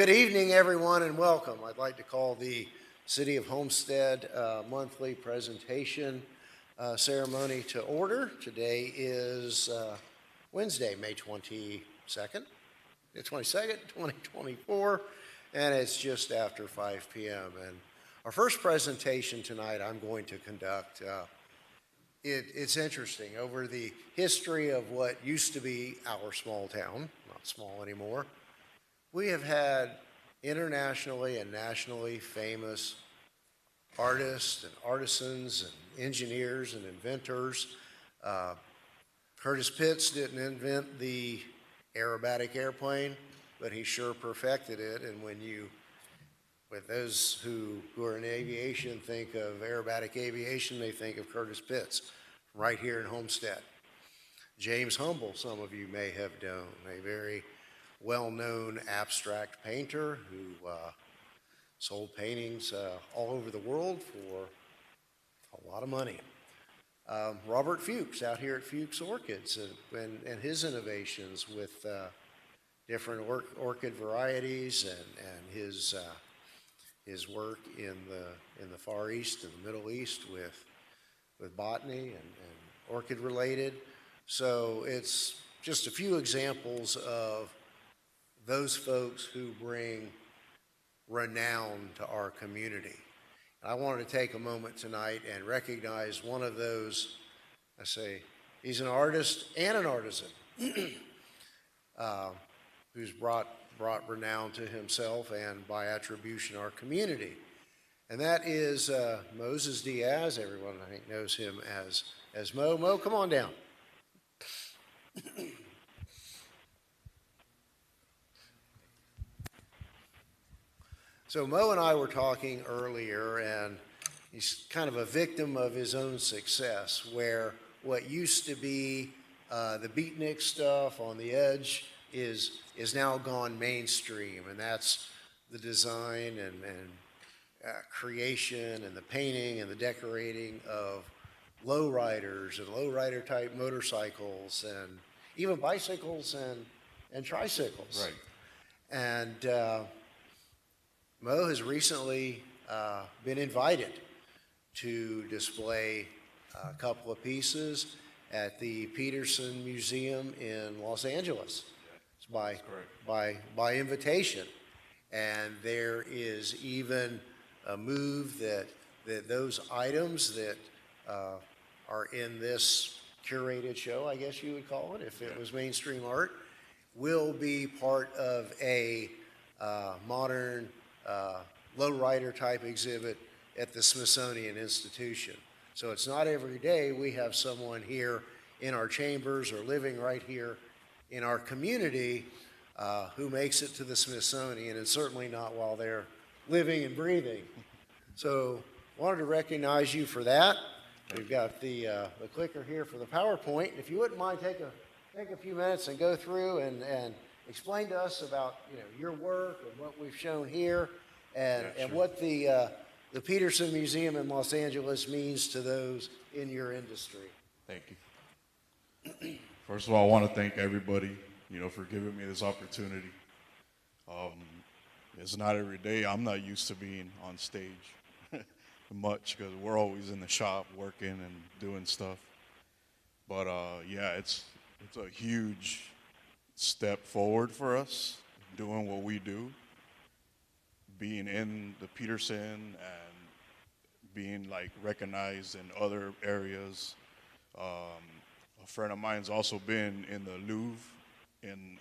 Good evening, everyone, and welcome. I'd like to call the City of Homestead monthly presentation ceremony to order. Today is Wednesday, May 22nd, 2024, and it's just after 5 p.m. And our first presentation tonight I'm going to conduct, it's interesting, over the history of what used to be our small town, not small anymore. We have had internationally and nationally famous artists and artisans and engineers and inventors. Curtis Pitts didn't invent the aerobatic airplane, but he sure perfected it. And with those who are in aviation think of aerobatic aviation, they think of Curtis Pitts right here in Homestead. James Humble, some of you may have known, a very well-known abstract painter who sold paintings all over the world for a lot of money. Robert Fuchs out here at Fuchs Orchids and his innovations with different orchid varieties and his work in the Far East and the Middle East with botany and orchid related. So it's just a few examples of those folks who bring renown to our community. I wanted to take a moment tonight and recognize one of those. I say he's an artist and an artisan who's brought renown to himself and by attribution our community. And that is Moses Diaz. Everyone I think knows him as Mo. Mo, come on down. So Mo and I were talking earlier, and he's kind of a victim of his own success, where what used to be the beatnik stuff on the edge is now gone mainstream, and that's the design and creation and the painting and the decorating of lowriders and lowrider type motorcycles and even bicycles and tricycles. Right. And Mo has recently been invited to display a couple of pieces at the Peterson Museum in Los Angeles. It's by invitation. And there is even a move that those items that are in this curated show, I guess you would call it, if it was mainstream art, will be part of a modern lowrider type exhibit at the Smithsonian Institution. So it's not every day we have someone here in our chambers or living right here in our community who makes it to the Smithsonian, and certainly not while they're living and breathing. So wanted to recognize you for that. We've got the clicker here for the PowerPoint. If you wouldn't mind, take a few minutes and go through and explain to us about your work and what we've shown here, and what the Peterson Museum in Los Angeles means to those in your industry. Thank you. First of all, I want to thank everybody, for giving me this opportunity. It's not every day. I'm not used to being on stage much because we're always in the shop working and doing stuff. But yeah, it's a huge step forward for us doing what we do, being in the Peterson and being recognized in other areas. A friend of mine's also been in the Louvre in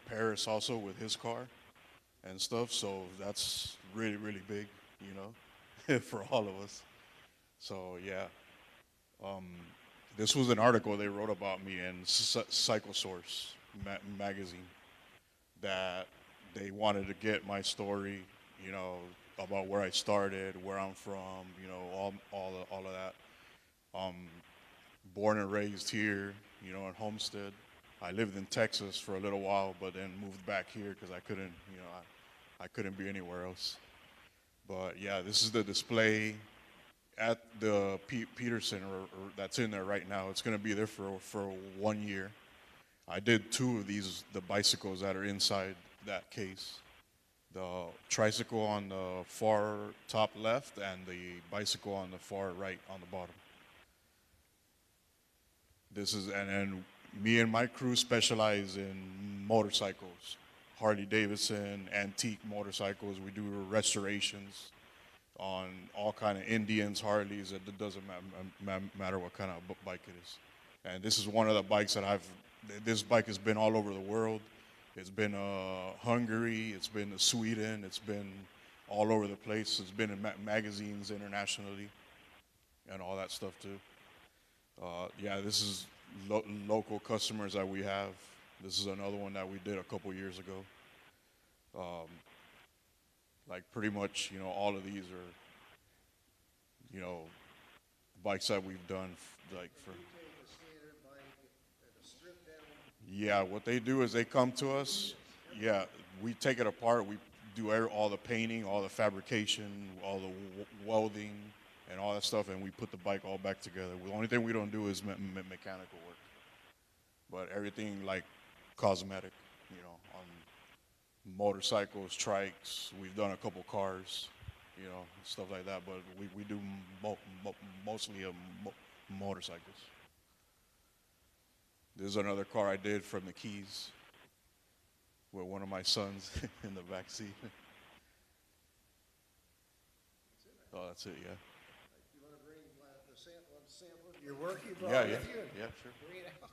Paris also with his car and stuff, so that's really, really big, for all of us. So yeah, this was an article they wrote about me in Cyclesource magazine, that they wanted to get my story, about where I started, where I'm from, all of that. Born and raised here, in Homestead. I lived in Texas for a little while, but then moved back here because I couldn't, I couldn't be anywhere else. But yeah, this is the display at the Peterson, or that's in there right now. It's going to be there for 1 year. I did two of these, the bicycles that are inside that case. the tricycle on the far top left and the bicycle on the far right on the bottom. This is, and then me and my crew specialize in motorcycles, Harley Davidson, antique motorcycles. We do restorations on all kind of Indians, Harleys. It doesn't matter what kind of bike it is. And this is one of the bikes that this bike has been all over the world. It's been Hungary, it's been Sweden, it's been all over the place. It's been in magazines internationally and all that stuff too. Yeah, this is local customers that we have. This is another one that we did a couple years ago. Like pretty much, you know, all of these are, you know, bikes that we've done like for. Yeah, what they do is they come to us. Yeah, we take it apart. We do all the painting, all the fabrication, all the welding, and all that stuff, and we put the bike all back together. The only thing we don't do is mechanical work, but everything like cosmetic, you know, on motorcycles, trikes. We've done a couple cars, you know, stuff like that. But we do mostly motorcycles. There's another car I did from the Keys with one of my sons in the back seat. Oh, that's it, yeah. You want to bring the sample of your work you brought Yeah, with yeah, you? yeah, sure. Bring it out.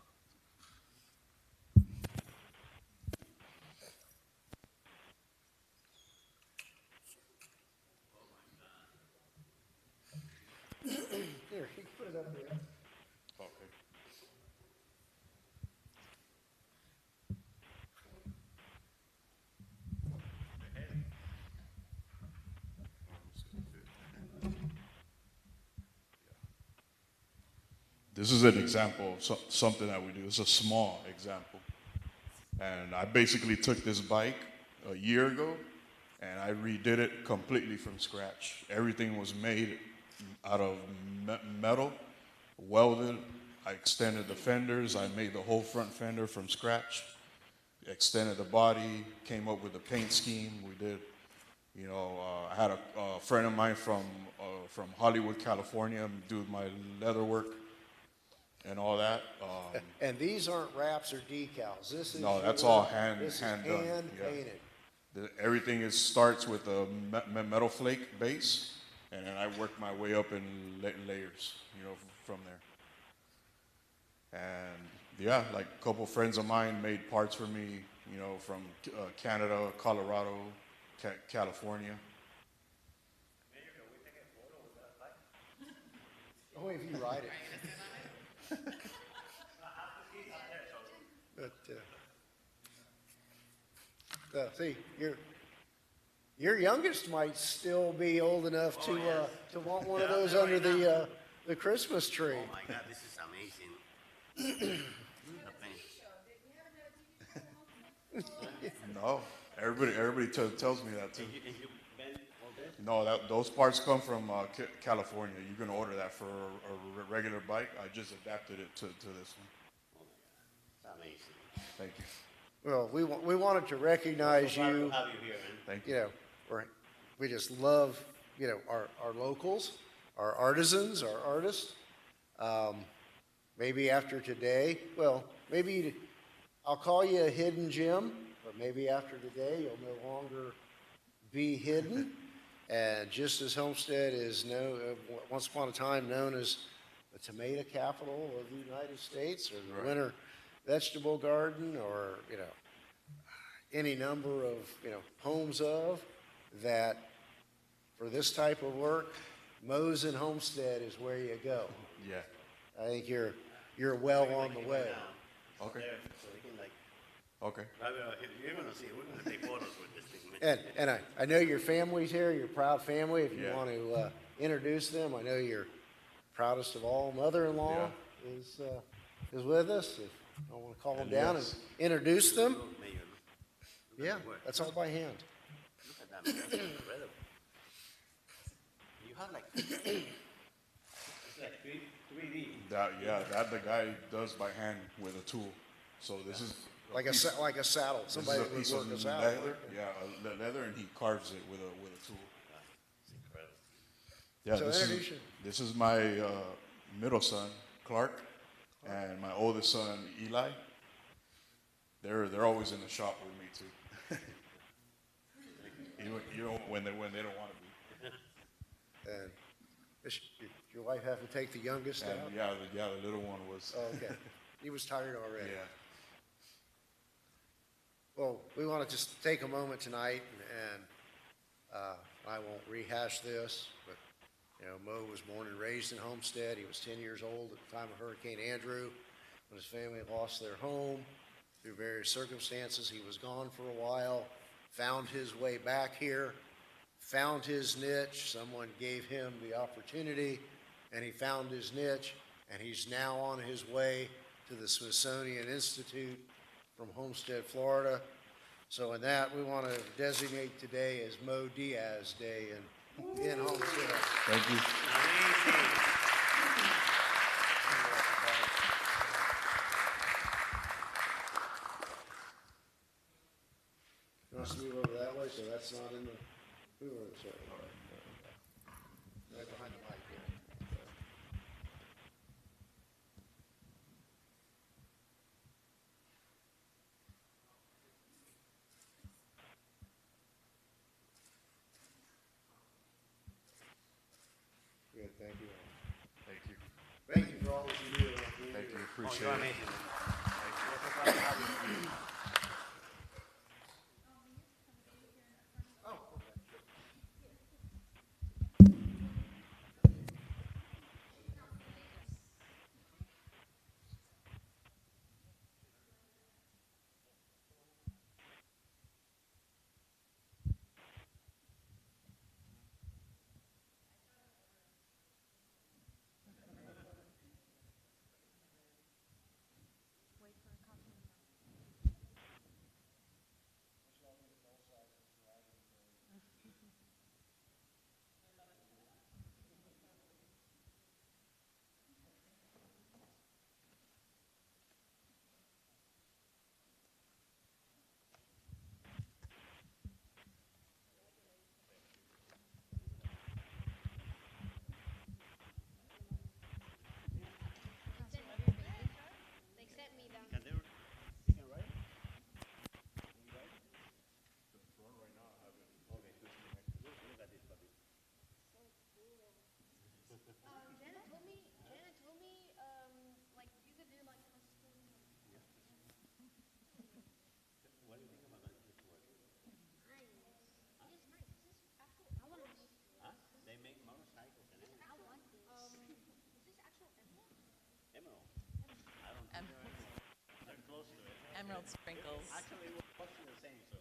Here, you can put it up there. Okay. This is an example of something that we do. It's a small example. And I basically took this bike a year ago and I redid it completely from scratch. Everything was made out of metal, welded. I extended the fenders. I made the whole front fender from scratch. Extended the body, came up with a paint scheme. We did, you know, I had a friend of mine from Hollywood, California, do my leather work and all that. And these aren't wraps or decals. This is No, that's all hand this is done. hand Yeah. painted. Everything starts with a metal flake base, and then I work my way up in layers, you know, from there. And yeah, like a couple friends of mine made parts for me, you know, from Canada, Colorado, California. Only if you ride it. But see, your youngest might still be old enough to want one of those under the Christmas tree. Oh my God, this is amazing. No, everybody tells me that too. No, those parts come from California. You can order that for a regular bike. I just adapted it to this one. Amazing. Thank you. Well, we wanted to recognize So glad you. to have you here, man. Thank You you. know, we just love, you know, our locals, our artisans, our artists. Maybe after today, well, maybe I'll call you a hidden gem, or maybe after today you'll no longer be hidden. And just as Homestead is once upon a time known as the tomato capital of the United States, or the winter vegetable garden, or, you know, any number of, you know, homes of, that for this type of work, Moe's and Homestead is where you go. Yeah. I think you're well on the way. Okay. There, so we can like, Okay. you're gonna see, we're gonna take photos with this thing, man. And I know your family's here, your proud family. If you Yeah. want to introduce them, I know your proudest of all mother-in-law is with us. If I want to call them down and Yes. introduce them, Mayor, yeah, that's all by hand. look at that, man. That's incredible. You have like, it's like 3D. That the guy does by hand with a tool. So this is Like a saddle, This somebody is a would piece work of a saddle. leather, yeah, leather, and he carves it with a tool. It's incredible. Yeah, So introduce you. this is my middle son, Clark, and my oldest son, Eli. They're always in the shop with me too. Even when they don't want to be. And your wife have to take the youngest And out? the little one was. Oh, okay. He was tired already. Yeah. Well, we want to just take a moment tonight, and I won't rehash this, but, you know, Mo was born and raised in Homestead. He was 10 years old at the time of Hurricane Andrew, when his family lost their home. Through various circumstances, he was gone for a while, found his way back here, found his niche. Someone gave him the opportunity, and he found his niche, and he's now on his way to the Smithsonian Institute from Homestead, Florida. So in that, we want to designate today as Mo Diaz Day in Homestead. Thank you. You want us to move over that way, so that's not in the, move over, sorry. Right behind the mic, yeah. Good, thank you. Thank you. Thank you for all that you do. Thank you. Oh, Appreciate you're it. amazing. We're so glad to have you. They sent me down. Can they, you can write? Janet told me, like you could do like custom. What do you think about this work? Nice. It is nice. This is actual. I want to. Huh? They make motorcycles and everything. I like this. Is this actual emerald? Emerald. I don't think they're close to it. Emerald sprinkles. Actually, we're watching the same, so.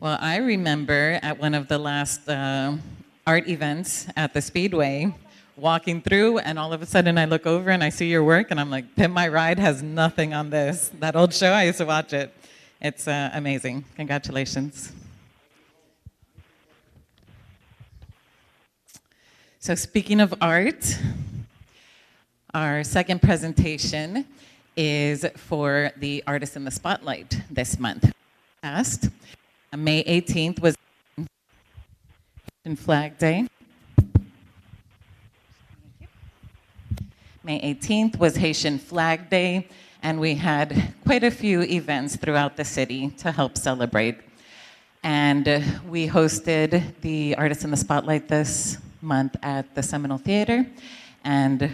Well, I remember at one of the last art events at the Speedway, walking through, and all of a sudden I look over and I see your work, and I'm like, Pimp My Ride has nothing on this. That old show, I used to watch it. It's amazing. Congratulations. So speaking of art, our second presentation is for the Artist in the Spotlight this month. Past, May 18th was Flag Day. May 18th was Haitian Flag Day, and we had quite a few events throughout the city to help celebrate. And we hosted the Artist in the Spotlight this month at the Seminole Theater. And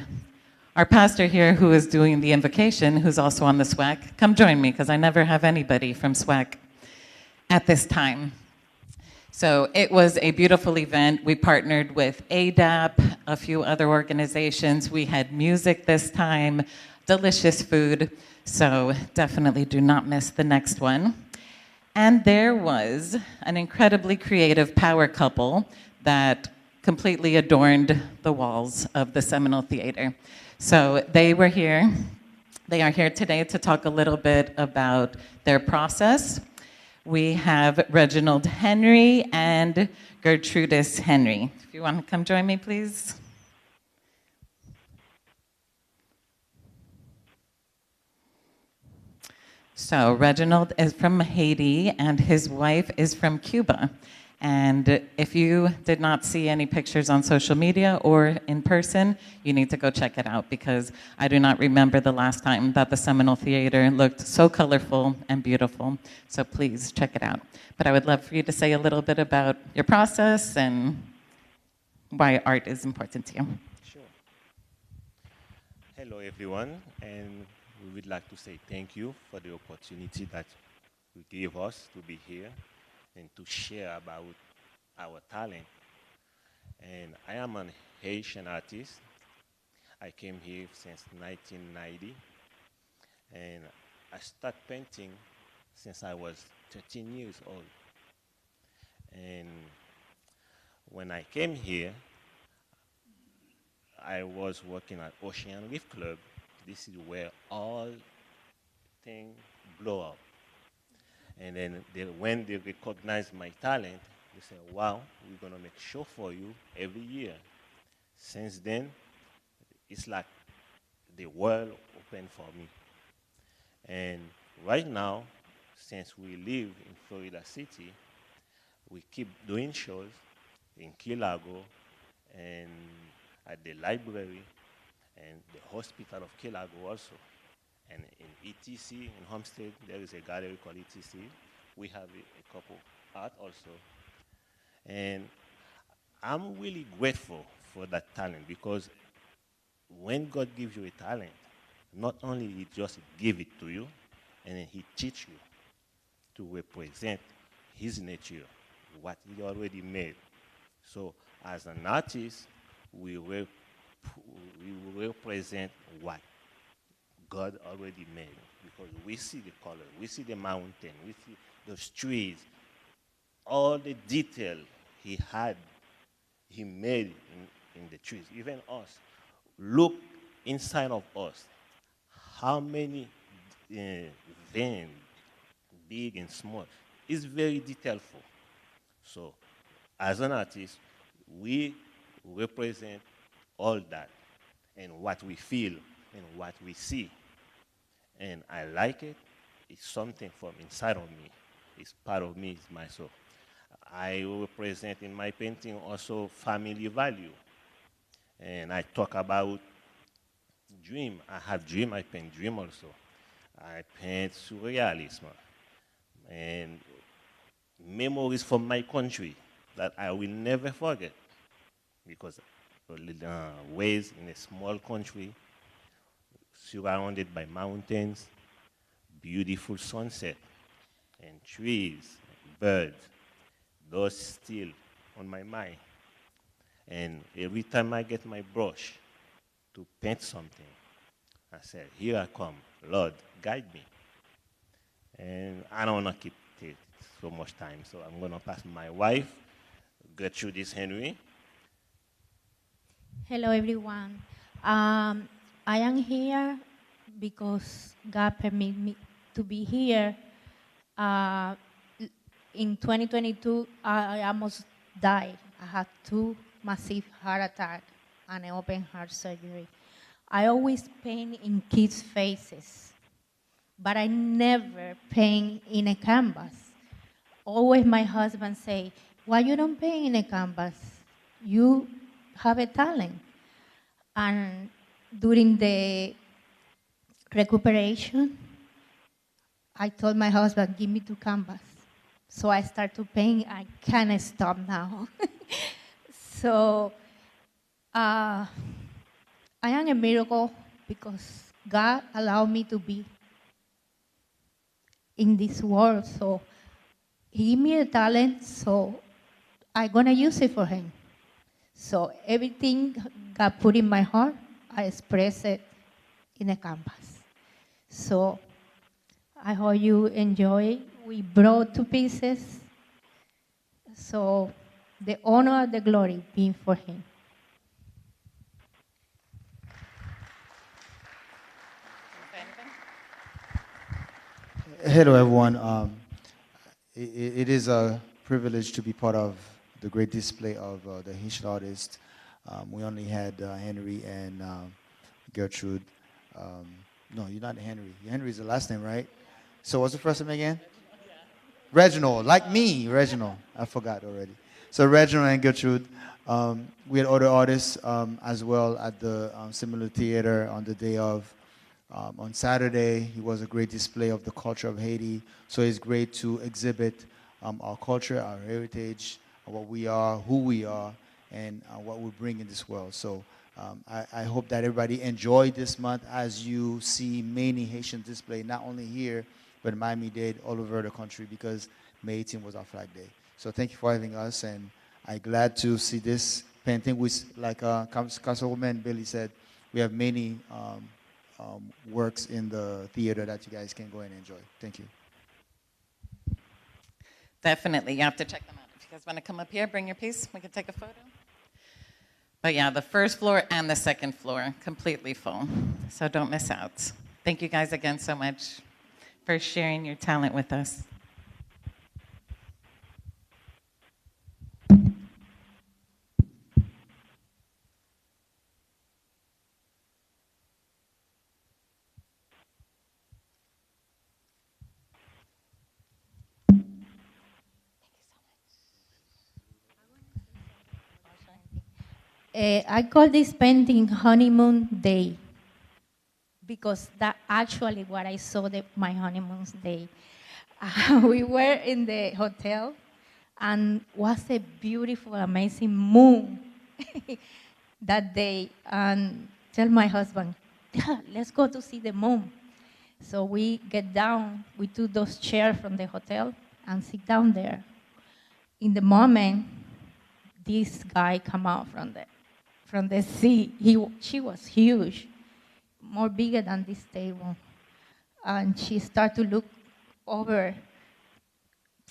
our pastor here, who is doing the invocation, who's also on the SWAC, come join me, because I never have anybody from SWAC at this time. So it was a beautiful event. We partnered with ADAP, a few other organizations. We had music this time, delicious food. So definitely do not miss the next one. And there was an incredibly creative power couple that completely adorned the walls of the Seminole Theater. So they were here. They are here today to talk a little bit about their process. We have Reginald Henry and Gertrudis Henry. If you want to come join me, please. So Reginald is from Haiti, and his wife is from Cuba. And if you did not see any pictures on social media or in person, you need to go check it out, because I do not remember the last time that the Seminole Theater looked so colorful and beautiful. So please check it out. But I would love for you to say a little bit about your process and why art is important to you. Sure. Hello, everyone, and we would like to say thank you for the opportunity that you gave us to be here and to share about our talent. And I am an Haitian artist. I came here since 1990, and I started painting since I was 13 years old. And when I came here, I was working at Ocean Reef Club. This is where all things blow up. And then when they recognize my talent, they say, wow, we're going to make a show for you every year. Since then, it's like the world opened for me. And right now, since we live in Florida City, we keep doing shows in Key Largo and at the library and the hospital of Key Largo also. And in ETC, in Homestead, there is a gallery called ETC. We have a couple art also. And I'm really grateful for that talent, because when God gives you a talent, not only He just give it to you, and then He teach you to represent His nature, what He already made. So as an artist, we represent what God already made, because we see the color, we see the mountain, we see those trees, all the detail He made in the trees, even us. Look inside of us, how many veins, big and small. It's very detailful. So as an artist, we represent all that and what we feel and what we see. And I like it. It's something from inside of me. It's part of me, it's myself. I represent in my painting also family value. And I talk about dream. I have dream, I paint dream also. I paint surrealism and memories from my country that I will never forget, because raised in a small country, surrounded by mountains, beautiful sunset, and trees, birds. Those still on my mind. And every time I get my brush to paint something, I say, here I come, Lord, guide me. And I don't want to keep it so much time, so I'm going to pass my wife, Gertrude Henry. Hello, everyone. I am here because God permitted me to be here. In 2022, I almost died. I had 2 massive heart attacks and an open heart surgery. I always paint in kids' faces, but I never paint in a canvas. Always my husband say, why you don't paint in a canvas? You have a talent. And during the recuperation, I told my husband, give me 2 canvas. So I start to paint. I can't stop now. So I am a miracle because God allowed me to be in this world. So He gave me a talent, so I'm going to use it for Him. So everything God put in my heart, I express it in a canvas. So I hope you enjoy. We brought 2 pieces. So the honor and the glory being for Him. Hello, everyone. It is a privilege to be part of the great display of the Haitian artists. We only had Henry and Gertrude. No, you're not Henry. Henry is the last name, right? So what's the first name again? Reginald, like me, Reginald. I forgot already. So Reginald and Gertrude, we had other artists as well at the similar theater on the day of. On Saturday, it was a great display of the culture of Haiti. So it's great to exhibit our culture, our heritage, what we are, who we are, and what we bring in this world. So I hope that everybody enjoyed this month as you see many Haitian display, not only here, but Miami-Dade, all over the country, because May 18 was our Flag Day. So thank you for having us, and I'm glad to see this painting, which, like Councilwoman Billy said, we have many works in the theater that you guys can go and enjoy. Thank you. Definitely, you have to check them out. If you guys want to come up here, bring your piece, we can take a photo. But yeah, the first floor and the second floor, completely full. So don't miss out. Thank you guys again so much for sharing your talent with us. I call this painting Honeymoon Day because that actually what I saw my honeymoon day. We were in the hotel and was a beautiful, amazing moon that day. And tell my husband, "Yeah, let's go to see the moon." So we get down, we took those chairs from the hotel and sit down there. In the moment, this guy come out from the sea. She was huge, more bigger than this table. And she started to look over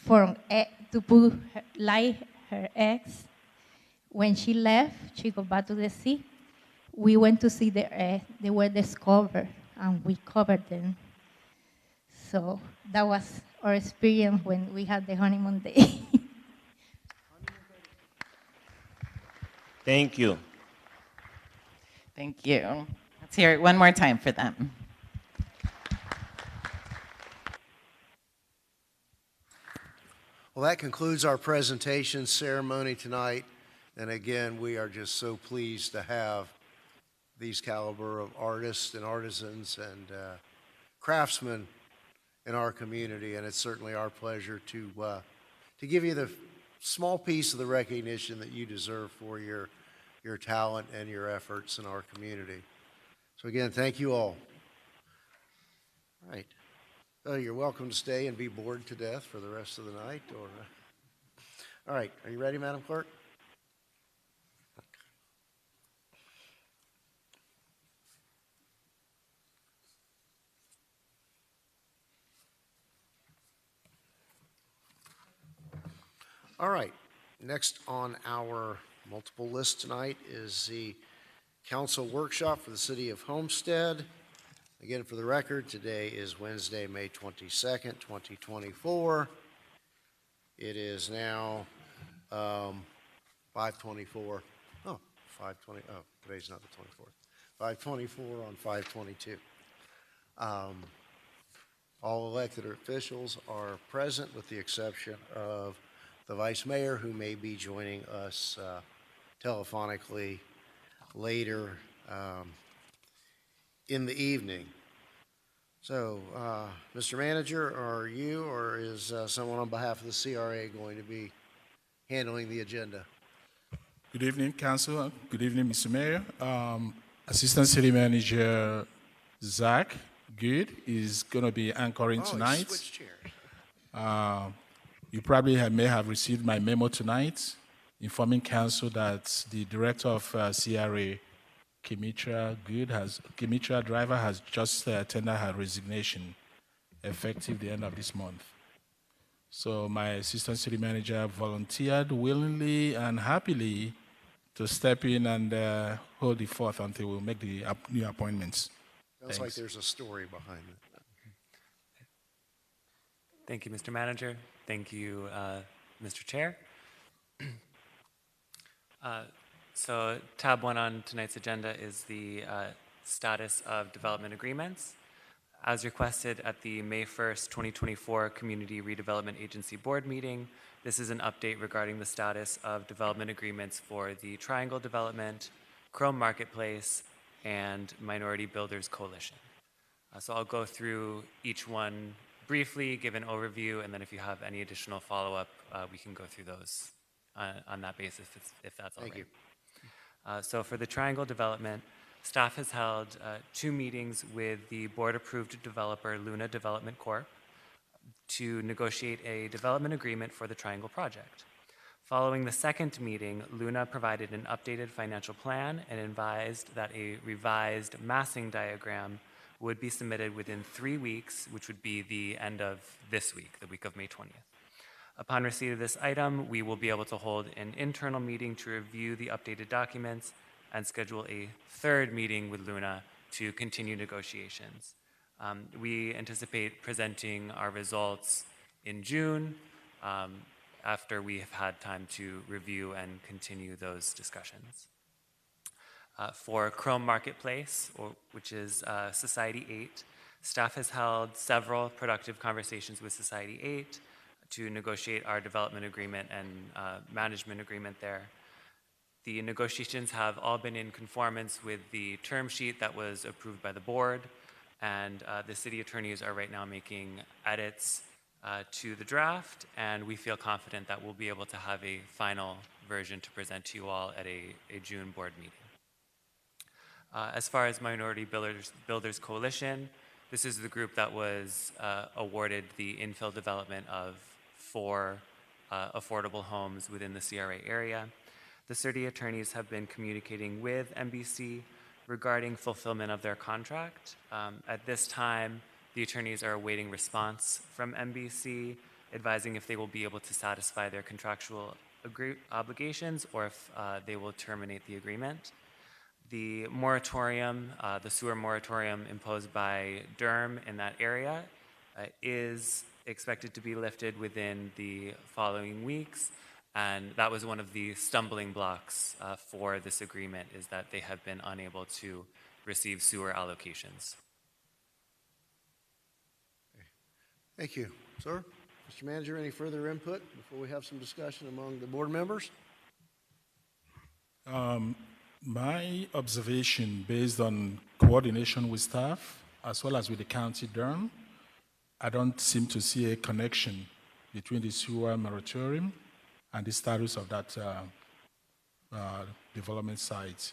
to lay her eggs. When she left, she go back to the sea. We went to see the eggs. They were discovered, and we covered them. So that was our experience when we had the honeymoon day. Thank you. Thank you. Let's hear it one more time for them. Well, that concludes our presentation ceremony tonight. And again, we are just so pleased to have these caliber of artists and artisans and craftsmen in our community. And it's certainly our pleasure to give you the small piece of the recognition that you deserve for your talent and your efforts in our community. So again, thank you all. All right. You're welcome to stay and be bored to death for the rest of the night. All right, are you ready, Madam Clerk? All right, next on our multiple list tonight is the council workshop for the city of Homestead. Again, for the record, today is Wednesday, May 22nd, 2024. It is now 5:24. Oh, 5:20. Oh, today's not the 24th. 5:24 on 5:22. All elected officials are present with the exception of the vice mayor, who may be joining us telephonically later in the evening. So, Mr. Manager, are you or is someone on behalf of the CRA going to be handling the agenda? Good evening, Council. Good evening, Mr. Mayor. Assistant City Manager Zach Good is going to be anchoring tonight. He switched chairs. You probably may have received my memo tonight informing Council that the Director of CRA, Kimitra Driver, has just tendered her resignation effective the end of this month. So my Assistant City Manager volunteered willingly and happily to step in and hold the fort until we make the new appointments. Sounds like there's a story behind it. Thank you, Mr. Manager. Thank you, Mr. Chair. So tab 1 on tonight's agenda is the status of development agreements. As requested at the May 1st, 2024 Community Redevelopment Agency Board meeting, this is an update regarding the status of development agreements for the Triangle Development, Chrome Marketplace, and Minority Builders Coalition. So I'll go through each one briefly, give an overview, and then if you have any additional follow-up, we can go through those on that basis, if that's all right. Thank you. So for the Triangle Development, staff has held 2 meetings with the board-approved developer Luna Development Corp. To negotiate a development agreement for the Triangle project. Following the second meeting, Luna provided an updated financial plan and advised that a revised massing diagram would be submitted within 3 weeks, which would be the end of this week, the week of May 20th. Upon receipt of this item, we will be able to hold an internal meeting to review the updated documents and schedule a 3rd meeting with Luna to continue negotiations. We anticipate presenting our results in June after we have had time to review and continue those discussions. For Chrome Marketplace, which is Society 8, staff has held several productive conversations with Society 8 to negotiate our development agreement and management agreement there. The negotiations have all been in conformance with the term sheet that was approved by the board, and the city attorneys are right now making edits to the draft, and we feel confident that we'll be able to have a final version to present to you all at a June board meeting. As far as Minority Builders Coalition, this is the group that was awarded the infill development of 4 affordable homes within the CRA area. The city attorneys have been communicating with MBC regarding fulfillment of their contract. At this time, the attorneys are awaiting response from MBC, advising if they will be able to satisfy their contractual obligations or if they will terminate the agreement. The moratorium, the sewer moratorium imposed by Durham in that area is expected to be lifted within the following weeks. And that was one of the stumbling blocks for this agreement, is that they have been unable to receive sewer allocations. Thank you. Sir, Mr. Manager, any further input before we have some discussion among the board members? My observation, based on coordination with staff, as well as with the county Durham, I don't seem to see a connection between the sewer moratorium and the status of that development site.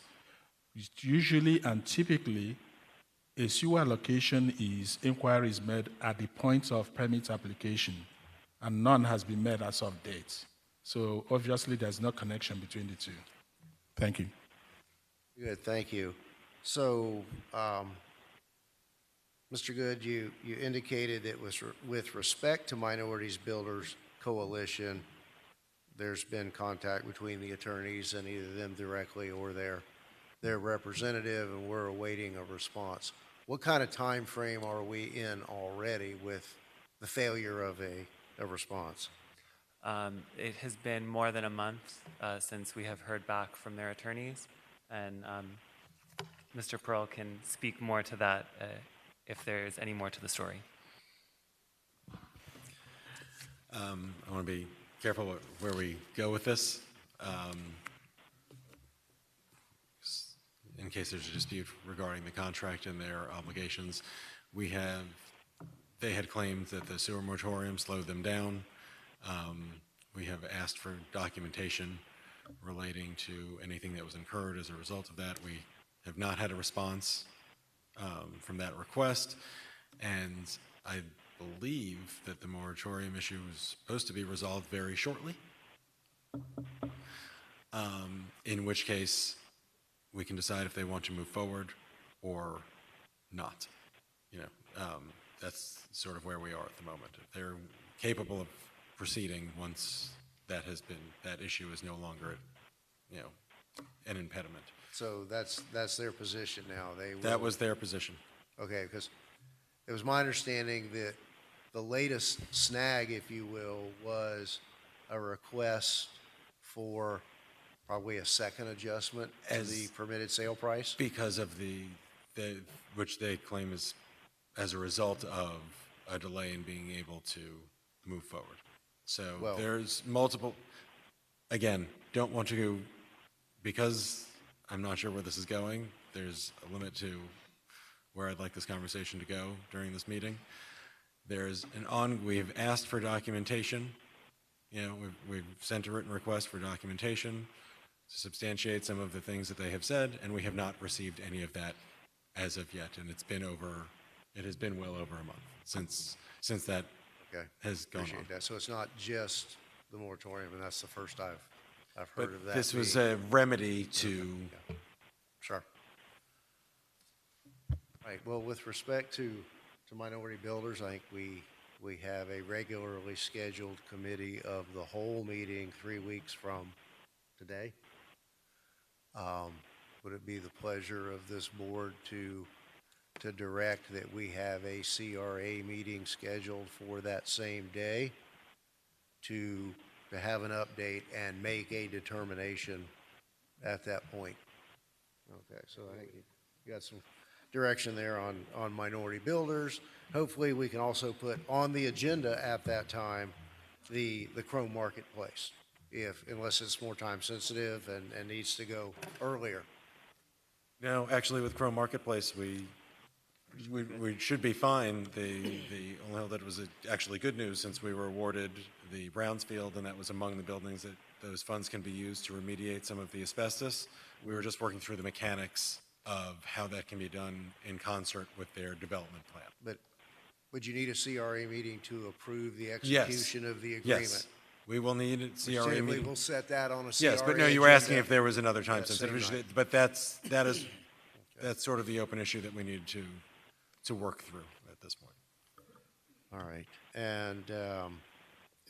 Usually and typically, a sewer allocation inquiry is made at the point of permit application, and none has been made as of date. So obviously, there's no connection between the two. Thank you. Good, thank you. So, Mr. Good, you indicated it was with respect to Minorities Builders Coalition, there's been contact between the attorneys and either them directly or their representative, and we're awaiting a response. What kind of time frame are we in already with the failure of a response? It has been more than a month since we have heard back from their attorneys, and Mr. Pearl can speak more to that if there's any more to the story. I want to be careful where we go with this. In case there's a dispute regarding the contract and their obligations, they had claimed that the sewer moratorium slowed them down. We have asked for documentation relating to anything that was incurred as a result of that. We have not had a response from that request, and I believe that the moratorium issue is supposed to be resolved very shortly, in which case we can decide if they want to move forward or not. That's sort of where we are at the moment. If they're capable of proceeding once that issue is no longer, an impediment. So that's their position now. That was their position. Okay, because it was my understanding that the latest snag, if you will, was a request for probably a second adjustment to the permitted sale price. Because of which they claim is as a result of a delay in being able to move forward. So Well- there's multiple, again, don't want to, because I'm not sure where this is going, there's a limit to where I'd like this conversation to go during this meeting. We've asked for documentation. You know, we've sent a written request for documentation to substantiate some of the things that they have said, and we have not received any of that as of yet. And it has been well over a month since that Okay. has gone on. Appreciate that. So it's not just the moratorium, and that's the first I've heard of But that. this was being- a remedy to, Sure. Right, well, with respect to minority builders, I think we have a regularly scheduled committee of the whole meeting 3 weeks from today. Would it be the pleasure of this board to direct that we have a CRA meeting scheduled for that same day to have an update and make a determination at that point? Okay, so I think you got some direction there on minority builders. Hopefully, we can also put on the agenda at that time the Chrome Marketplace, unless it's more time sensitive and needs to go earlier. no, actually with Chrome Marketplace, we should be fine. The only held that was actually good news since we were awarded the Brownsfield, and that was among the buildings that those funds can be used to remediate some of the asbestos. We were just working through the mechanics of how that can be done in concert with their development plan. But would you need a CRA meeting to approve the Yes. execution of the agreement? Yes, we will need a CRA Typically, meeting. we'll set that on a CRA Yes, but no, you were asking agenda. if there was another time Yeah, same sensitive issue, night. but that's sort of the open issue that we need to work through at this point. All right, and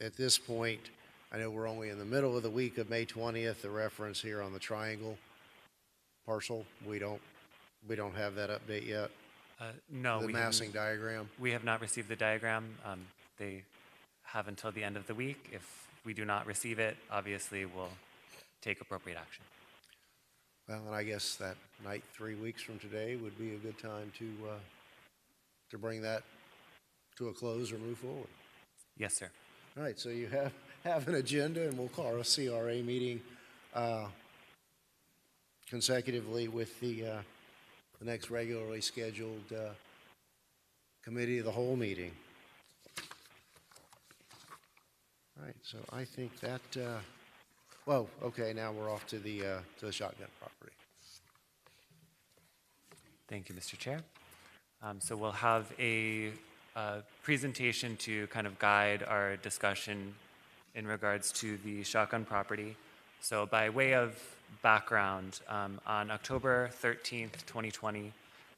at this point, I know we're only in the middle of the week of May 20th, the reference here on the triangle parcel, we don't have that update yet? No, The we massing diagram? We have not received the diagram. They have until the end of the week. If we do not receive it, obviously we'll take appropriate action. Well, and I guess that night, 3 weeks from today, would be a good time to bring that to a close or move forward. Yes, sir. All right, so you have an agenda, and we'll call a CRA meeting consecutively with the next regularly scheduled committee of the whole meeting. All right, so I think that, well, okay, now we're off to the shotgun property. Thank you, Mr. Chair. So we'll have a presentation to kind of guide our discussion in regards to the shotgun property. So by way of background, on October 13th, 2020,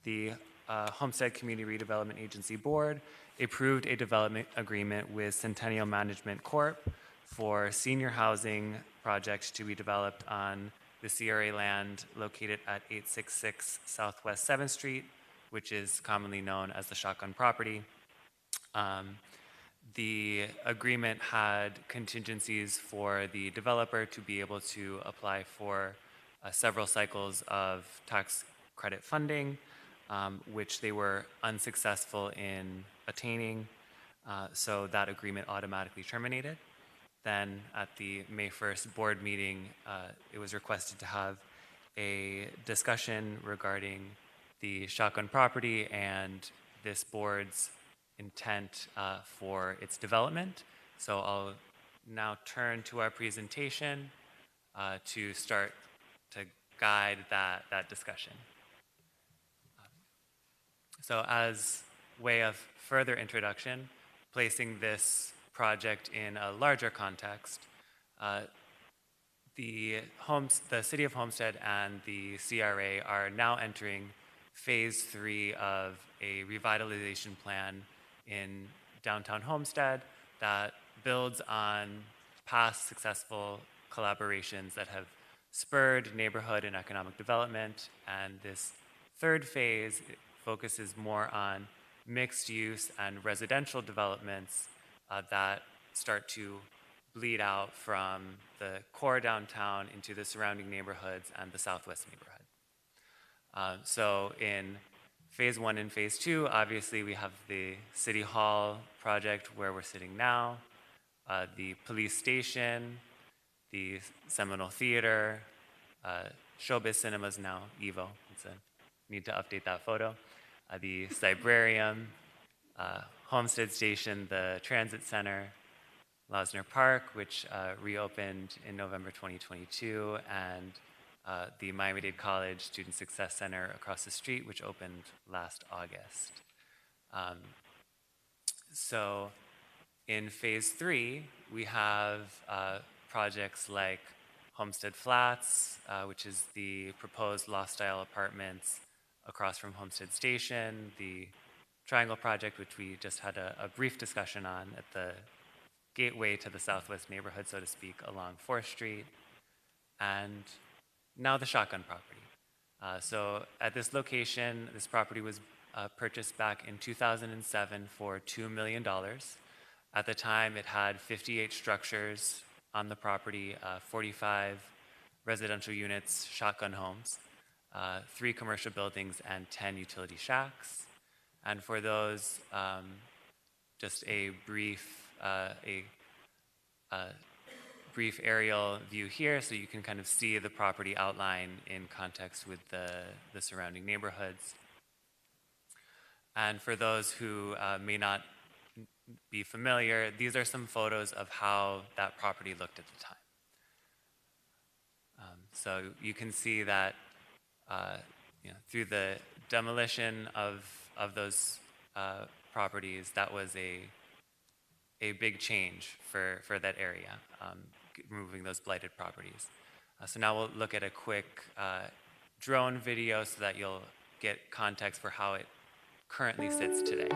the Homestead Community Redevelopment Agency Board approved a development agreement with Centennial Management Corp. For senior housing projects to be developed on the CRA land located at 866 Southwest 7th Street, which is commonly known as the shotgun property. The agreement had contingencies for the developer to be able to apply for several cycles of tax credit funding, which they were unsuccessful in attaining, so that agreement automatically terminated. Then at the May 1st board meeting, it was requested to have a discussion regarding the shotgun property and this board's intent for its development. So I'll now turn to our presentation to start to guide that discussion. So as way of further introduction, placing this project in a larger context, the City of Homestead and the CRA are now entering phase 3 of a revitalization plan in downtown Homestead that builds on past successful collaborations that have spurred neighborhood and economic development. And this third phase focuses more on mixed use and residential developments that start to bleed out from the core downtown into the surrounding neighborhoods and the southwest neighborhood. So in Phase 1 and Phase 2, obviously we have the City Hall project where we're sitting now, the police station, the Seminole Theater, Showbiz Cinemas now, Evo. Need to update that photo. The Cybrarium, Homestead Station, the Transit Center, Losner Park, which reopened in November 2022, and the Miami-Dade College Student Success Center across the street, which opened last August. So in Phase 3, we have projects like Homestead Flats, which is the proposed loft-style apartments across from Homestead Station, the Triangle Project, which we just had a brief discussion on at the gateway to the southwest neighborhood, so to speak, along 4th Street, and now the Shotgun property. So at this location, this property was purchased back in 2007 for $2 million. At the time, it had 58 structures on the property, 45 residential units, shotgun homes, 3 commercial buildings, and 10 utility shacks. And for those, just a brief brief aerial view here, so you can kind of see the property outline in context with the surrounding neighborhoods. And for those who may not be familiar, these are some photos of how that property looked at the time. So you can see that through the demolition of those properties, that was a big change for that area, removing those blighted properties. So now we'll look at a quick drone video so that you'll get context for how it currently sits today.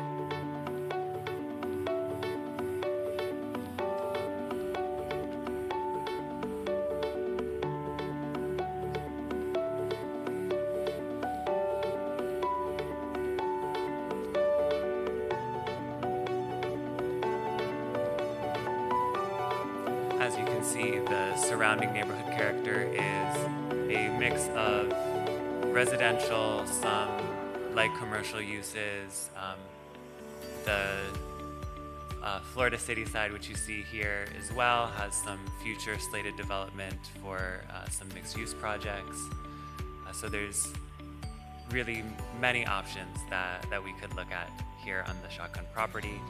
As you can see, the surrounding neighborhood character is a mix of residential, some light commercial uses. The Florida City side, which you see here as well, has some future slated development for some mixed-use projects. So there's really many options that we could look at here on the Shotgun property.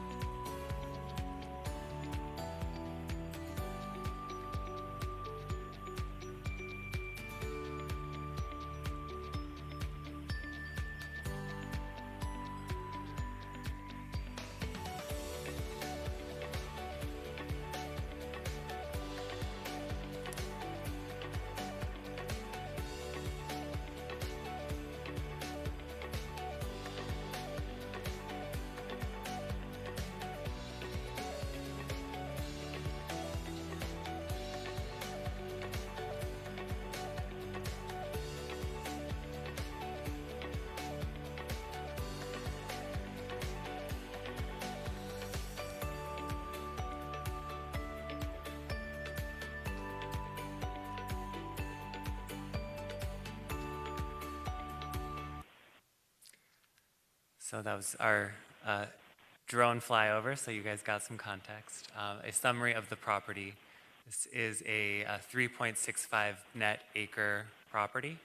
So that was our drone flyover, so you guys got some context. A summary of the property. This is a 3.65 net acre property.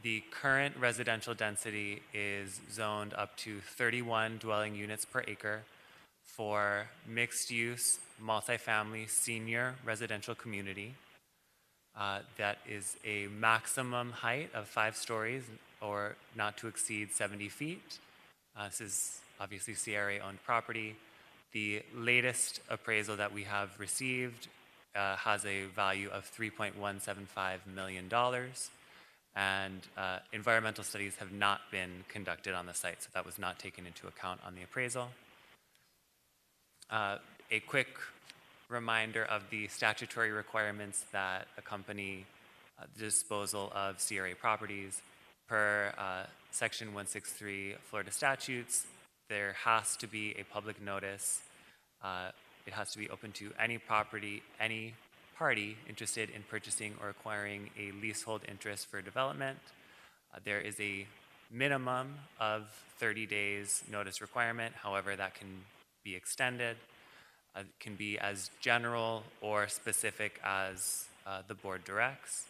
The current residential density is zoned up to 31 dwelling units per acre for mixed-use, multifamily, senior residential community. That is a maximum height of 5 stories or not to exceed 70 feet. This is obviously CRA-owned property. The latest appraisal that we have received has a value of $3.175 million, and environmental studies have not been conducted on the site, so that was not taken into account on the appraisal. A quick reminder of the statutory requirements that accompany the disposal of CRA properties. Per Section 163 Florida statutes, there has to be a public notice. It has to be open to any party interested in purchasing or acquiring a leasehold interest for development. There is a minimum of 30 days notice requirement. However, that can be extended. It can be as general or specific as the board directs.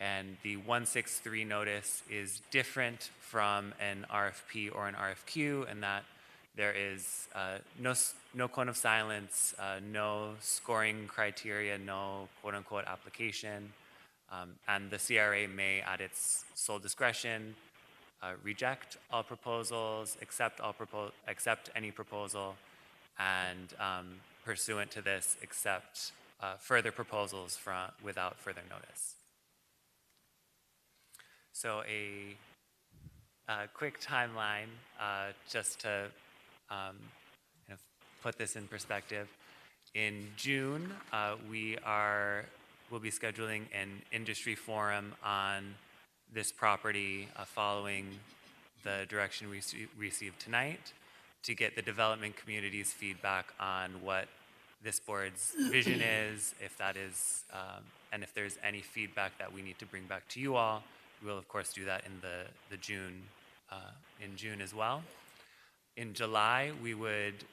And the 163 notice is different from an RFP or an RFQ in that there is no cone of silence, no scoring criteria, no quote-unquote application, and the CRA may, at its sole discretion, reject all proposals, accept any proposal, and pursuant to this, accept further proposals without further notice. So a quick timeline, just to kind of put this in perspective. In June, we'll be scheduling an industry forum on this property following the direction we received tonight to get the development community's feedback on what this board's vision is, if that is, and if there's any feedback that we need to bring back to you all. We'll of course do that in the June, in June as well. In July, we would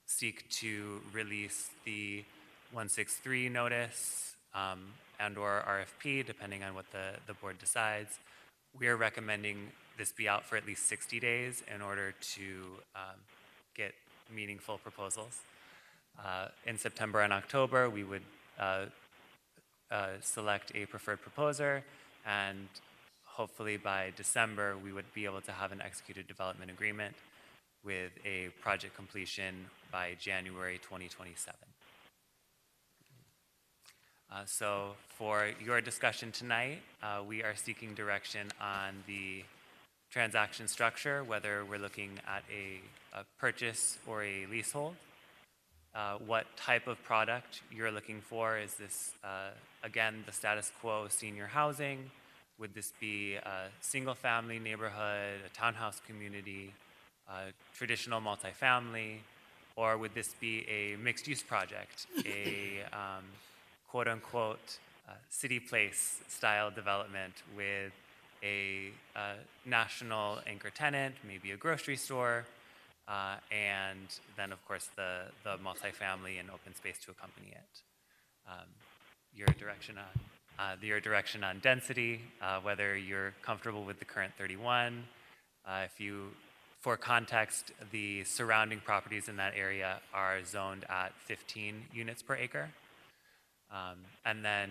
seek to release the 163 notice and or RFP, depending on what the board decides. We are recommending this be out for at least 60 days in order to get meaningful proposals. In September and October, we would select a preferred proposer, and hopefully by December, we would be able to have an executed development agreement with a project completion by January 2027. So for your discussion tonight, we are seeking direction on the transaction structure, whether we're looking at a purchase or a leasehold. What type of product you're looking for. Is this, again, the status quo senior housing? Would this be a single-family neighborhood, a townhouse community, traditional multifamily, or would this be a mixed-use project, a quote-unquote city place style development with a national anchor tenant, maybe a grocery store, and then of course the multifamily and open space to accompany it. Your direction on density, whether you're comfortable with the current 31. For context, the surrounding properties in that area are zoned at 15 units per acre. And then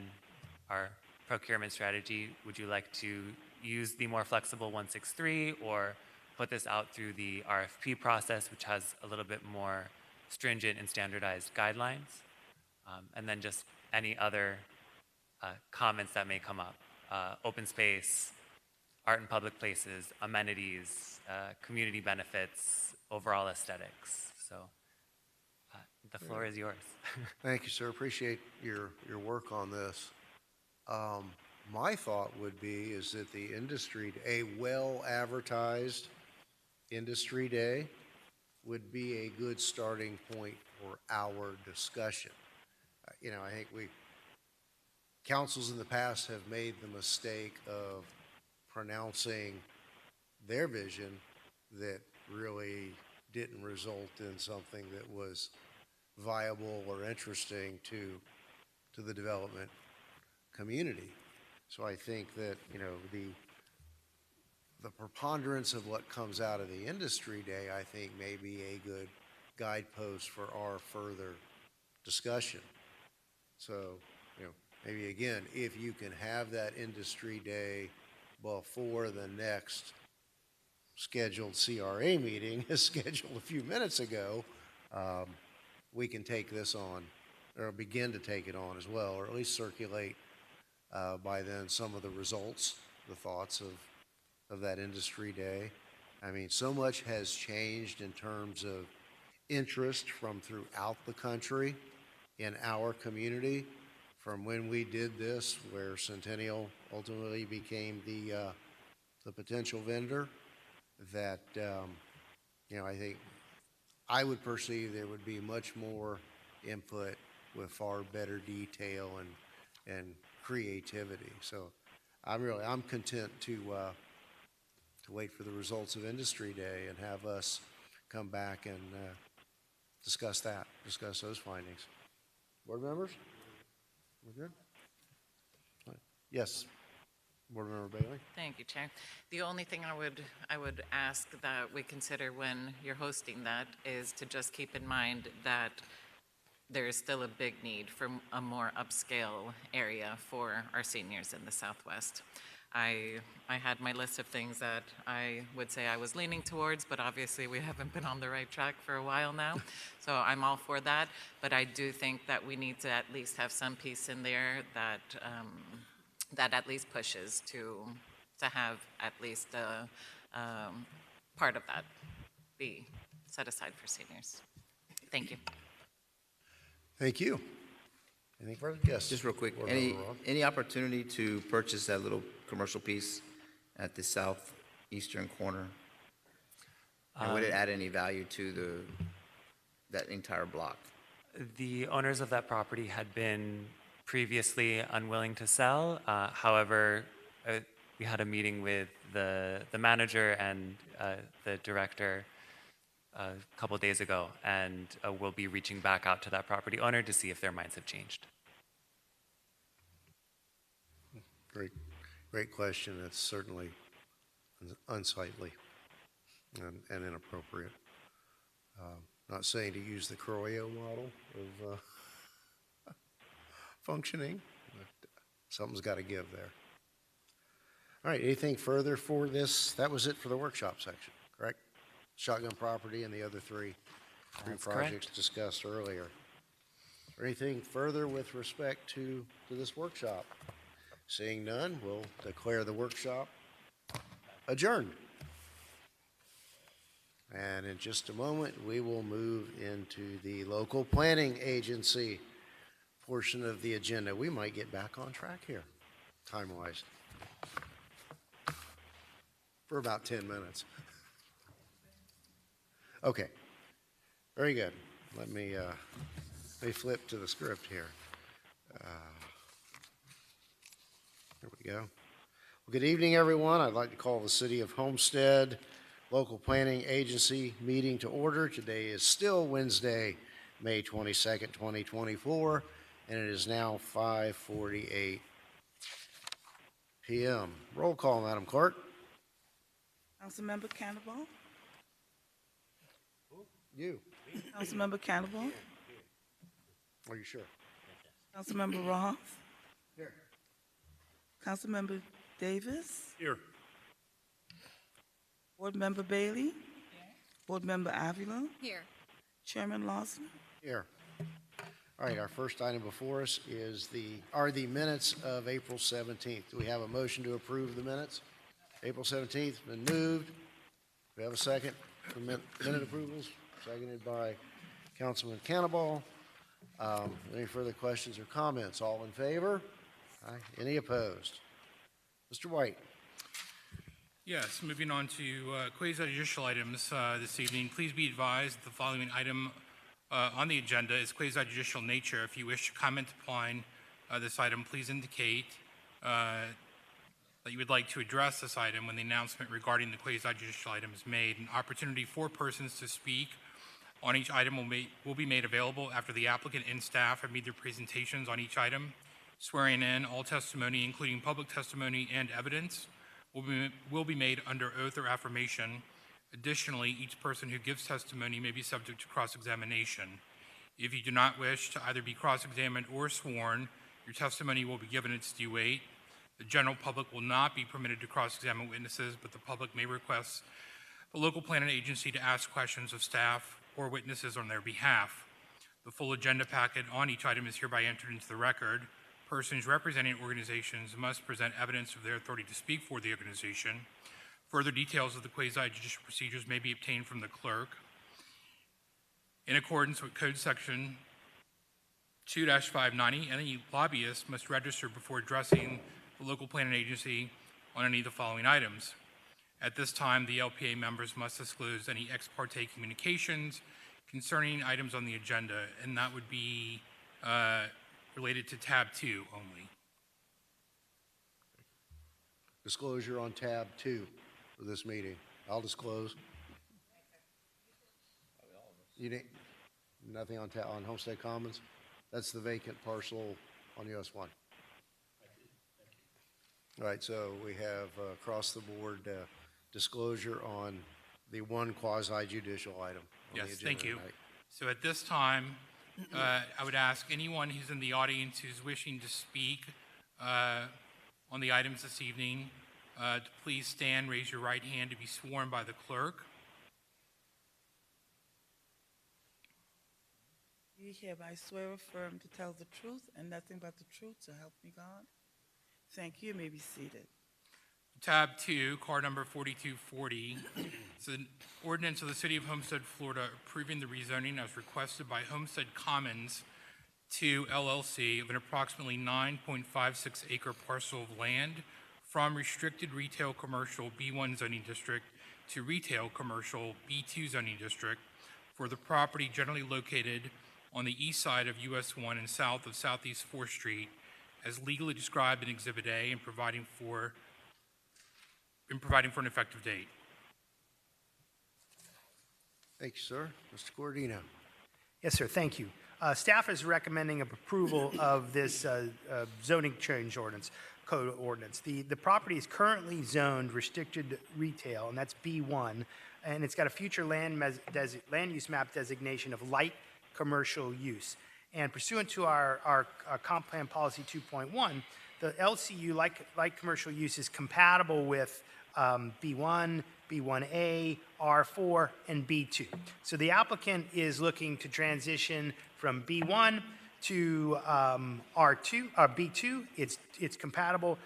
our procurement strategy, would you like to use the more flexible 163 or put this out through the RFP process, which has a little bit more stringent and standardized guidelines? And then just any other comments that may come up. Open space, art and public places, amenities, community benefits, overall aesthetics. So the floor is yours. Thank you, sir. Appreciate your work on this. My thought would be is that the industry, a well-advertised industry day would be a good starting point for our discussion. I think councils in the past have made the mistake of pronouncing their vision that really didn't result in something that was viable or interesting to the development community. So I think that, the preponderance of what comes out of the industry day, I think may be a good guidepost for our further discussion. So, maybe again, if you can have that industry day before the next scheduled CRA meeting is scheduled a few minutes ago, we can take this on, or begin to take it on as well, or at least circulate by then some of the results, the thoughts of that industry day. I mean, so much has changed in terms of interest from throughout the country in our community from when we did this, where Centennial ultimately became the potential vendor, that, I think I would perceive there would be much more input with far better detail and creativity. So I'm content to to wait for the results of Industry Day and have us come back and discuss those findings. Board members? We're good? Yes. Board Member Bailey? Thank you, Chair. The only thing I would ask that we consider when you're hosting that is to just keep in mind that there is still a big need for a more upscale area for our seniors in the Southwest. I had my list of things that I would say I was leaning towards, but obviously we haven't been on the right track for a while now. So I'm all for that, but I do think that we need to at least have some piece in there that that at least pushes to have at least a part of that be set aside for seniors. Thank you. Thank you. Anything further? Yes. Just real quick, Board Member Ross? any opportunity to purchase that little commercial piece at the southeastern corner? And would it add any value to that entire block? The owners of that property had been previously unwilling to sell. However, we had a meeting with the manager and the director a couple days ago, and we'll be reaching back out to that property owner to see if their minds have changed. Great question. It's certainly unsightly and inappropriate. Not saying to use the Croyo model of functioning, but something's got to give there. All right, anything further for this? That was it for the workshop section, correct? Shotgun property and the other three That's projects correct. discussed earlier. Anything further with respect to this workshop? Seeing none, we'll declare the workshop adjourned. And in just a moment, we will move into the local planning agency portion of the agenda. We might get back on track here, time-wise, for about 10 minutes. Okay, very good. Let me flip to the script here. There we go. Well, good evening, everyone. I'd like to call the City of Homestead Local Planning Agency meeting to order. Today is still Wednesday, May 22nd, 2024, and it is now 5:48 p.m. Roll call, Madam Clerk. Councilmember Cannibal. You. Councilmember Cannibal. Are you sure? Councilmember Ross. Here. Councilmember Davis. Here. Board Member Bailey. Board Member Avila. Here. Chairman Lawson. Here. All right, our first item before us are the minutes of April 17th. Do we have a motion to approve the minutes? April 17th, been moved. Do we have a second for minute approvals? Seconded by Councilman Cannibal. Any further questions or comments? All in favor? Aye. Any opposed? Mr. White. Yes, moving on to quasi-judicial items this evening. Please be advised the following item on the agenda is quasi-judicial nature. If you wish to comment upon this item, please indicate that you would like to address this item when the announcement regarding the quasi-judicial item is made. An opportunity for persons to speak on each item will be made available after the applicant and staff have made their presentations on each item. Swearing in, all testimony, including public testimony and evidence, will be made under oath or affirmation. Additionally, each person who gives testimony may be subject to cross-examination. If you do not wish to either be cross-examined or sworn, your testimony will be given its due weight. The general public will not be permitted to cross-examine witnesses, but the public may request the local planning agency to ask questions of staff or witnesses on their behalf. The full agenda packet on each item is hereby entered into the record. Persons representing organizations must present evidence of their authority to speak for the organization. Further details of the quasi-judicial procedures may be obtained from the clerk. In accordance with Code Section 2-590, any lobbyist must register before addressing the local planning agency on any of the following items. At this time, the LPA members must disclose any ex parte communications concerning items on the agenda, and that would be related to tab 2 only. Disclosure on tab 2. for this meeting. I'll disclose. You need, nothing on Homestead Commons? That's the vacant parcel on US 1. All right, so we have across the board disclosure on the one quasi-judicial item on the Yes, agenda thank you. tonight. So at this time, I would ask anyone who's in the audience who's wishing to speak on the items this evening to please stand, raise your right hand to be sworn by the clerk. You hereby swear or affirm to tell the truth and nothing but the truth, so help me God. Thank you. You may be seated. Tab 2, card number 4240. It's an ordinance of the City of Homestead, Florida, approving the rezoning as requested by Homestead Commons to LLC of an approximately 9.56 acre parcel of land from restricted retail commercial B1 zoning district to retail commercial B2 zoning district for the property generally located on the east side of US 1 and south of Southeast 4th Street as legally described in Exhibit A and providing for an effective date. Thank you, sir. Mr. Cordino. Yes, sir. Thank you. Staff is recommending approval of this zoning change ordinance, code ordinance. The property is currently zoned restricted retail, and that's B1, and it's got a future land use map designation of light commercial use. And pursuant to our comp plan policy 2.1, the LCU, light commercial use, is compatible with B1, B1A, R4, and B2. So the applicant is looking to transition from B1 to R2, B2. It's compatible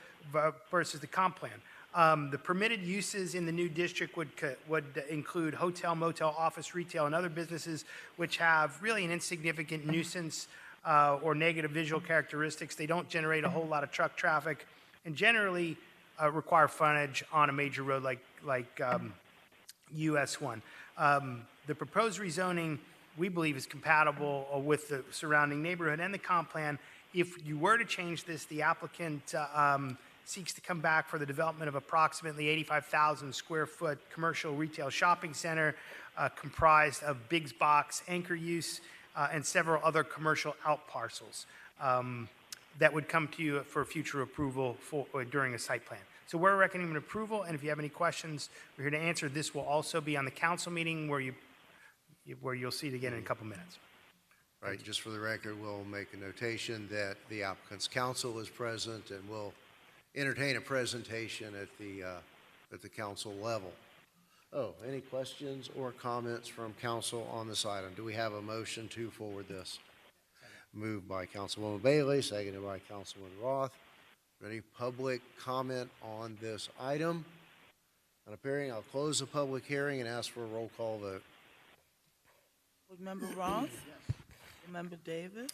versus the comp plan. The permitted uses in the new district would include hotel, motel, office, retail, and other businesses which have really an insignificant nuisance or negative visual characteristics. They don't generate a whole lot of truck traffic and generally require frontage on a major road like US 1. The proposed rezoning, we believe, is compatible with the surrounding neighborhood and the comp plan. If you were to change this, the applicant seeks to come back for the development of approximately 85,000 square foot commercial retail shopping center comprised of big box anchor use and several other commercial out parcels that would come to you for future approval during a site plan. So we're recommending approval, and if you have any questions, we're here to answer. This will also be on the council meeting where you'll see it again in a couple minutes. All right, just for the record, we'll make a notation that the applicant's counsel is present, and we'll entertain a presentation at the council level. Oh, any questions or comments from council on this item? Do we have a motion to forward this? Moved by Councilwoman Bailey, seconded by Councilman Roth. Any public comment on this item? Not appearing, I'll close the public hearing and ask for a roll call vote. Board Member Roth? Yes. Board Member Davis?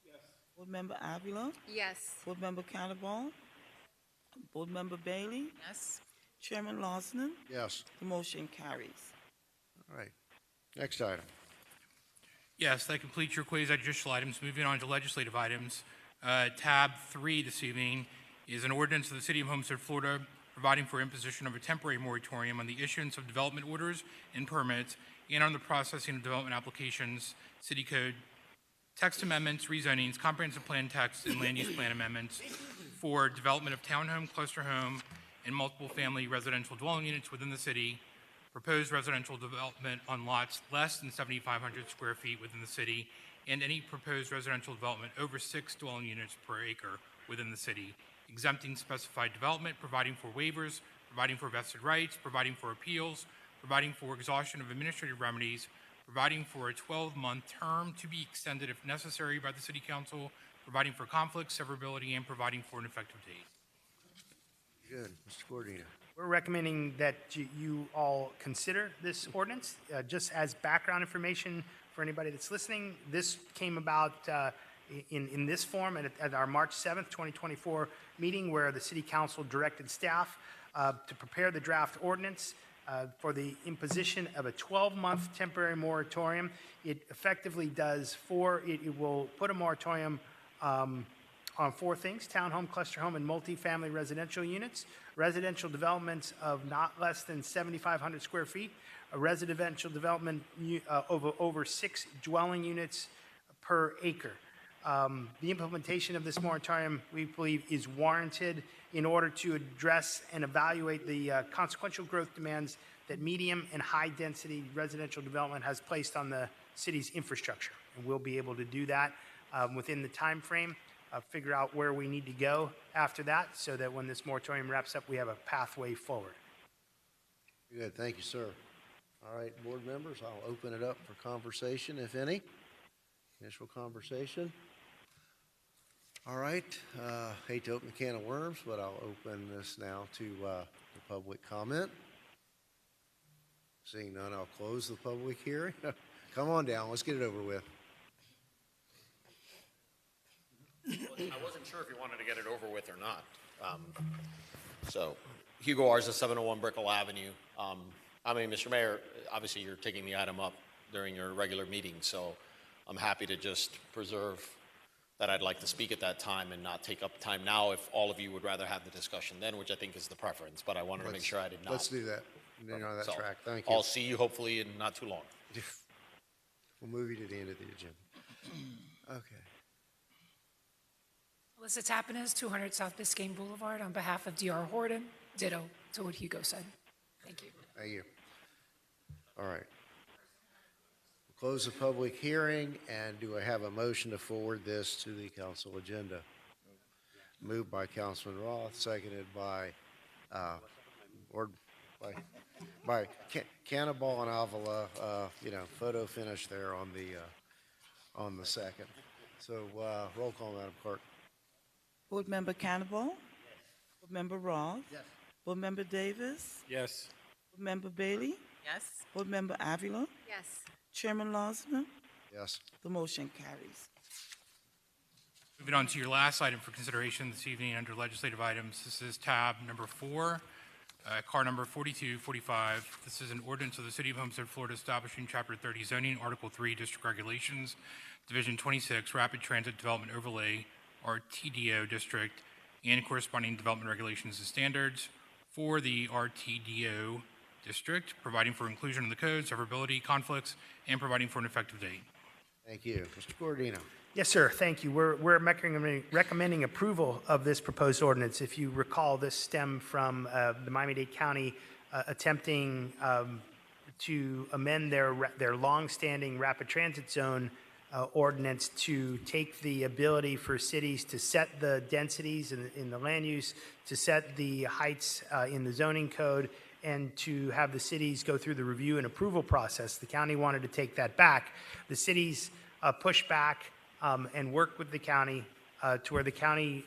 Yes. Board Member Avila? Yes. Board Member Cannonball? Board Member Bailey? Yes. Chairman Lawson? Yes. The motion carries. All right. Next item. Yes, that completes your quasi-judicial items. Moving on to legislative items. Tab 3 this evening is an ordinance of the City of Homestead, Florida, providing for imposition of a temporary moratorium on the issuance of development orders and permits and on the processing of development applications, city code, text amendments, rezonings, comprehensive plan text, and land use plan amendments for development of townhome, cluster home, and multiple family residential dwelling units within the city, proposed residential development on lots less than 7,500 square feet within the city, and any proposed residential development over 6 dwelling units per acre within the city, exempting specified development, providing for waivers, providing for vested rights, providing for appeals, providing for exhaustion of administrative remedies, providing for a 12-month term to be extended if necessary by the City Council, providing for conflict, severability, and providing for an effective date. Good. Mr. Cordino. We're recommending that you all consider this ordinance. Just as background information for anybody that's listening, this came about in this form at our March 7th, 2024 meeting where the City Council directed staff to prepare the draft ordinance for the imposition of a 12-month temporary moratorium. It effectively does it will put a moratorium on on four things: townhome, cluster home, and multifamily residential units, residential developments of not less than 7,500 square feet, a residential development of over 6 dwelling units per acre. The implementation of this moratorium, we believe, is warranted in order to address and evaluate the consequential growth demands that medium and high-density residential development has placed on the city's infrastructure. And we'll be able to do that within the time frame, figure out where we need to go after that, so that when this moratorium wraps up, we have a pathway forward. Good, thank you, sir. All right, board members, I'll open it up for conversation, if any. Initial conversation. All right, hate to open a can of worms, but I'll open this now to the public comment. Seeing none, I'll close the public hearing. Come on down, let's get it over with. I wasn't sure if you wanted to get it over with or not. So, Hugo Arza, 701 Brickell Avenue. I mean, Mr. Mayor, obviously you're taking the item up during your regular meeting, so I'm happy to just preserve that I'd like to speak at that time and not take up time now if all of you would rather have the discussion then, which I think is the preference, but I wanted to make sure I did not. Let's do that. You're on that So, track. Thank you. I'll see you hopefully in not too long. We'll move you to the end of the agenda. Okay. Alyssa Tapinas, 200 South Biscayne Boulevard, on behalf of DR Horton. Ditto to what Hugo said. Thank you. Thank you. All right. We'll close the public hearing, and do I have a motion to forward this to the council agenda? Moved by Councilman Roth, seconded by, Cannonball and Avila, photo finish there on the second. So, roll call, Madam Clerk. Board Member Cannibal? Board Member Roth? Yes. Board Member Davis? Yes. Board Member Bailey? Yes. Board Member Avila? Yes. Chairman Losner? Yes. The motion carries. Moving on to your last item for consideration this evening under legislative items. This is tab number 4, car number 4245. This is an ordinance of the City of Homestead, Florida, establishing Chapter 30 zoning, Article 3, District Regulations, Division 26, Rapid Transit Development Overlay, RTDO District, and corresponding development regulations and standards for the RTDO District, providing for inclusion in the code, severability, conflicts, and providing for an effective date. Thank you. Mr. Gordino. Yes, sir. Thank you. We're recommending approval of this proposed ordinance. If you recall, this stemmed from the Miami-Dade County attempting to amend their longstanding rapid transit zone ordinance to take the ability for cities to set the densities in the land use, to set the heights in the zoning code, and to have the cities go through the review and approval process. The county wanted to take that back. The cities pushed back and worked with the county to where the county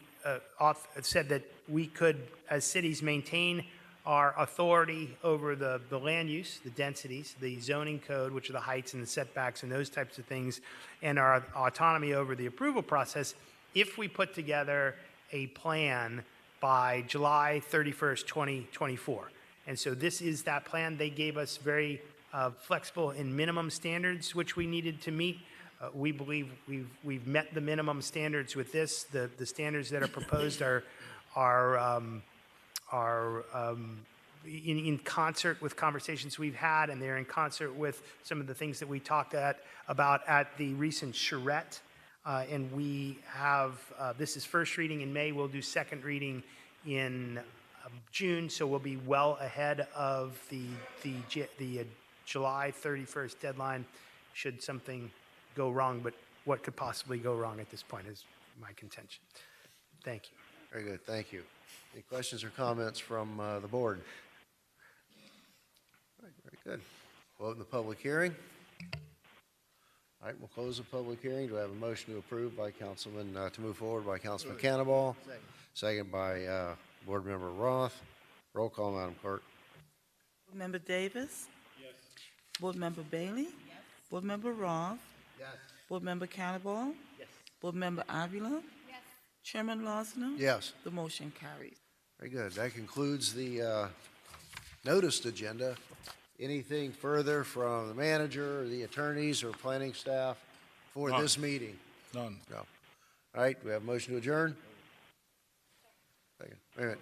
said that we could, as cities, maintain our authority over the land use, the densities, the zoning code, which are the heights and the setbacks and those types of things, and our autonomy over the approval process if we put together a plan by July 31st, 2024. And so this is that plan. They gave us very flexible and minimum standards which we needed to meet. We believe we've met the minimum standards with this. The standards that are proposed are in concert with conversations we've had, and they're in concert with some of the things that we talked about at the recent charrette. And we have, this is first reading in May. We'll do second reading in June, so we'll be well ahead of the July 31st deadline should something go wrong. But what could possibly go wrong at this point is my contention. Thank you. Very good. Thank you. Any questions or comments from the board? All right, very good. We'll open the public hearing. All right, we'll close the public hearing. Do I have a motion to approve by Councilman, to move forward by Councilman Cannonball? Second by Board Member Roth. Roll call, Madam Clerk. Board Member Davis? Yes. Board Member Bailey? Yes. Board Member Roth? Yes. Board Member Cannibal? Yes. Board Member Avila? Yes. Chairman Losner? Yes. The motion carries. Very good. That concludes the noticed agenda. Anything further from the manager, or the attorneys, or planning staff for None. this meeting? None. No. All right, we have a motion to adjourn? Second. Wait a minute.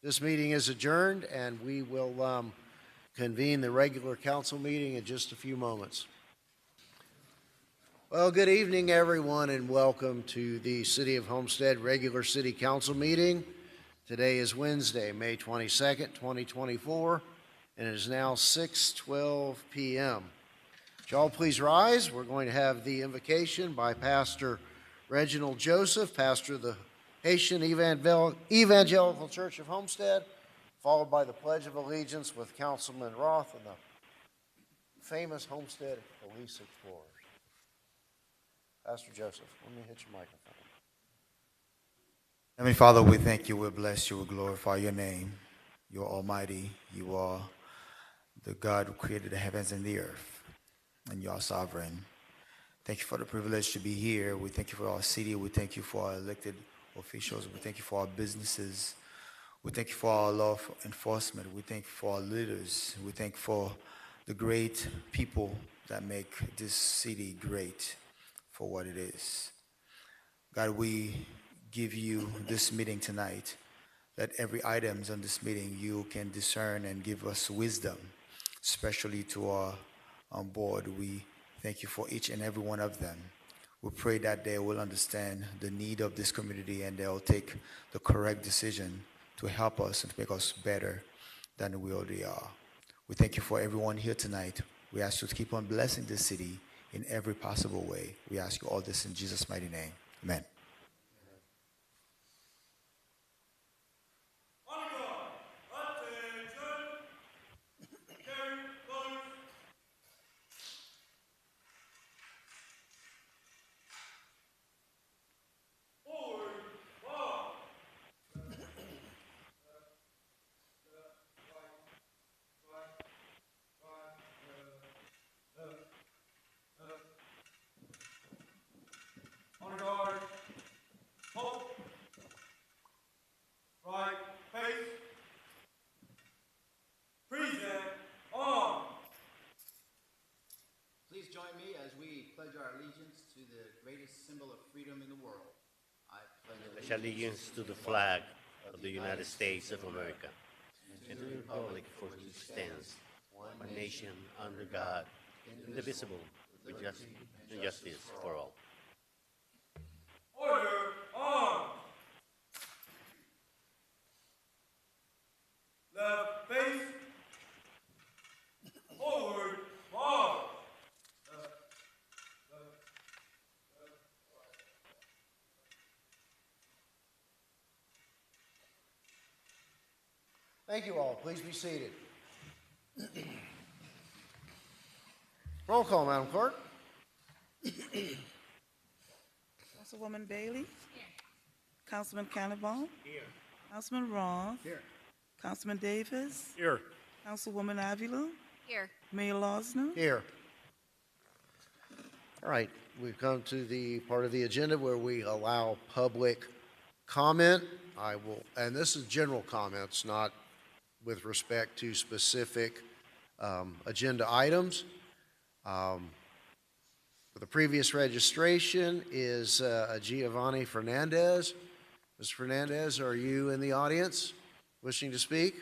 This meeting is adjourned, and we will convene the regular council meeting in just a few moments. Well, good evening, everyone, and welcome to the City of Homestead regular city council meeting. Today is Wednesday, May 22nd, 2024, and it is now 6:12 p.m. Would you all please rise? We're going to have the invocation by Pastor Reginald Joseph, pastor of the Haitian Evangelical Church of Homestead, followed by the Pledge of Allegiance with Councilman Roth and the famous Homestead Police Explorers. Pastor Joseph, let me hit your microphone. Heavenly Father, we thank you, we bless you, we glorify your name. You are almighty, you are the God who created the heavens and the earth, and you are sovereign. Thank you for the privilege to be here. We thank you for our city, we thank you for our elected officials, we thank you for our businesses, we thank you for our law enforcement, we thank you for our leaders, we thank you for the great people that make this city great for what it is. God, we give you this meeting tonight, that every item on this meeting you can discern and give us wisdom, especially to our board. We thank you for each and every one of them. We pray that they will understand the need of this community and they'll take the correct decision to help us and to make us better than we already are. We thank you for everyone here tonight. We ask you to keep on blessing this city in every possible way. We ask you all this in Jesus' mighty name. Amen. Please join me as we pledge our allegiance to the greatest symbol of freedom in the world. I pledge allegiance to the flag of the United States of America and to the republic for which it stands, one nation under God, indivisible, with justice for all. Order, arms! Left face, forward, march! Thank you all. Please be seated. Roll call, Madam Clerk. Councilwoman Bailey? Here. Councilman Cannavon? Here. Councilman Roth? Here. Councilman Davis? Here. Councilwoman Avila? Here. Mayor Losner? Here. All right, we've come to the part of the agenda where we allow public comment. And this is general comments, not with respect to specific agenda items. For the previous registration is Giovanni Fernandez. Mr. Fernandez, are you in the audience wishing to speak?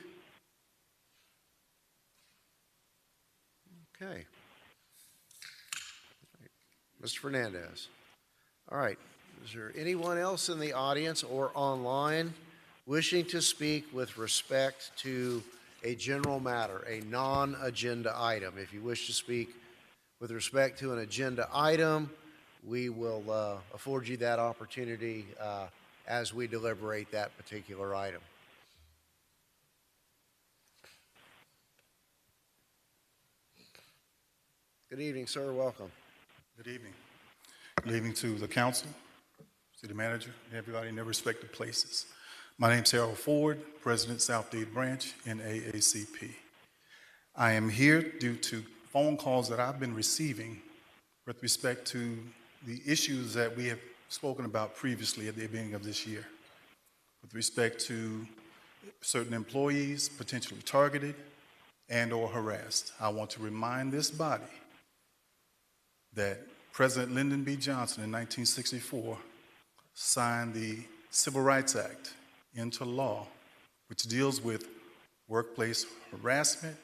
Okay. Mr. Fernandez. All right. Is there anyone else in the audience or online wishing to speak with respect to a general matter, a non-agenda item? If you wish to speak with respect to an agenda item, we will afford you that opportunity as we deliberate that particular item. Good evening, sir. Welcome. Good evening. Good evening to the council, city manager, and everybody in their respective places. My name is Harold Ford, President South Dade Branch in AACP. I am here due to phone calls that I've been receiving with respect to the issues that we have spoken about previously at the beginning of this year, with respect to certain employees potentially targeted, and/or harassed. I want to remind this body that President Lyndon B. Johnson in 1964 signed the Civil Rights Act into law, which deals with workplace harassment,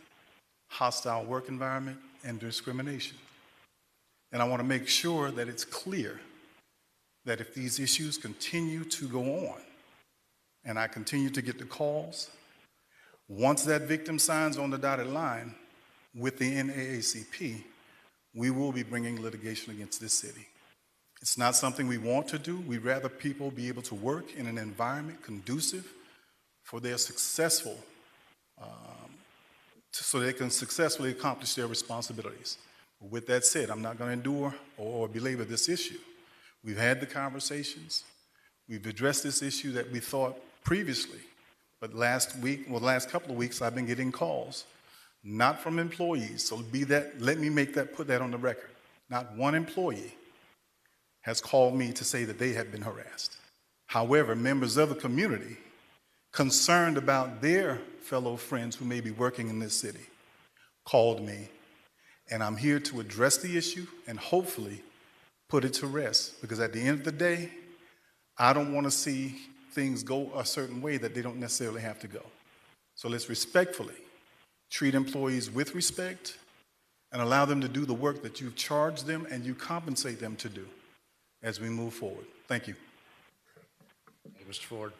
hostile work environment, and discrimination. And I want to make sure that it's clear that if these issues continue to go on, and I continue to get the calls, once that victim signs on the dotted line with the NAACP, we will be bringing litigation against this city. It's not something we want to do. We'd rather people be able to work in an environment conducive for their successful, so they can successfully accomplish their responsibilities. With that said, I'm not going to endure or belabor this issue. We've had the conversations. We've addressed this issue that we thought previously, but last couple of weeks, I've been getting calls, not from employees. So let me put that on the record. Not one employee has called me to say that they have been harassed. However, members of the community concerned about their fellow friends who may be working in this city called me, and I'm here to address the issue and hopefully put it to rest, because at the end of the day, I don't want to see things go a certain way that they don't necessarily have to go. So let's respectfully treat employees with respect and allow them to do the work that you've charged them and you compensate them to do as we move forward. Thank you. Thank you, Mr. Ford.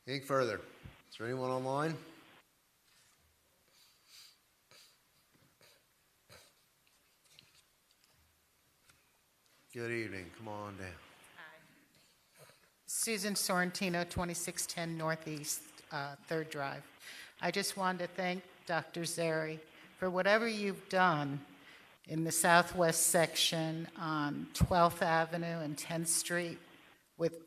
Anything further? Is there anyone online? Good evening. Come on down. Susan Sorrentino, 2610 Northeast 3rd Drive. I just wanted to thank Dr. Zeri for whatever you've done in the southwest section on 12th Avenue and 10th Street with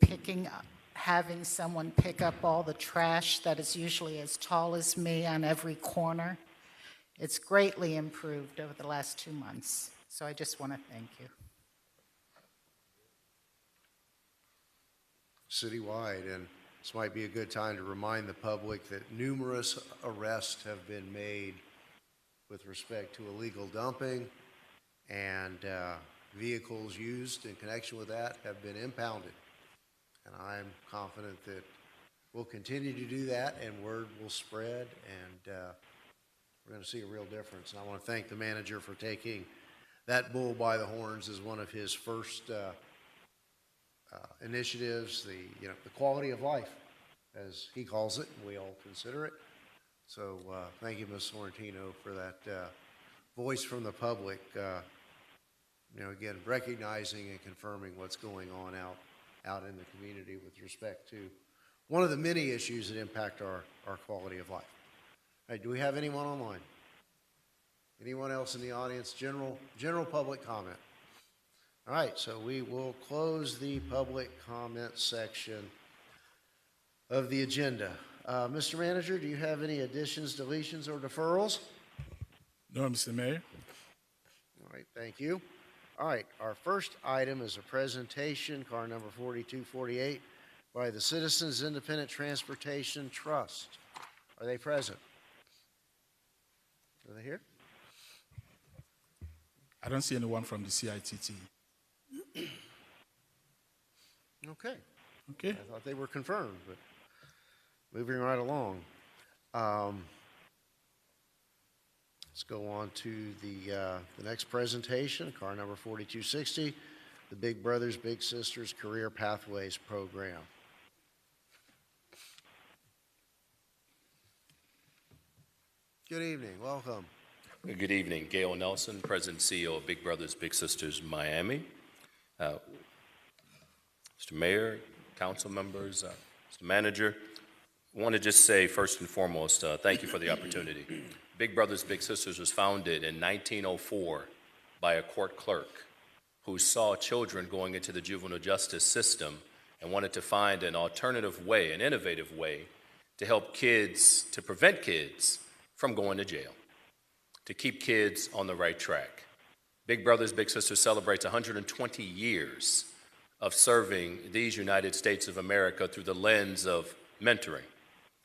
having someone pick up all the trash that is usually as tall as me on every corner. It's greatly improved over the last 2 months. So I just want to thank you. Citywide, and this might be a good time to remind the public that numerous arrests have been made with respect to illegal dumping, and vehicles used in connection with that have been impounded. And I'm confident that we'll continue to do that, and word will spread, and we're going to see a real difference. And I want to thank the manager for taking that bull by the horns as one of his first initiatives, the quality of life, as he calls it, and we all consider it. So thank you, Ms. Sorrentino, for that voice from the public, again, recognizing and confirming what's going on out in the community with respect to one of the many issues that impact our quality of life. All right, do we have anyone online? Anyone else in the audience? General public comment. All right, so we will close the public comment section of the agenda. Mr. Manager, do you have any additions, deletions, or deferrals? No, Mr. Mayor. All right, thank you. All right, our first item is a presentation, car number 4248, by the Citizens Independent Transportation Trust. Are they present? Are they here? I don't see anyone from the CITT. Okay. Okay. I thought they were confirmed, but moving right along. Let's go on to the next presentation, car number 4260, the Big Brothers Big Sisters Career Pathways Program. Good evening. Welcome. Good evening. Gail Nelson, President and CEO of Big Brothers Big Sisters Miami. Mr. Mayor, council members, Mr. Manager, I want to just say first and foremost, thank you for the opportunity. Big Brothers Big Sisters was founded in 1904 by a court clerk who saw children going into the juvenile justice system and wanted to find an alternative way, an innovative way, to help kids, to prevent kids from going to jail, to keep kids on the right track. Big Brothers Big Sisters celebrates 120 years of serving these United States of America through the lens of mentoring,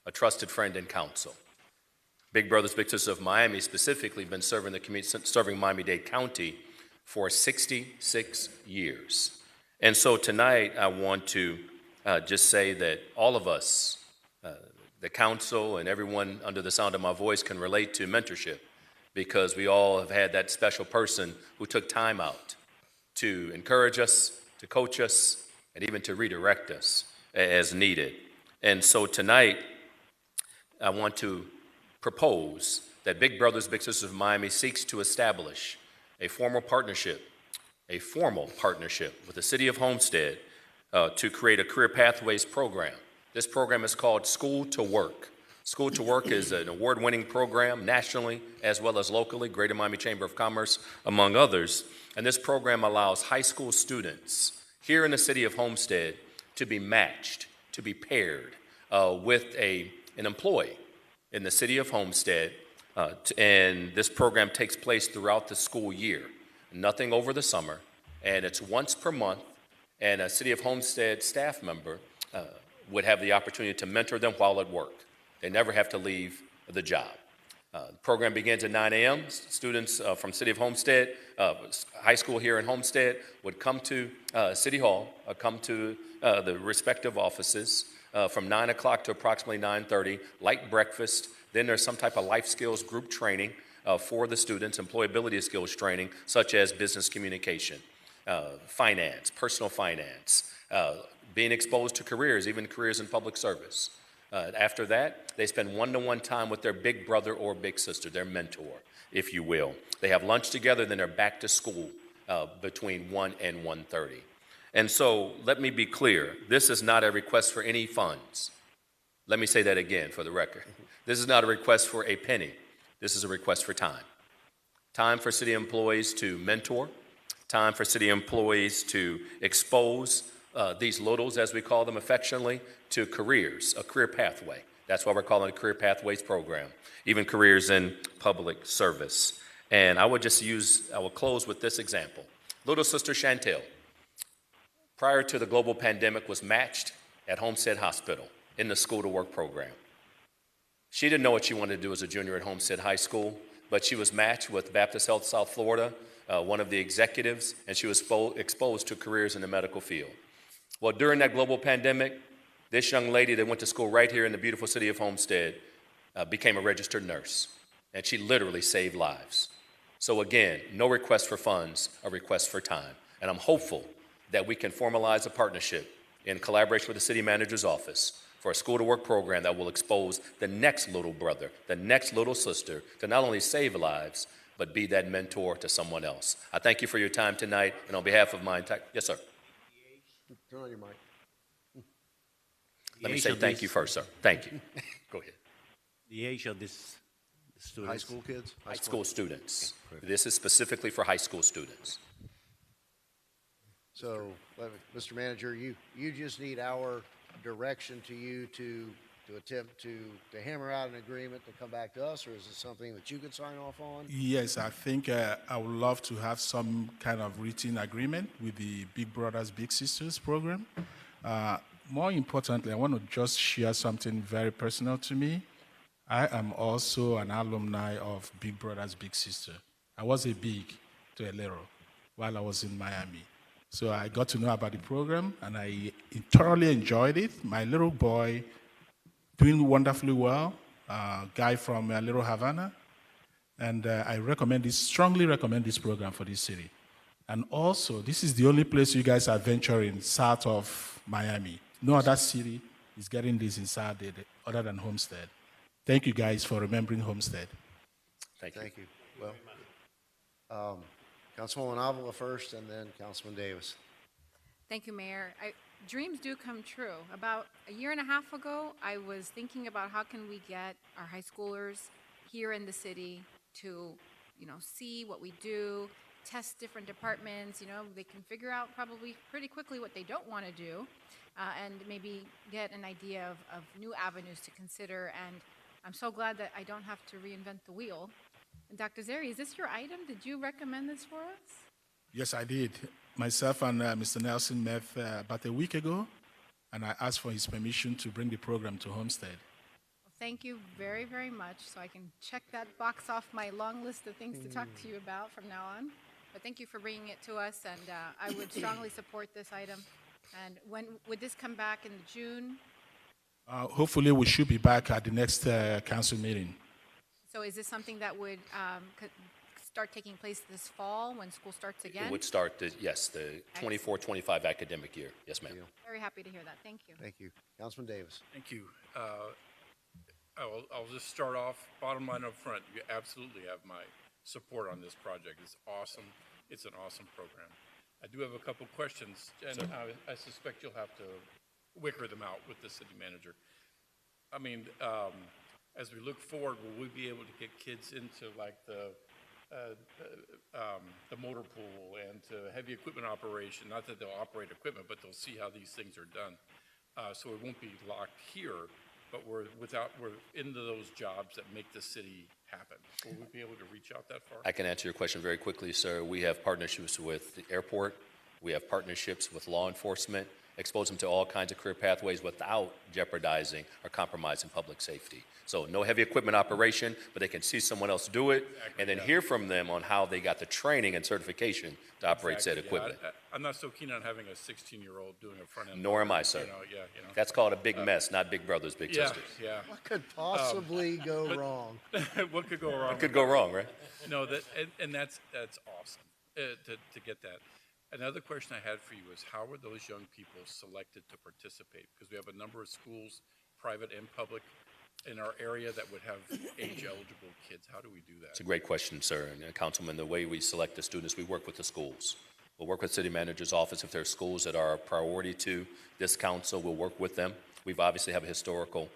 a trusted friend and counsel. Big Brothers Big Sisters of Miami specifically been serving the community, serving Miami-Dade County for 66 years. And so tonight I want to just say that all of us, the council and everyone under the sound of my voice can relate to mentorship, because we all have had that special person who took time out to encourage us, to coach us, and even to redirect us as needed. And so tonight I want to propose that Big Brothers Big Sisters of Miami seeks to establish a formal partnership with the City of Homestead to create a career pathways program. This program is called School to Work. School to Work is an award-winning program nationally as well as locally, Greater Miami Chamber of Commerce, among others. And this program allows high school students here in the City of Homestead to be matched, to be paired with an employee in the City of Homestead, and this program takes place throughout the school year, nothing over the summer, and it's once per month, and a City of Homestead staff member would have the opportunity to mentor them while at work. They never have to leave the job. The program begins at 9 a.m. Students from City of Homestead, high school here in Homestead, would come to City Hall, come to the respective offices, from 9 o'clock to approximately 9:30, light breakfast. Then there's some type of life skills group training for the students, employability skills training, such as business communication, finance, personal finance, being exposed to careers, even careers in public service. After that, they spend one-to-one time with their big brother or big sister, their mentor, if you will. They have lunch together, then they're back to school between 1 and 1:30. And so let me be clear, this is not a request for any funds. Let me say that again for the record. This is not a request for a penny. This is a request for time. Time for city employees to mentor, time for city employees to expose these littles, as we call them affectionately, to careers, a career pathway. That's why we're calling it a Career Pathways Program, even careers in public service. And I will close with this example. Little sister Chantel, prior to the global pandemic, was matched at Homestead Hospital in the School to Work program. She didn't know what she wanted to do as a junior at Homestead High School, but she was matched with Baptist Health South Florida, one of the executives, and she was exposed to careers in the medical field. Well, during that global pandemic, this young lady that went to school right here in the beautiful city of Homestead became a registered nurse, and she literally saved lives. So again, no request for funds, a request for time. And I'm hopeful that we can formalize a partnership in collaboration with the city manager's office for a School to Work program that will expose the next little brother, the next little sister to not only save lives, but be that mentor to someone else. I thank you for your time tonight, and on behalf of my entire, yes, sir. Turn on your mic. Let me say thank you first, sir. Thank you. Go ahead. The age of this students? High school kids? High school students. This is specifically for high school students. So, Mr. Manager, you just need our direction to you to attempt to hammer out an agreement to come back to us, or is it something that you could sign off on? Yes, I think I would love to have some kind of written agreement with the Big Brothers Big Sisters program. More importantly, I want to just share something very personal to me. I am also an alumni of Big Brothers Big Sister. I was a big to a little while I was in Miami. So I got to know about the program, and I thoroughly enjoyed it. My little boy doing wonderfully well, guy from Little Havana, and I strongly recommend this program for this city. And also, this is the only place you guys are venturing south of Miami. No other city is getting this in South Dade other than Homestead. Thank you guys for remembering Homestead. Thank you. Thank you. Well, Councilwoman Avila first, and then Councilman Davis. Thank you, Mayor. Dreams do come true. About a year and a half ago, I was thinking about how can we get our high schoolers here in the city to, see what we do, test different departments. They can figure out probably pretty quickly what they don't want to do, and maybe get an idea of new avenues to consider. And I'm so glad that I don't have to reinvent the wheel. And Dr. Zeri, is this your item? Did you recommend this for us? Yes, I did. Myself and Mr. Nelson met about a week ago, and I asked for his permission to bring the program to Homestead. thank you very, very much. So I can check that box off my long list of things to talk to you about from now on. But thank you for bringing it to us, and I would strongly support this item. And when would this come back in June? Hopefully, we should be back at the next council meeting. So is this something that would start taking place this fall when school starts again? It would start, yes, the 24-25 academic year. Yes, ma'am. Very happy to hear that. Thank you. Thank you. Councilman Davis. Thank you. I'll just start off, bottom line up front. You absolutely have my support on this project. It's awesome. It's an awesome program. I do have a couple questions, and I suspect you'll have to wicker them out with the city manager. I mean, as we look forward, will we be able to get kids into like the motor pool and to heavy equipment operation? Not that they'll operate equipment, but they'll see how these things are done. So it won't be locked here, but we're into those jobs that make the city happen. Will we be able to reach out that far? I can answer your question very quickly, sir. We have partnerships with the airport. We have partnerships with law enforcement, expose them to all kinds of career pathways without jeopardizing or compromising public safety. So no heavy equipment operation, but they can see someone else do it and then hear from them on how they got the training and certification to operate said equipment. I'm not so keen on having a 16-year-old doing a front end. Nor am I, sir. That's called a big mess, not big brothers, big sisters. Yeah. What could possibly go wrong? What could go wrong? What could go wrong, right? No, that's awesome to get that. Another question I had for you is, how were those young people selected to participate? Because we have a number of schools, private and public, in our area that would have age-eligible kids. How do we do that? It's a great question, sir. And Councilman, the way we select the students, we work with the schools. We'll work with city manager's office. If there are schools that are a priority to this council, we'll work with them. We've obviously have a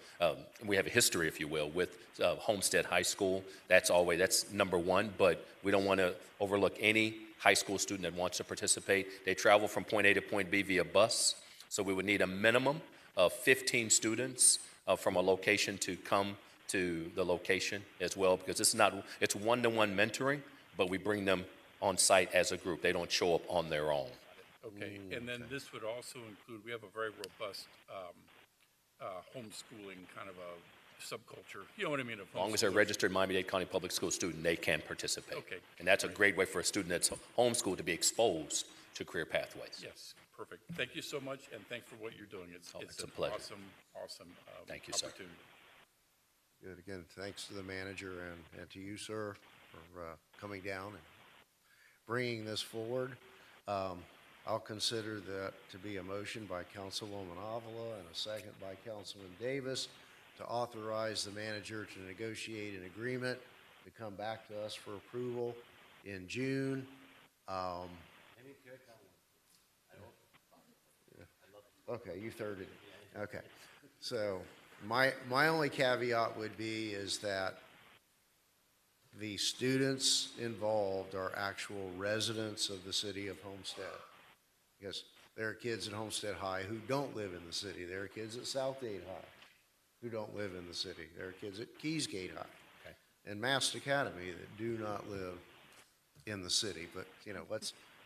we have a history, if you will, with Homestead High School. That's number one, but we don't want to overlook any high school student that wants to participate. They travel from point A to point B via bus, so we would need a minimum of 15 students from a location to come to the location as well, because it's one-to-one mentoring, but we bring them on site as a group. They don't show up on their own. Okay, and then this would also include, we have a very robust homeschooling kind of a subculture, you know what I mean? As long as they're a registered Miami-Dade County Public School student, they can participate. Okay. And that's a great way for a student that's homeschooled to be exposed to career pathways. Yes, perfect. Thank you so much, and thanks for what you're doing. It's a an pleasure. awesome Thank you, sir. opportunity. Good. Again, thanks to the manager and to you, sir, for coming down and bringing this forward. I'll consider that to be a motion by Councilwoman Avila and a second by Councilman Davis to authorize the manager to negotiate an agreement to come back to us for approval in June. Okay, you thirded it. Okay. So my only caveat would be is that the students involved are actual residents of the city of Homestead. Because there are kids at Homestead High who don't live in the city. There are kids at South Dade High who don't live in the city. There are kids at Keysgate High and Mast Academy that do not live in the city. But,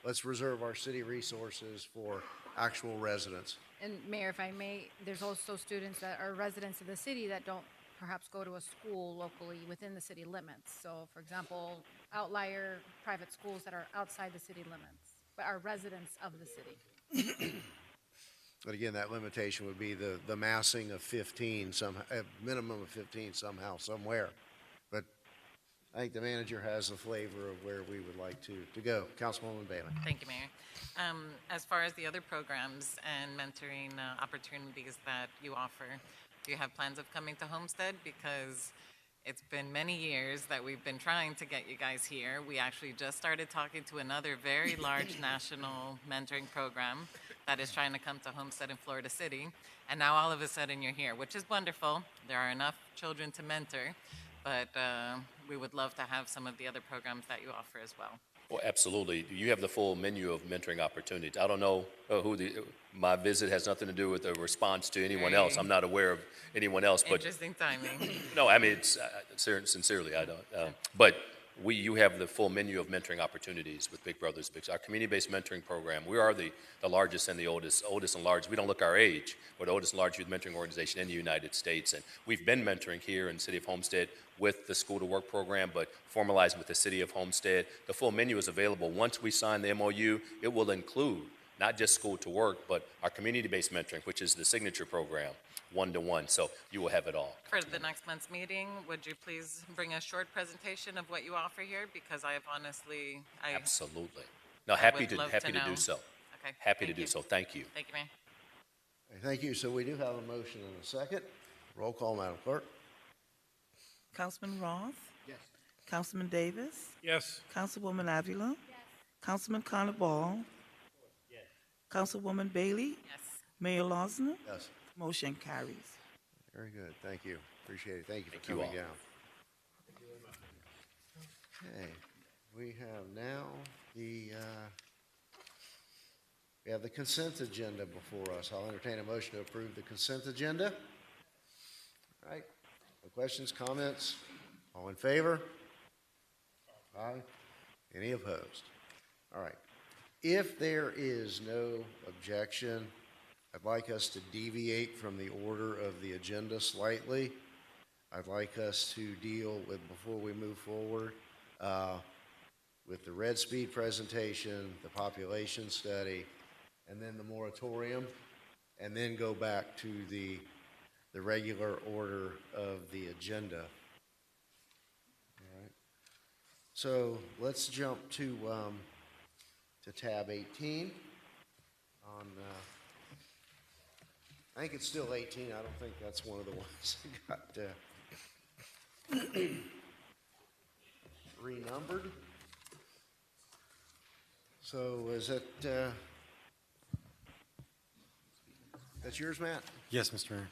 let's reserve our city resources for actual residents. And Mayor, if I may, there's also students that are residents of the city that don't perhaps go to a school locally within the city limits. So, for example, outlier private schools that are outside the city limits, but are residents of the city. But again, that limitation would be the massing of 15, a minimum of 15 somehow, somewhere. But I think the manager has the flavor of where we would like to go. Councilwoman Bailey. Thank you, Mayor. As far as the other programs and mentoring opportunities that you offer, do you have plans of coming to Homestead? Because it's been many years that we've been trying to get you guys here. We actually just started talking to another very large national mentoring program that is trying to come to Homestead in Florida City. And now all of a sudden you're here, which is wonderful. There are enough children to mentor, but we would love to have some of the other programs that you offer as well. Well, absolutely. You have the full menu of mentoring opportunities. I don't know my visit has nothing to do with a response to anyone else. I'm not aware of anyone else. But interesting timing. No, I mean, it's sincerely, I don't. But you have the full menu of mentoring opportunities with Big Brothers Big. Our community-based mentoring program. We are the largest and the oldest and largest. We don't look our age. We're the oldest and largest youth mentoring organization in the United States, and we've been mentoring here in the city of Homestead with the School to Work program, but formalizing with the city of Homestead. The full menu is available. Once we sign the MOU, it will include not just School to Work, but our community-based mentoring, which is the signature program, one-to-one. So you will have it all. For the next month's meeting, would you please bring a short presentation of what you offer here? Because I have honestly, Absolutely. No, I happy would to love happy to to know. do so. Okay. Happy to Thank do you. so. Thank you. Thank you, Mayor. Thank you. So we do have a motion and a second. Roll call, Madam Clerk. Councilman Roth? Yes. Councilman Davis? Yes. Councilwoman Avila? Yes. Councilman Connor Ball? Yes. Councilwoman Bailey? Yes. Mayor Losner? Yes. Motion carries. Very good. Thank you. Appreciate it. Thank you for Thank you coming all. down. Okay, we have now we have the consent agenda before us. I'll entertain a motion to approve the consent agenda. All right. No questions, comments? All in favor? Aye. Any opposed? All right. If there is no objection, I'd like us to deviate from the order of the agenda slightly. I'd like us to deal with, before we move forward, with the red speed presentation, the population study, and then the moratorium, and then go back to the regular order of the agenda. All right. So let's jump to tab 18 on, I think it's still 18. I don't think that's one of the ones that got renumbered. So is it, that's yours, Matt? Yes, Mr. Mayor.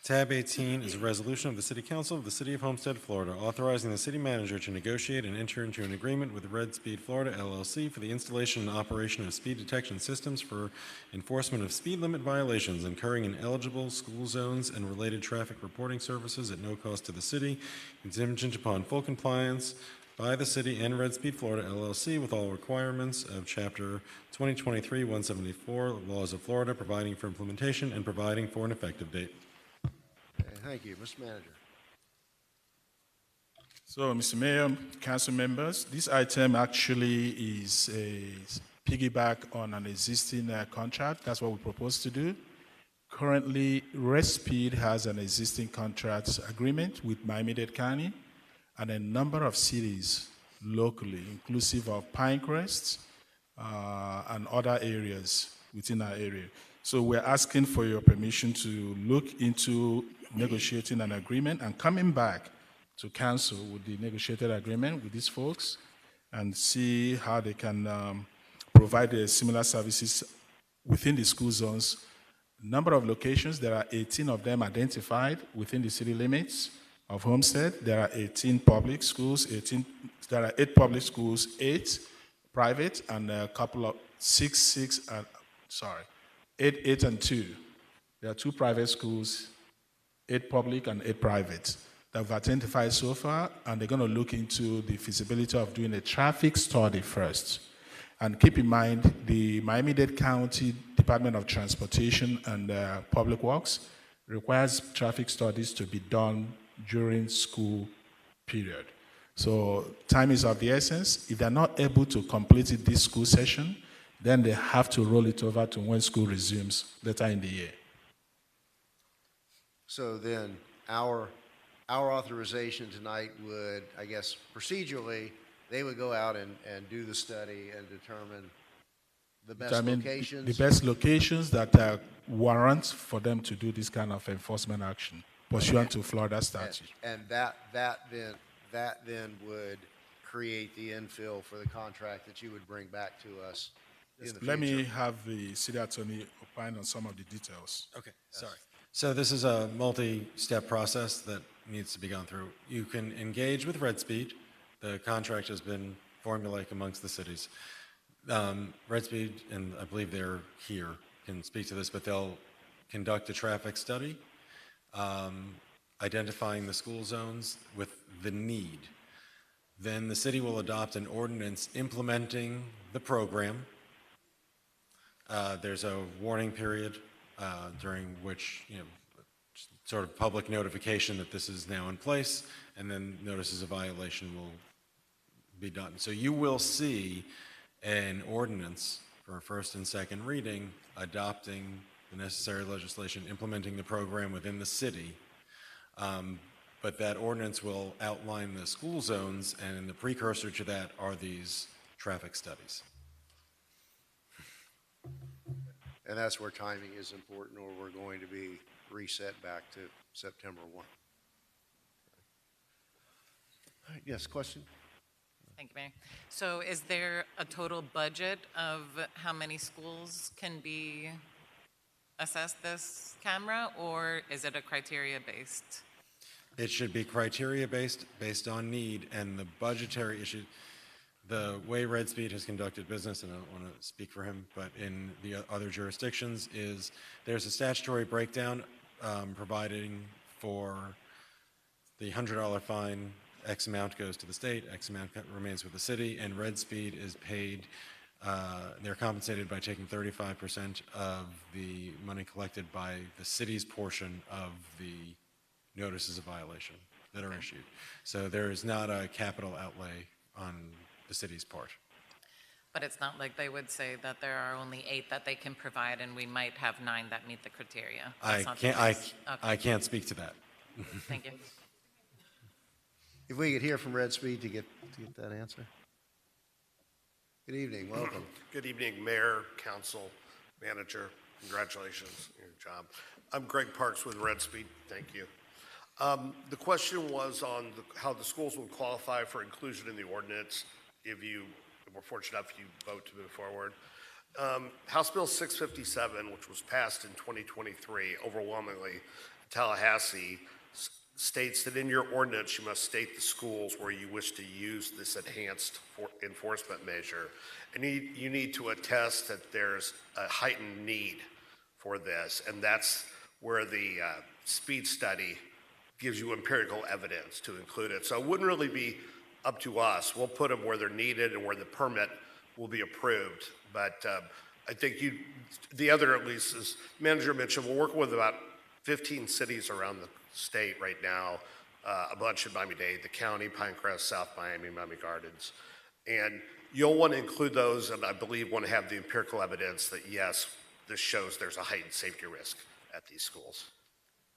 Tab 18 is a resolution of the City Council of the City of Homestead, Florida, authorizing the city manager to negotiate and enter into an agreement with Red Speed Florida LLC for the installation and operation of speed detection systems for enforcement of speed limit violations incurring in eligible school zones and related traffic reporting services at no cost to the city, contingent upon full compliance by the city and Red Speed Florida LLC with all requirements of Chapter 2023-174 Laws of Florida, providing for implementation and providing for an effective date. Okay, thank you. Mr. Manager. So, Mr. Mayor, council members, this item actually is a piggyback on an existing contract. That's what we propose to do. Currently, Red Speed has an existing contract agreement with Miami-Dade County and a number of cities locally, inclusive of Pinecrest and other areas within our area. So we're asking for your permission to look into negotiating an agreement and coming back to council with the negotiated agreement with these folks and see how they can provide similar services within the school zones. Number of locations, there are 18 of them identified within the city limits of Homestead. There are 18 public schools, there are 8 public schools, 8 private, and a couple of 8 and 2. There are 2 private schools, 8 public and 8 private that we've identified so far, and they're going to look into the feasibility of doing a traffic study first. And keep in mind, the Miami-Dade County Department of Transportation and Public Works requires traffic studies to be done during school period. So time is of the essence. If they're not able to complete it this school session, then they have to roll it over to when school resumes later in the year. So then our authorization tonight would, I guess, procedurally, they would go out and do the study and determine the best locations. The best locations that warrant for them to do this kind of enforcement action pursuant to Florida statute. And that then would create the infill for the contract that you would bring back to us in the future. Let me have the city attorney opine on some of the details. Okay, sorry. So this is a multi-step process that needs to be gone through. You can engage with Red Speed. The contract has been formulaic amongst the cities. Red Speed, and I believe they're here, can speak to this, but they'll conduct a traffic study, identifying the school zones with the need. Then the city will adopt an ordinance implementing the program. There's a warning period during which, sort of public notification that this is now in place, and then notices of violation will be done. So you will see an ordinance for a first and second reading adopting the necessary legislation, implementing the program within the city. But that ordinance will outline the school zones, and the precursor to that are these traffic studies. And that's where timing is important, or we're going to be reset back to September 1. All right, yes, question? Thank you, Mayor. So is there a total budget of how many schools can be assessed this camera, or is it a criteria-based? It should be criteria-based, based on need, and the budgetary issue. The way Red Speed has conducted business, and I don't want to speak for him, but in the other jurisdictions, is there's a statutory breakdown providing for the $100 fine, X amount goes to the state, X amount remains with the city, and Red Speed is paid, they're compensated by taking 35% of the money collected by the city's portion of the notices of violation that are issued. So there is not a capital outlay on the city's part. But it's not like they would say that there are only 8 that they can provide, and we might have 9 that meet the criteria. That's not the case. I can't speak to that. Thank you. If we could hear from Red Speed to get that answer. Good evening, welcome. Good evening, Mayor, Council, Manager. Congratulations on your job. I'm Greg Parks with Red Speed. Thank you. The question was on how the schools will qualify for inclusion in the ordinance if you were fortunate enough you vote to move forward. House Bill 657, which was passed in 2023, overwhelmingly, Tallahassee, states that in your ordinance you must state the schools where you wish to use this enhanced enforcement measure. And you need to attest that there's a heightened need for this, and that's where the speed study gives you empirical evidence to include it. So it wouldn't really be up to us. We'll put them where they're needed and where the permit will be approved. But I think the other, at least, as manager mentioned, we're working with about 15 cities around the state right now, a bunch in Miami-Dade, the county, Pinecrest, South Miami, Miami Gardens. And you'll want to include those, and I believe want to have the empirical evidence that, yes, this shows there's a heightened safety risk at these schools.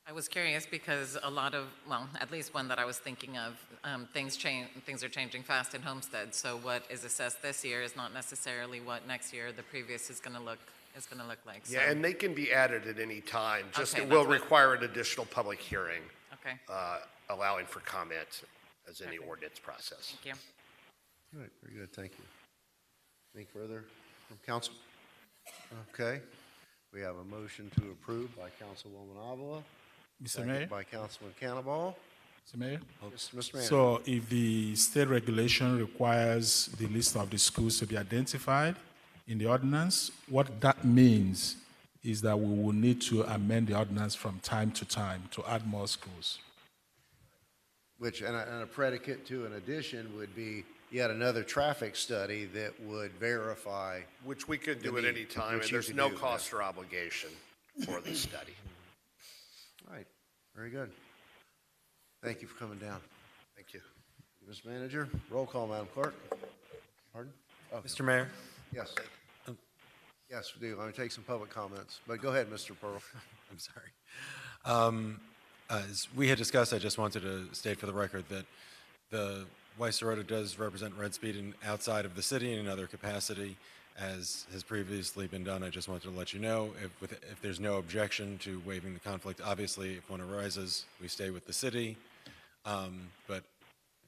I was curious because a lot of, well, at least one that I was thinking of, things are changing fast in Homestead. So what is assessed this year is not necessarily what next year, the previous is going to look like. So. Yeah, and they can be added at any time. Just Okay, it will that's what- require an additional public hearing, Okay. allowing for comment as any ordinance process. Thank you. All right, very good, thank you. Any further from council? Okay, we have a motion to approve by Councilwoman Avila. Mr. Second Mayor? by Councilman Cannonball. Mr. Mayor? Yes, Mr. Manager. So if the state regulation requires the list of the schools to be identified in the ordinance, what that means is that we will need to amend the ordinance from time to time to add more schools. Which, and a predicate to an addition would be yet another traffic study that would verify. Which we could the do at need, any time, which and you there's could no do, yeah. cost or obligation for the study. All right, very good. Thank you for coming down. Thank you. Mr. Manager, roll call, Madam Clerk. Pardon? Oh, Mr. Mayor? Yes. Yes, we do. I'm going to take some public comments, but go ahead, Mr. Pearl. I'm sorry. As we had discussed, I just wanted to state for the record that the Weiss-Serota does represent Red Speed outside of the city in another capacity, as has previously been done. I just wanted to let you know if there's no objection to waiving the conflict. Obviously, if one arises, we stay with the city. But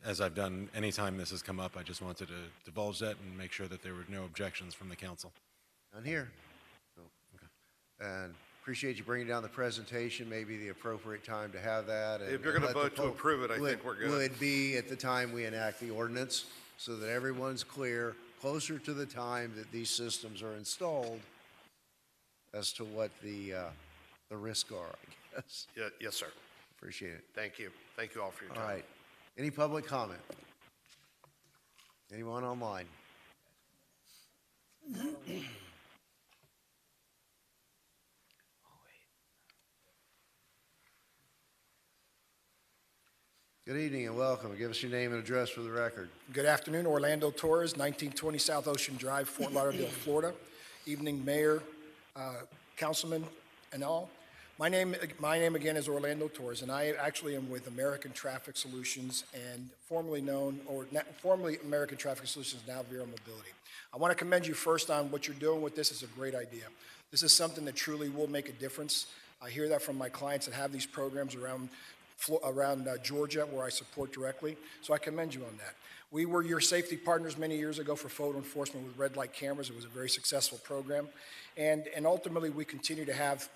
as I've done anytime this has come up, I just wanted to divulge that and make sure that there were no objections from the council. None here. So, okay. And appreciate you bringing down the presentation, maybe the appropriate time to have that. And If you're going to let the vote to approve it, I think we're good. Would be at the time we enact the ordinance, so that everyone's clear, closer to the time that these systems are installed as to what the risks are, I guess. Yeah, yes, sir. Appreciate it. Thank you. Thank you all for your time. All right. Any public comment? Anyone online? Good evening and welcome. Give us your name and address for the record. Good afternoon, Orlando Torres, 1920 South Ocean Drive, Fort Lauderdale, Florida. Evening, Mayor, Councilman, and all. My name again is Orlando Torres, and I actually am with American Traffic Solutions, and formerly American Traffic Solutions, now Vero Mobility. I want to commend you first on what you're doing with this. It's a great idea. This is something that truly will make a difference. I hear that from my clients that have these programs around Georgia, where I support directly. So I commend you on that. We were your safety partners many years ago for photo enforcement with red light cameras. It was a very successful program. And ultimately, we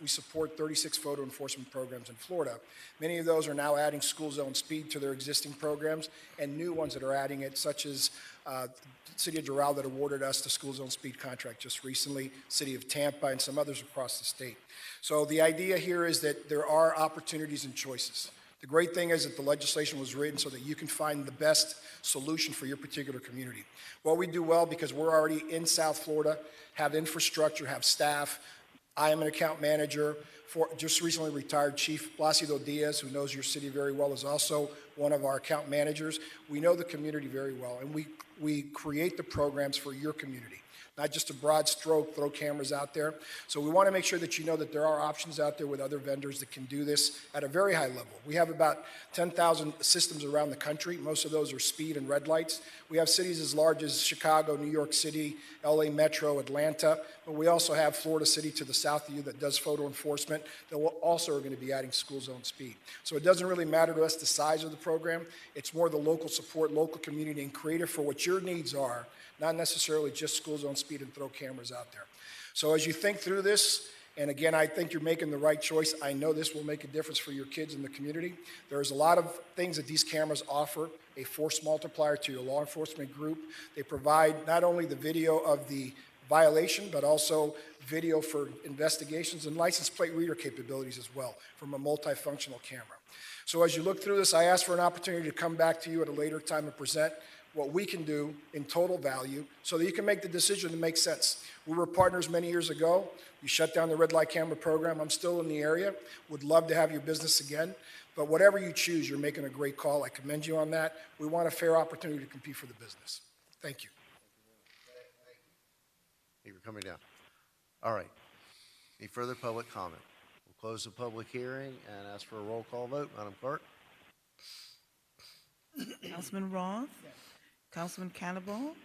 support 36 photo enforcement programs in Florida. Many of those are now adding school zone speed to their existing programs, and new ones that are adding it, such as the City of Doral that awarded us the school zone speed contract just recently, City of Tampa, and some others across the state. So the idea here is that there are opportunities and choices. The great thing is that the legislation was written so that you can find the best solution for your particular community. What we do well, because we're already in South Florida, have infrastructure, have staff. I am an account manager for just recently retired Chief Placido Diaz, who knows your city very well, is also one of our account managers. We know the community very well, and we create the programs for your community. Not just a broad stroke, throw cameras out there. So we want to make sure that you know that there are options out there with other vendors that can do this at a very high level. We have about 10,000 systems around the country. Most of those are speed and red lights. We have cities as large as Chicago, New York City, LA Metro, Atlanta, but we also have Florida City to the south of you that does photo enforcement that will also are going to be adding school zone speed. So it doesn't really matter to us the size of the program. It's more the local support, local community, and creative for what your needs are, not necessarily just school zone speed and throw cameras out there. So as you think through this, and again, I think you're making the right choice. I know this will make a difference for your kids in the community. There's a lot of things that these cameras offer, a force multiplier to your law enforcement group. They provide not only the video of the violation, but also video for investigations and license plate reader capabilities as well from a multifunctional camera. So as you look through this, I ask for an opportunity to come back to you at a later time and present what we can do in total value so that you can make the decision that makes sense. We were partners many years ago. You shut down the red light camera program. I'm still in the area. Would love to have your business again. But whatever you choose, you're making a great call. I commend you on that. We want a fair opportunity to compete for the business. Thank you. Thank you for coming down. All right. Any further public comment? We'll close the public hearing and ask for a roll call vote. Madam Clerk? Councilman Roth? Yes. Councilman Cannibal?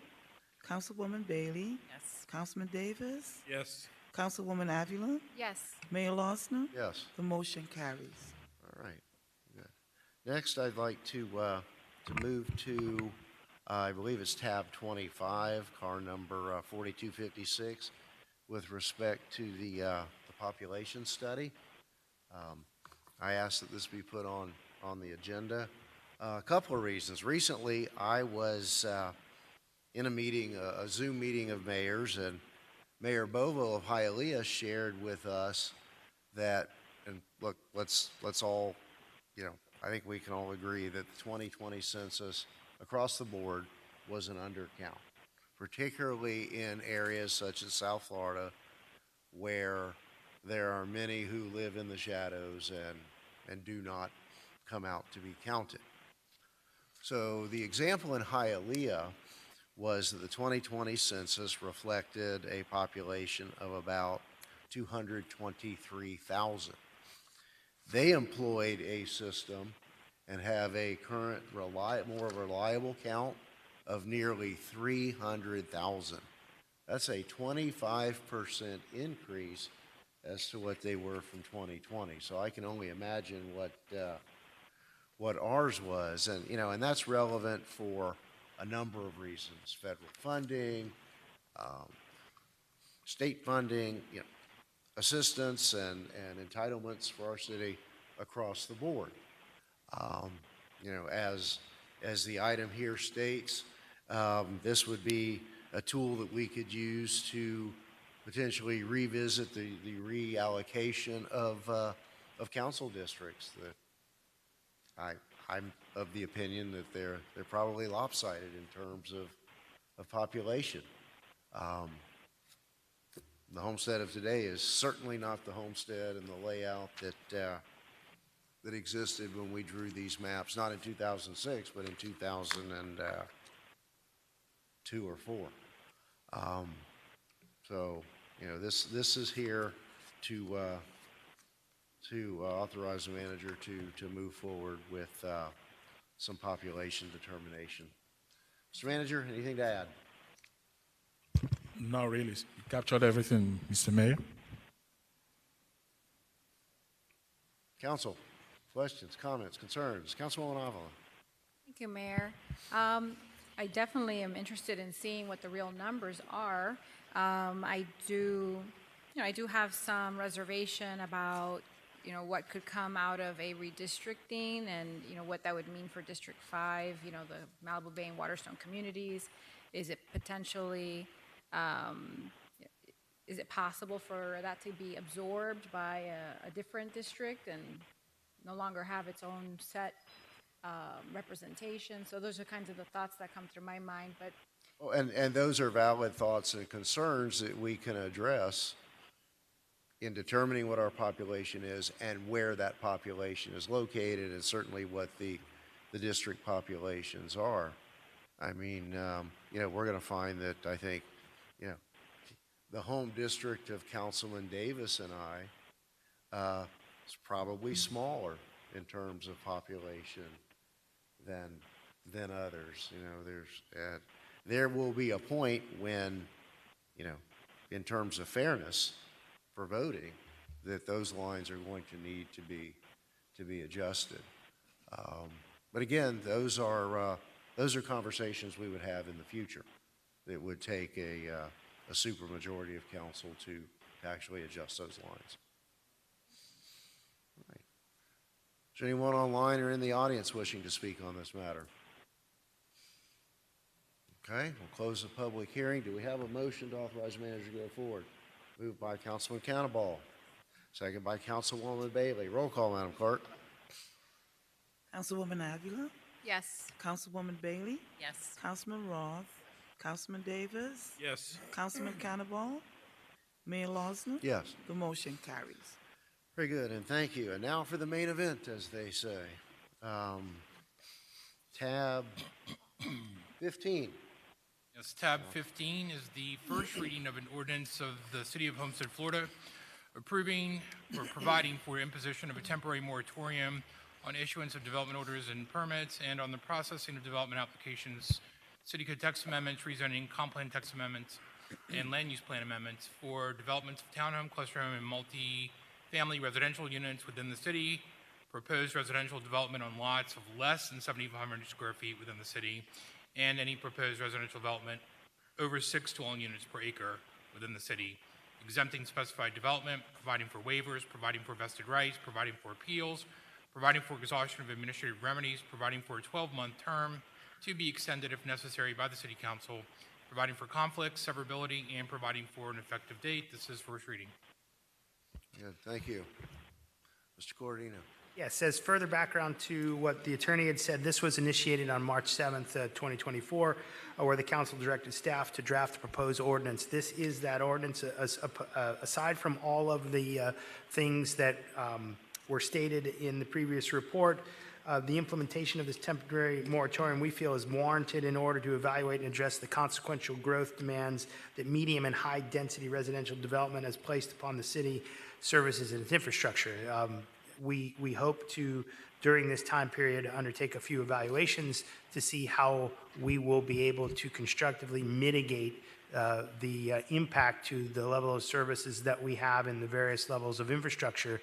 Councilwoman Bailey? Yes. Councilman Davis? Yes. Councilwoman Avila? Yes. Mayor Losner? Yes. The motion carries. All right. Good. Next, I'd like to move to, I believe it's tab 25, car number 4256, with respect to the population study. I asked that this be put on the agenda. A couple of reasons. Recently, I was in a meeting, a Zoom meeting of mayors, and Mayor Bovo of Hialeah shared with us that, and look, let's all, I think we can all agree that the 2020 census across the board was an undercount, particularly in areas such as South Florida, where there are many who live in the shadows and do not come out to be counted. So the example in Hialeah was that the 2020 census reflected a population of about 223,000. They employed a system and have a current more reliable count of nearly 300,000. That's a 25% increase as to what they were from 2020. So I can only imagine what ours was, and that's relevant for a number of reasons: federal funding, state funding, assistance and entitlements for our city across the board. As the item here states, this would be a tool that we could use to potentially revisit the reallocation of council districts. That I'm of the opinion that they're probably lopsided in terms population. The homestead of today is certainly not the homestead and the layout that existed when we drew these maps, not in 2006, but in 2002 or 4. So, you know, this is here to authorize the manager to move forward with some population determination. Mr. Manager, anything to add? Not really. You captured everything, Mr. Mayor. Council, questions, comments, concerns? Councilwoman Avila. Thank you, Mayor. I definitely am interested in seeing what the real numbers are. I do have some reservation about, what could come out of a redistricting and, what that would mean for District 5, the Malibu Bay and Waterstone communities. Is it potentially, is it possible for that to be absorbed by a different district and no longer have its own set representation? So those are kinds of the thoughts that come through my mind. But and those are valid thoughts and concerns that we can address in determining what our population is and where that population is located, and certainly what the district populations are. I mean, we're going to find that, I think, the home district of Councilman Davis and I is probably smaller in terms of population than others. There will be a point when, in terms of fairness for voting, that those lines are going to need to be adjusted. But again, those are conversations we would have in the future that would take a supermajority of council to actually adjust those lines. All right. Is there anyone online or in the audience wishing to speak on this matter? Okay, we'll close the public hearing. Do we have a motion to authorize the manager to go forward? Moved by Councilman Cannonball, second by Councilwoman Bailey. Roll call, Madam Clerk. Councilwoman Avila? yes. Councilwoman Bailey? Yes. Councilman Roth? Councilman Davis? Yes. Councilman Cannonball? Mayor Losner? Yes. The motion carries. Very good, and thank you. And now for the main event, as they say. Tab 15. Yes, tab 15 is the first reading of an ordinance of the City of Homestead, Florida, approving or providing for imposition of a temporary moratorium on issuance of development orders and permits and on the processing of development applications, city code text amendments, rezoning, comp plan text amendments, and land use plan amendments for developments of townhome, cluster home, and multi-family residential units within the city, proposed residential development on lots of less than 7,500 square feet within the city, and any proposed residential development over 6 dwelling units per acre within the city, exempting specified development, providing for waivers, providing for vested rights, providing for appeals, providing for exhaustion of administrative remedies, providing for a 12-month term to be extended if necessary by the City Council, providing for conflict, severability, and providing for an effective date. This is first reading. Good, thank you. Mr. Cordino. Yes, as further background to what the attorney had said, this was initiated on March 7th, 2024, where the council directed staff to draft the proposed ordinance. This is that ordinance, aside from all of the things that were stated in the previous report. The implementation of this temporary moratorium we feel is warranted in order to evaluate and address the consequential growth demands that medium and high density residential development has placed upon the city services and its infrastructure. We hope to, during this time period, undertake a few evaluations to see how we will be able to constructively mitigate the impact to the level of services that we have in the various levels of infrastructure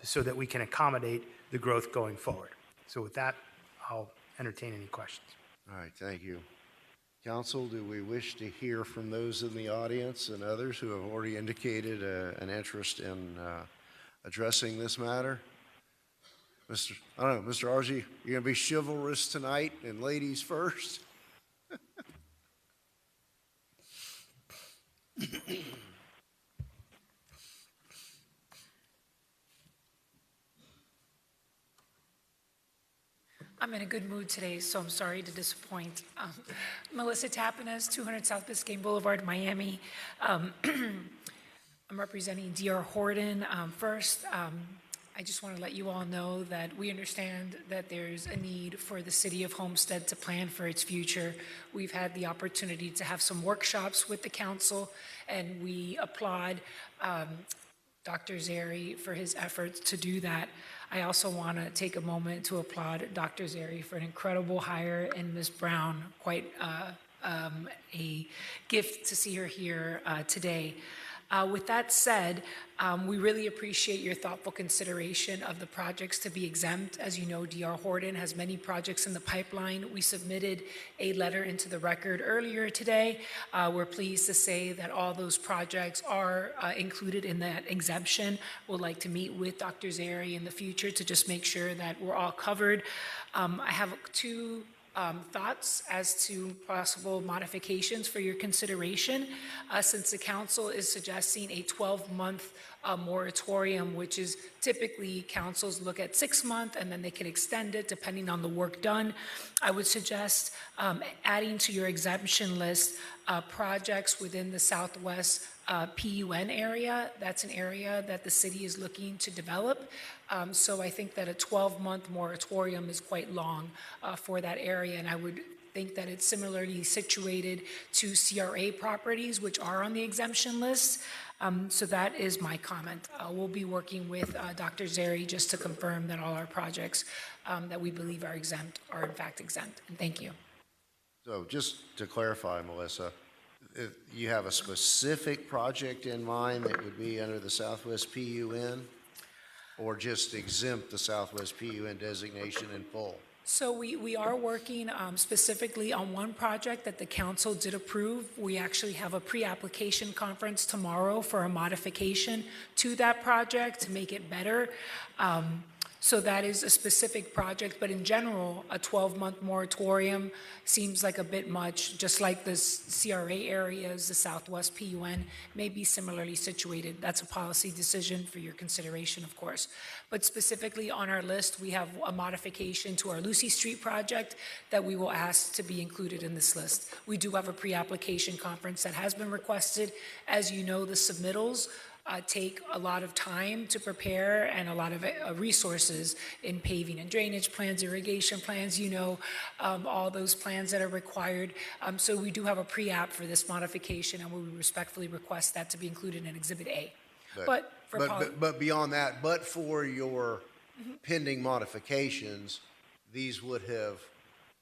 so that we can accommodate the growth going forward. So with that, I'll entertain any questions. All right, thank you. Council, do we wish to hear from those in the audience and others who have already indicated an interest in addressing this matter? Mr. Argy, you're going to be chivalrous tonight and ladies first? I'm in a good mood today, so I'm sorry to disappoint. Melissa Tapinas, 200 South Biscayne Boulevard, Miami. I'm representing DR Horton. First, I just want to let you all know that we understand that there's a need for the city of Homestead to plan for its future. We've had the opportunity to have some workshops with the council, and we applaud Dr. Zeri for his efforts to do that. I also want to take a moment to applaud Dr. Zeri for an incredible hire, and Ms. Brown, quite a gift to see her here today. With that said, we really appreciate your thoughtful consideration of the projects to be exempt. As you know, DR Horton has many projects in the pipeline. We submitted a letter into the record earlier today. We're pleased to say that all those projects are included in that exemption. We'd like to meet with Dr. Zeri in the future to just make sure that we're all covered. I have two thoughts as to possible modifications for your consideration. Since the council is suggesting a 12-month moratorium, which is typically councils look at 6 months and then they can extend it depending on the work done. I would suggest adding to your exemption list projects within the Southwest PUN area. That's an area that the city is looking to develop. So I think that a 12-month moratorium is quite long for that area, and I would think that it's similarly situated to CRA properties, which are on the exemption list. So that is my comment. We'll be working with Dr. Zeri just to confirm that all our projects that we believe are exempt are in fact exempt. And thank you. So just to clarify, Melissa, if you have a specific project in mind that would be under the Southwest PUN, or just exempt the Southwest PUN designation in full? So we are working specifically on one project that the council did approve. We actually have a pre-application conference tomorrow for a modification to that project to make it better. So that is a specific project, but in general, a 12-month moratorium seems like a bit much, just like the CRA areas, the Southwest PUN may be similarly situated. That's a policy decision for your consideration, of course. But specifically on our list, we have a modification to our Lucy Street project that we will ask to be included in this list. We do have a pre-application conference that has been requested. As you know, the submittals take a lot of time to prepare and a lot of resources in paving and drainage plans, irrigation plans, you know, all those plans that are required. So we do have a pre-app for this modification, and we respectfully request that to be included in Exhibit A. But beyond that, but for your pending modifications, these would have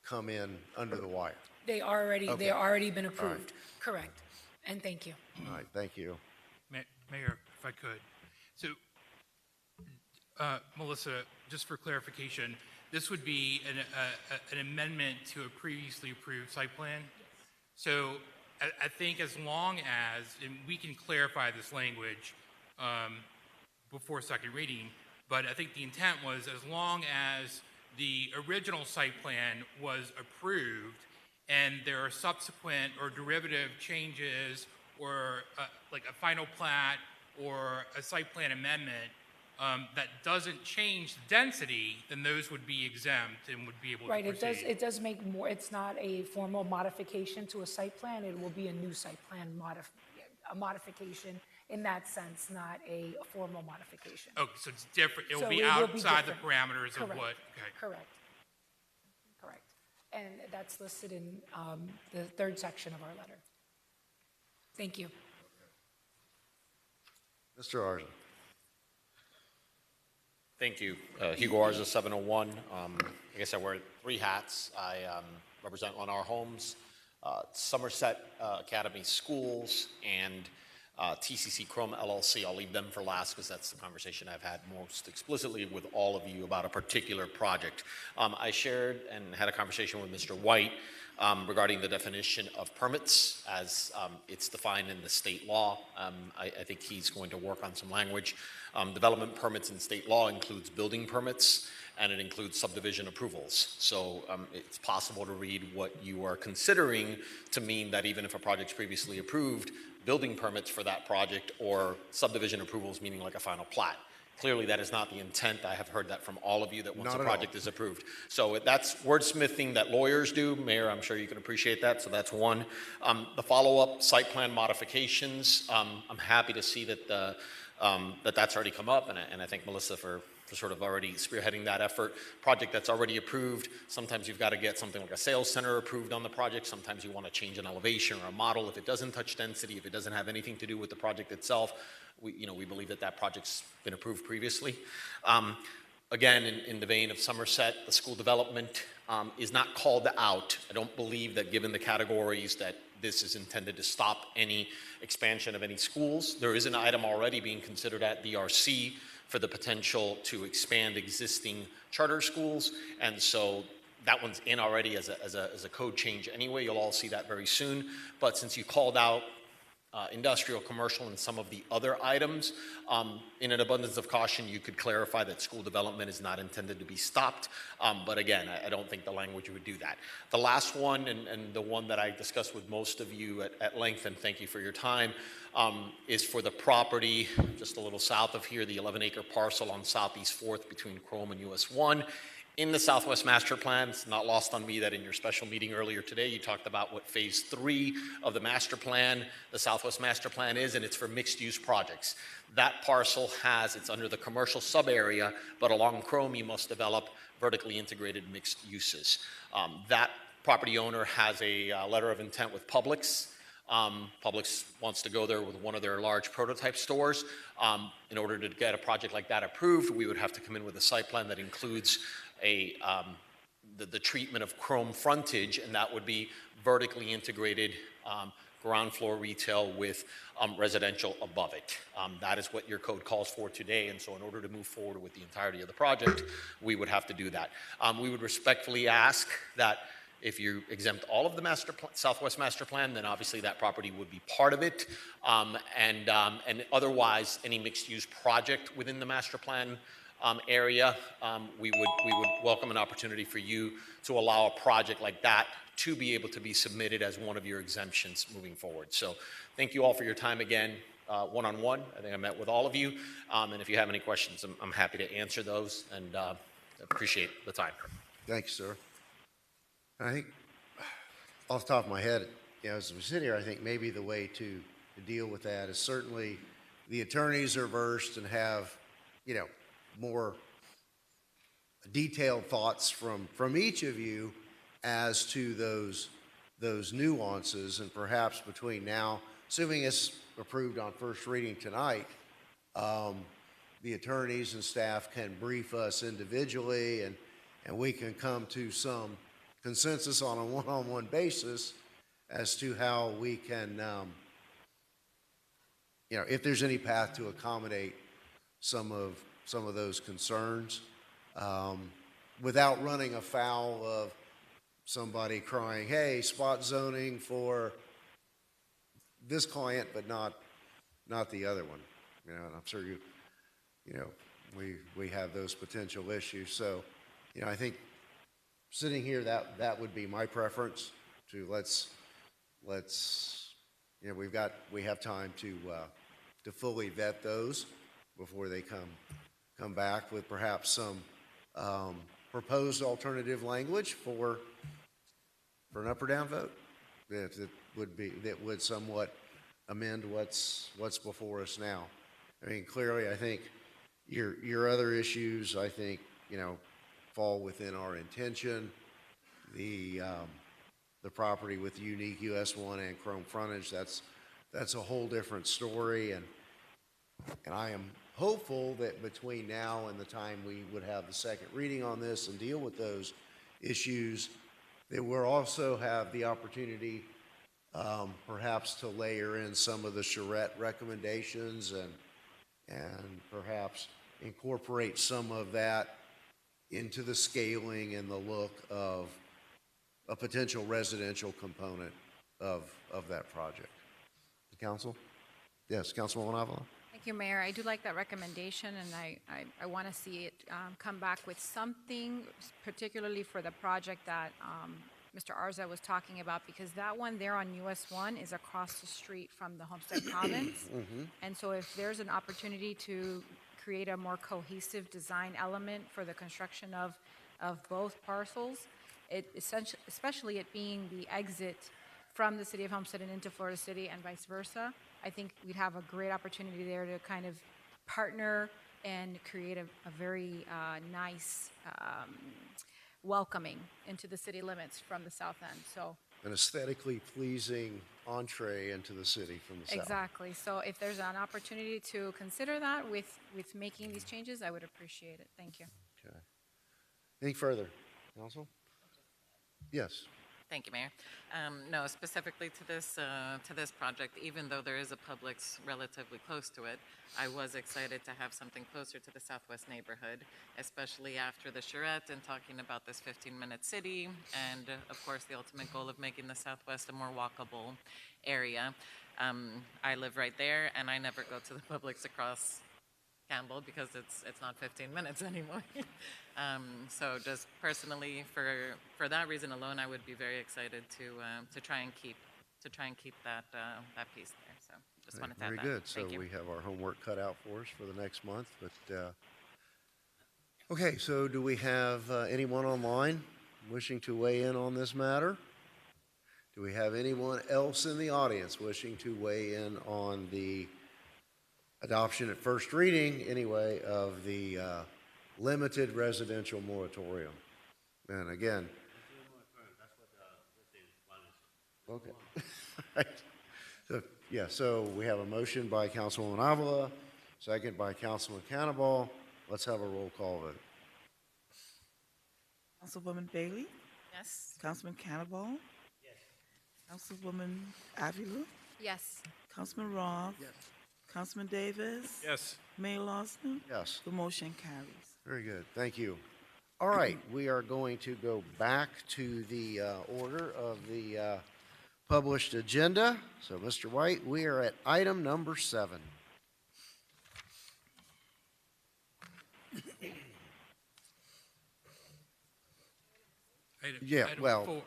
come in under the wire. They already been approved. Right. Correct. And thank you. All right, thank you. Mayor, if I could. So, Melissa, just for clarification, this would be an amendment to a previously approved site plan. So I think as long as, and we can clarify this language before second reading, but I think the intent was as long as the original site plan was approved and there are subsequent or derivative changes or like a final plat or a site plan amendment that doesn't change the density, then those would be exempt and would be able to proceed. It does make more, it's not a formal modification to a site plan, it will be a new site plan a modification in that sense, not a formal modification. Okay, so it's different, it will So be it will be outside the different. parameters of Correct. what, okay. Correct. And that's listed in the third section of our letter. Thank you. Mr. Arza. Thank you. Hugo Arza, 701. I guess I wear 3 hats. I represent Lennar Homes, Somerset Academy Schools, and TCC Chrome LLC. I'll leave them for last because that's the conversation I've had most explicitly with all of you about a particular project. I shared and had a conversation with Mr. White regarding the definition of permits as it's defined in the state law. I think he's going to work on some language. Development permits in state law includes building permits, and it includes subdivision approvals. So it's possible to read what you are considering to mean that even if a project's previously approved, building permits for that project or subdivision approvals, meaning like a final plat, Clearly, that is not the intent. I have heard that from all of you, that once Not a at all. project is approved. So that's wordsmithing that lawyers do. Mayor, I'm sure you can appreciate that, so that's one. The follow-up site plan modifications, I'm happy to see that that's already come up, and I thank Melissa for sort of already spearheading that effort. Project that's already approved, sometimes you've got to get something like a sales center approved on the project. Sometimes you want to change an elevation or a model. If it doesn't touch density, if it doesn't have anything to do with the project itself, we believe that project's been approved previously. Again, in the vein of Somerset, the school development is not called out. I don't believe that, given the categories, that this is intended to stop any expansion of any schools. There is an item already being considered at DRC for the potential to expand existing charter schools, and so that one's in already as a code change anyway. You'll all see that very soon. But since you called out industrial, commercial, and some of the other items, in an abundance of caution, you could clarify that school development is not intended to be stopped. But again, I don't think the language would do that. The last one, and the one that I discussed with most of you at length, and thank you for your time, is for the property just a little south of here, the 11-acre parcel on Southeast 4th between Chrome and US 1. In the Southwest Master Plan, it's not lost on me that in your special meeting earlier today, you talked about what phase 3 of the master plan, the Southwest Master Plan is, and it's for mixed-use projects. That parcel it's under the commercial sub-area, but along Chrome, you must develop vertically integrated mixed uses. That property owner has a letter of intent with Publix. Publix wants to go there with one of their large prototype stores. In order to get a project like that approved, we would have to come in with a site plan that includes the treatment of Chrome frontage, and that would be vertically integrated ground floor retail with residential above it. That is what your code calls for today, and so in order to move forward with the entirety of the project, we would have to do that. We would respectfully ask that if you exempt all of the Southwest Master Plan, then obviously that property would be part of it, and otherwise, any mixed-use project within the master plan area, we would welcome an opportunity for you to allow a project like that to be able to be submitted as one of your exemptions moving forward. So thank you all for your time again, one-on-one. I think I met with all of you, and if you have any questions, I'm happy to answer those, and appreciate the time. Thank you, sir. I think, off the top of my head, as we sit here, I think maybe the way to deal with that is certainly the attorneys are versed and have, more detailed thoughts from each of you as to those nuances, and perhaps between now, assuming it's approved on first reading tonight, the attorneys and staff can brief us individually, and we can come to some consensus on a one-on-one basis as to how we can, if there's any path to accommodate some of those concerns, without running afoul of somebody crying, hey, spot zoning for this client, but not the other one. And I'm sure we have those potential issues. So, I think sitting here, that would be my preference to let's we have time to fully vet those before they come back with perhaps some proposed alternative language for an up or down vote that would somewhat amend what's before us now. I mean, clearly, I think your other issues, I think, fall within our intention. The property with unique US 1 and Chrome frontage, that's a whole different story, and I am hopeful that between now and the time we would have the second reading on this and deal with those issues, that we'll also have the opportunity perhaps to layer in some of the charrette recommendations and perhaps incorporate some of that into the scaling and the look of a potential residential component of that project. The council? Yes, Councilwoman Avila? Thank you, Mayor. I do like that recommendation, and I want to see it come back with something, particularly for the project that Mr. Arza was talking about, because that one there on US 1 is across the street from the Homestead Province. And so if there's an opportunity to create a more cohesive design element for the construction of both parcels. Especially it being the exit from the city of Homestead and into Florida City and vice versa. I think we'd have a great opportunity there to kind of partner and create a very nice welcoming into the city limits from the south end. So An aesthetically pleasing entree into the city from the south. exactly. So if there's an opportunity to consider that with making these changes, I would appreciate it. Thank you. Okay. Any further, council? Yes. Thank you, Mayor. No, specifically to this project, even though there is a Publix relatively close to it, I was excited to have something closer to the southwest neighborhood, especially after the charrette and talking about this 15-minute city, and of course the ultimate goal of making the southwest a more walkable area. I live right there, and I never go to the Publix across Campbell because it's not 15 minutes anymore. So just personally, for that reason alone, I would be very excited to try and keep that piece there. So just wanted to add Very that. good. So Thank you. we have our homework cut out for us for the next month. But okay, so do we have anyone online wishing to weigh in on this matter? Do we have anyone else in the audience wishing to weigh in on the adoption at first reading, anyway, of the limited residential moratorium? And again, okay. Right. So, yeah, so we have a motion by Councilwoman Avila, second by Councilman Cannonball. Let's have a roll call vote. Councilwoman Bailey? Yes. Councilman Cannonball? Yes. Councilwoman Avila? Yes. Councilman Roth? Yes. Councilman Davis? Yes. Mayor Lawson? Yes. The motion carries. Very good. Thank you. All right, we are going to go back to the order of the published agenda. So, Mr. White, we are at item number 7. Item well,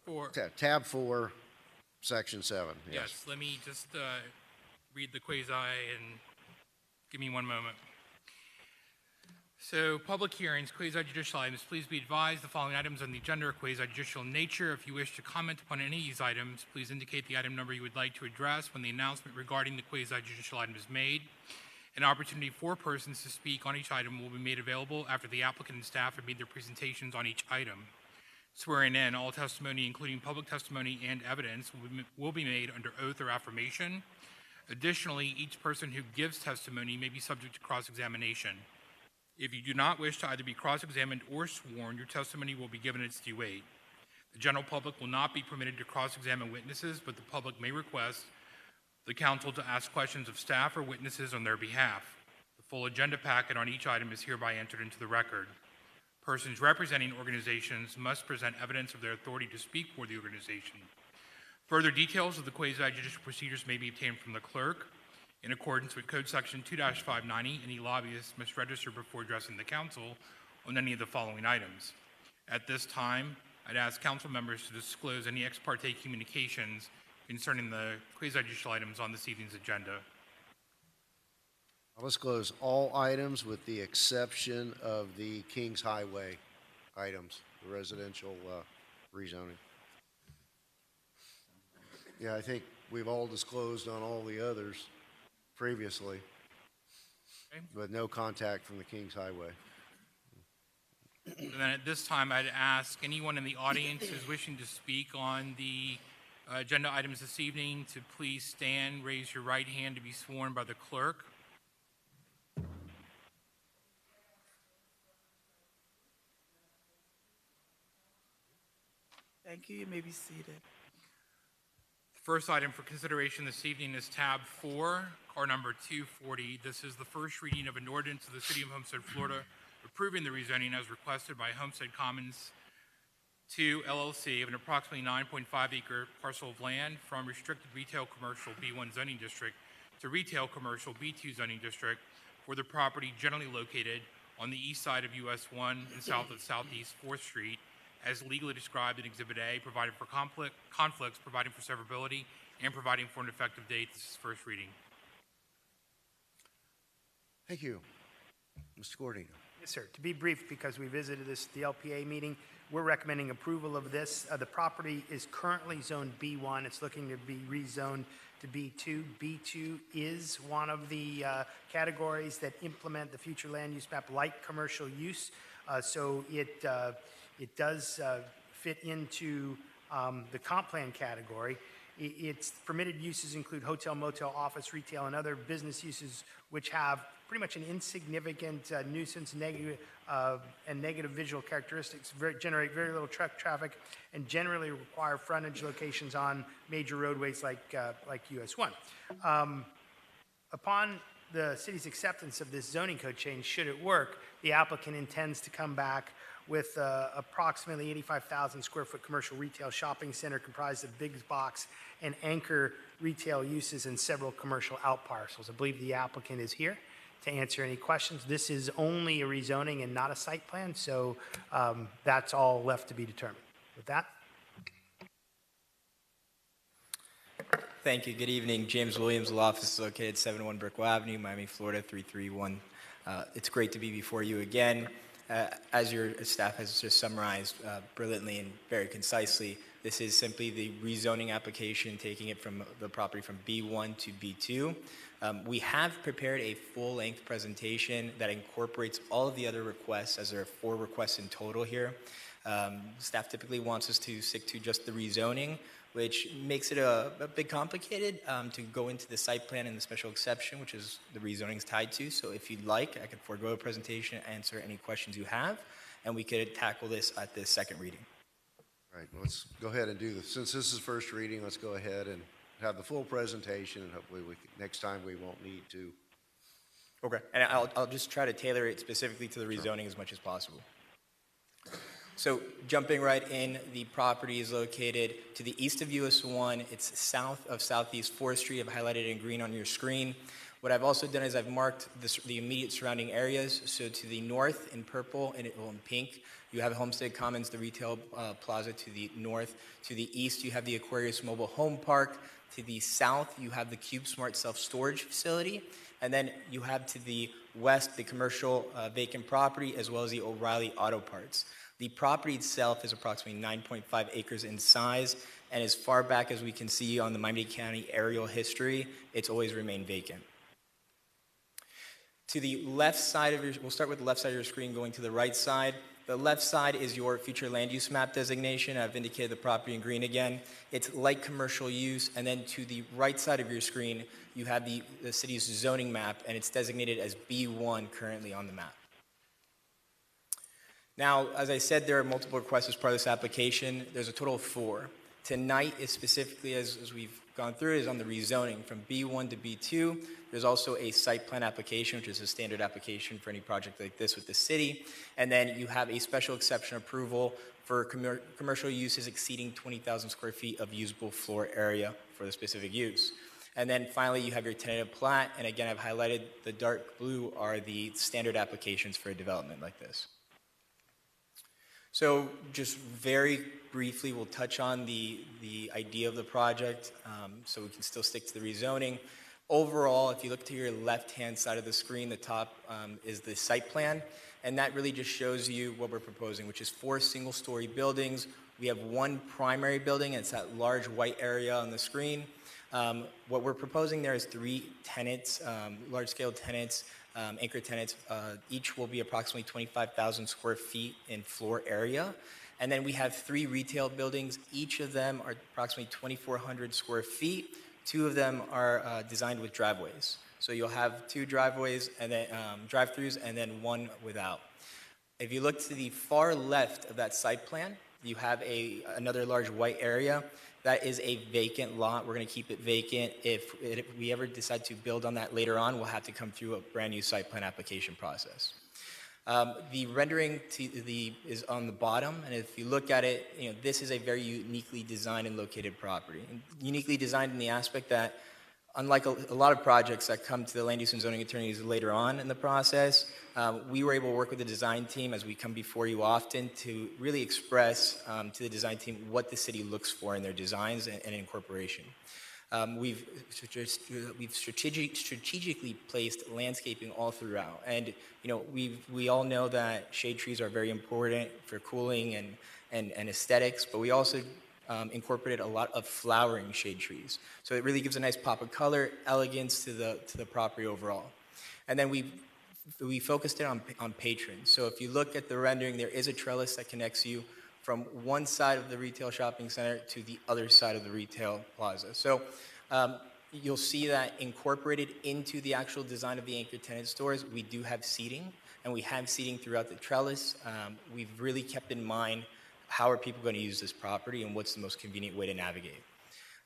four. Tab 4, Section 7. Yes, let me just read the quasi and give me one moment. So, public hearings, quasi-judicial items. Please be advised the following items on the agenda are quasi-judicial in nature. If you wish to comment upon any of these items, please indicate the item number you would like to address when the announcement regarding the quasi-judicial item is made. An opportunity for persons to speak on each item will be made available after the applicant and staff have made their presentations on each item. Swearing in, all testimony, including public testimony and evidence, will be made under oath or affirmation. Additionally, each person who gives testimony may be subject to cross-examination. If you do not wish to either be cross-examined or sworn, your testimony will be given its due weight. The general public will not be permitted to cross-examine witnesses, but the public may request the counsel to ask questions of staff or witnesses on their behalf. The full agenda packet on each item is hereby entered into the record. Persons representing organizations must present evidence of their authority to speak for the organization. Further details of the quasi-judicial procedures may be obtained from the clerk. In accordance with Code Section 2-590, any lobbyist must register before addressing the council on any of the following items. At this time, I'd ask council members to disclose any ex parte communications concerning the quasi-judicial items on this evening's agenda. I'll disclose all items with the exception of the Kings Highway items, the residential rezoning. Yeah, I think we've all disclosed on all the others previously, Okay. but no contact from the Kings Highway. And then at this time, I'd ask anyone in the audience who's wishing to speak on the agenda items this evening to please stand, raise your right hand to be sworn by the clerk. Thank you. You may be seated. The first item for consideration this evening is tab 4, car number 240. This is the first reading of an ordinance of the City of Homestead, Florida, approving the rezoning as requested by Homestead Commons 2 LLC of an approximately 9.5-acre parcel of land from restricted retail commercial B1 zoning district to retail commercial B2 zoning district for the property generally located on the east side of US 1 and south of Southeast 4th Street, as legally described in Exhibit A, provided for conflicts, providing for severability, and providing for an effective date. This is first reading. Thank you. Mr. Gordino. Yes, sir. To be brief, because we visited this, the LPA meeting, we're recommending approval of this. The property is currently zoned B1. It's looking to be rezoned to B2. B2 is one of the categories that implement the future land use map like commercial use. So it does fit into the comp plan category. Its permitted uses include hotel, motel, office, retail, and other business uses which have pretty much an insignificant nuisance and negative visual characteristics, generate very little truck traffic, and generally require frontage locations on major roadways like US 1. Upon the city's acceptance of this zoning code change, should it work, the applicant intends to come back with approximately 85,000 square foot commercial retail shopping center comprised of big box and anchor retail uses and several commercial out parcels. I believe the applicant is here to answer any questions. This is only a rezoning and not a site plan, so that's all left to be determined. With that. Thank you. Good evening. James Williams, law office located 71 Brickell Avenue, Miami, Florida, 331. It's great to be before you again. As your staff has just summarized brilliantly and very concisely, this is simply the rezoning application, taking it from the property from B1 to B2. We have prepared a full-length presentation that incorporates all of the other requests, as there are 4 requests in total here. Staff typically wants us to stick to just the rezoning, which makes it a bit complicated to go into the site plan and the special exception, which is the rezoning is tied to. So if you'd like, I could forego a presentation, answer any questions you have, and we could tackle this at the second reading. All right, let's go ahead and do this. Since this is first reading, let's go ahead and have the full presentation, and hopefully next time we won't need to. Okay, and I'll just try to tailor it specifically to the rezoning as much as possible. So jumping right in, the property is located to the east of US 1. It's south of Southeast 4th Street. I've highlighted in green on your screen. What I've also done is I've marked the immediate surrounding areas. So to the north in purple and in pink, you have Homestead Commons, the retail plaza to the north. To the east, you have the Aquarius Mobile Home Park. To the south, you have the Cube Smart Self-Storage Facility. And then you have to the west, the commercial vacant property, as well as the O'Reilly Auto Parts. The property itself is approximately 9.5 acres in size, and as far back as we can see on the Miami-Dade County aerial history, it's always remained vacant. To the left side of we'll start with the left side of your screen, going to the right side. The left side is your future land use map designation. I've indicated the property in green again. It's light commercial use, and then to the right side of your screen, you have the city's zoning map, and it's designated as B1 currently on the map. Now, as I said, there are multiple requests as part of this application. There's a total of 4. Tonight is specifically, as we've gone through, is on the rezoning from B1 to B2. There's also a site plan application, which is a standard application for any project like this with the city. And then you have a special exception approval for commercial uses exceeding 20,000 square feet of usable floor area for the specific use. And then finally, you have your tentative plat. And again, I've highlighted the dark blue are the standard applications for a development like this. So just very briefly, we'll touch on the idea of the project so we can still stick to the rezoning. Overall, if you look to your left-hand side of the screen, the top is the site plan, and that really just shows you what we're proposing, which is 4 single-story buildings. We have 1 primary building, and it's that large white area on the screen. What we're proposing there is 3 tenants, large-scale tenants, anchor tenants. Each will be approximately 25,000 square feet in floor area. And then we have 3 retail buildings. Each of them are approximately 2,400 square feet. 2 of them are designed with driveways. So you'll have 2 driveways and then drive-throughs and then 1 without. If you look to the far left of that site plan, you have another large white area. That is a vacant lot. We're going to keep it vacant. If we ever decide to build on that later on, we'll have to come through a brand new site plan application process. The rendering is on the bottom, and if you look at it, this is a very uniquely designed and located property. And uniquely designed in the aspect that, unlike a lot of projects that come to the land use and zoning attorneys later on in the process, we were able to work with the design team as we come before you often to really express to the design team what the city looks for in their designs and incorporation. We've strategically placed landscaping all throughout. And, we all know that shade trees are very important for cooling and aesthetics, but we also incorporated a lot of flowering shade trees. So it really gives a nice pop of color, elegance to the property overall. And then we focused it on patrons. So if you look at the rendering, there is a trellis that connects you from one side of the retail shopping center to the other side of the retail plaza. So you'll see that incorporated into the actual design of the anchor tenant stores, we do have seating, and we have seating throughout the trellis. We've really kept in mind how are people going to use this property and what's the most convenient way to navigate.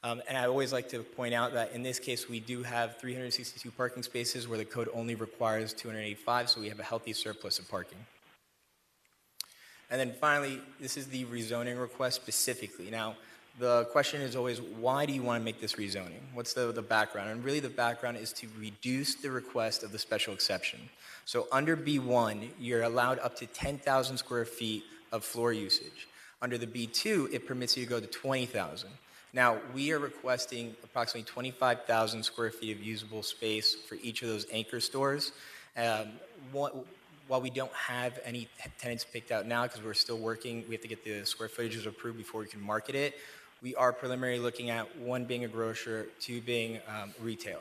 And I always like to point out that in this case, we do have 362 parking spaces where the code only requires 285, so we have a healthy surplus of parking. And then finally, this is the rezoning request specifically. Now, the question is always, why do you want to make this rezoning? What's the background? And really the background is to reduce the request of the special exception. So under B1, you're allowed up to 10,000 square feet of floor usage. Under the B2, it permits you to go to 20,000. Now, we are requesting approximately 25,000 square feet of usable space for each of those anchor stores. While we don't have any tenants picked out now because we're still working, we have to get the square footages approved before we can market it. We are preliminarily looking at one being a grocer, two being retail.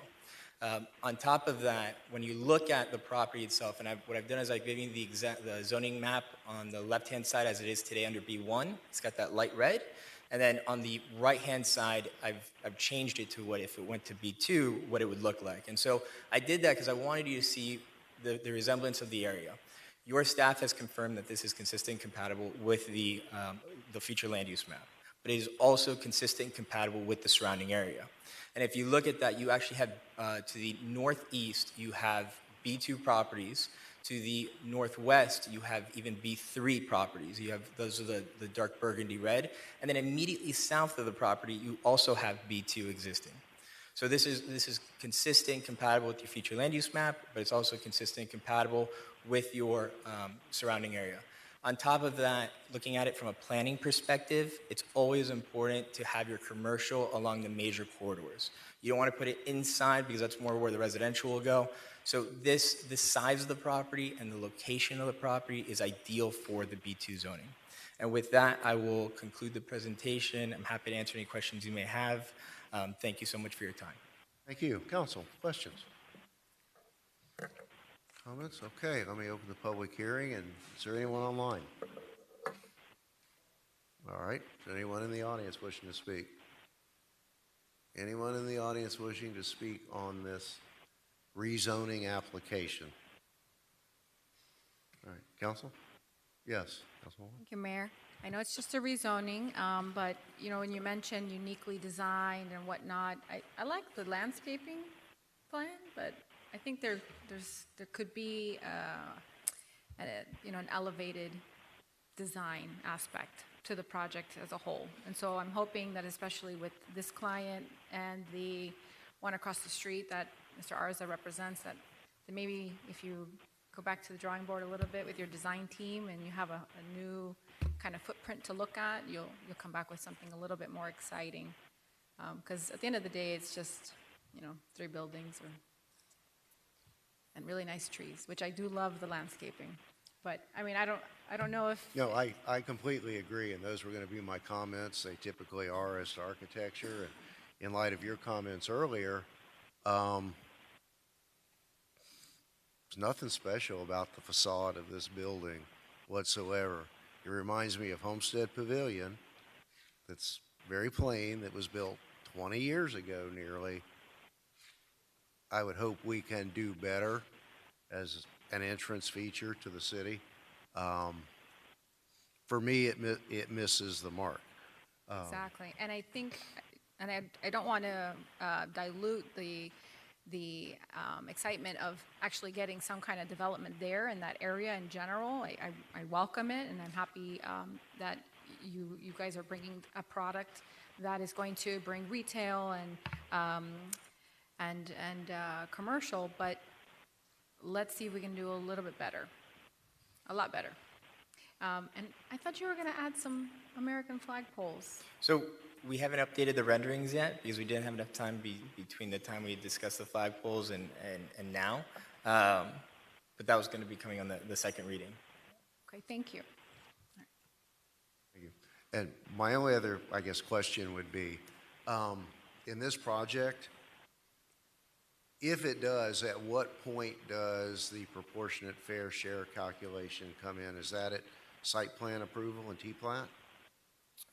On top of that, when you look at the property itself, and what I've done is I've given you the zoning map on the left-hand side as it is today under B1. It's got that light red. And then on the right-hand side, I've changed it to what, if it went to B2, what it would look like. And so I did that because I wanted you to see the resemblance of the area. Your staff has confirmed that this is consistent and compatible with the future land use map, but it is also consistent and compatible with the surrounding area. And if you look at that, you actually have, to the northeast, you have B2 properties. To the northwest, you have even B3 properties. You have, those are the dark burgundy red. And then immediately south of the property, you also have B2 existing. So this is consistent, compatible with your future land use map, but it's also consistent, compatible with your surrounding area. On top of that, looking at it from a planning perspective, it's always important to have your commercial along the major corridors. You don't want to put it inside because that's more where the residential will go. So the size of the property and the location of the property is ideal for the B2 zoning. And with that, I will conclude the presentation. I'm happy to answer any questions you may have. Thank you so much for your time. Thank you. Council, questions? Comments? Okay, let me open the public hearing, and is there anyone online? All right, is there anyone in the audience wishing to speak? Anyone in the audience wishing to speak on this rezoning application? All right, Council? Yes, Councilwoman? Thank you, Mayor. I know it's just a rezoning, but when you mentioned uniquely designed and whatnot, I like the landscaping plan, but I think there could be an elevated design aspect to the project as a whole. And so I'm hoping that especially with this client and the one across the street that Mr. Arza represents, that maybe if you go back to the drawing board a little bit with your design team and you have a new kind of footprint to look at, you'll come back with something a little bit more exciting. Because at the end of the day, it's just 3 buildings and really nice trees, which I do love the landscaping. But I mean, I don't know if. No, I completely agree, and those were going to be my comments. They typically are as to architecture. And in light of your comments earlier, there's nothing special about the facade of this building whatsoever. It reminds me of Homestead Pavilion. That's very plain, that was built 20 years ago nearly. I would hope we can do better as an entrance feature to the city. For me, it misses the mark. Exactly, and I think, and I don't want to dilute the excitement of actually getting some kind of development there in that area in general. I welcome it, and I'm happy that you guys are bringing a product that is going to bring retail and commercial, but let's see if we can do a little bit better, a lot better. And I thought you were going to add some American flag poles. So We haven't updated the renderings yet because we didn't have enough time between the time we discussed the flagpoles and now. But that was going to be coming on the second reading. Okay, thank you. Thank you. And my only other, I guess, question would be, in this project, if it does, at what point does the proportionate fair share calculation come in? Is that at site plan approval and T-Plat?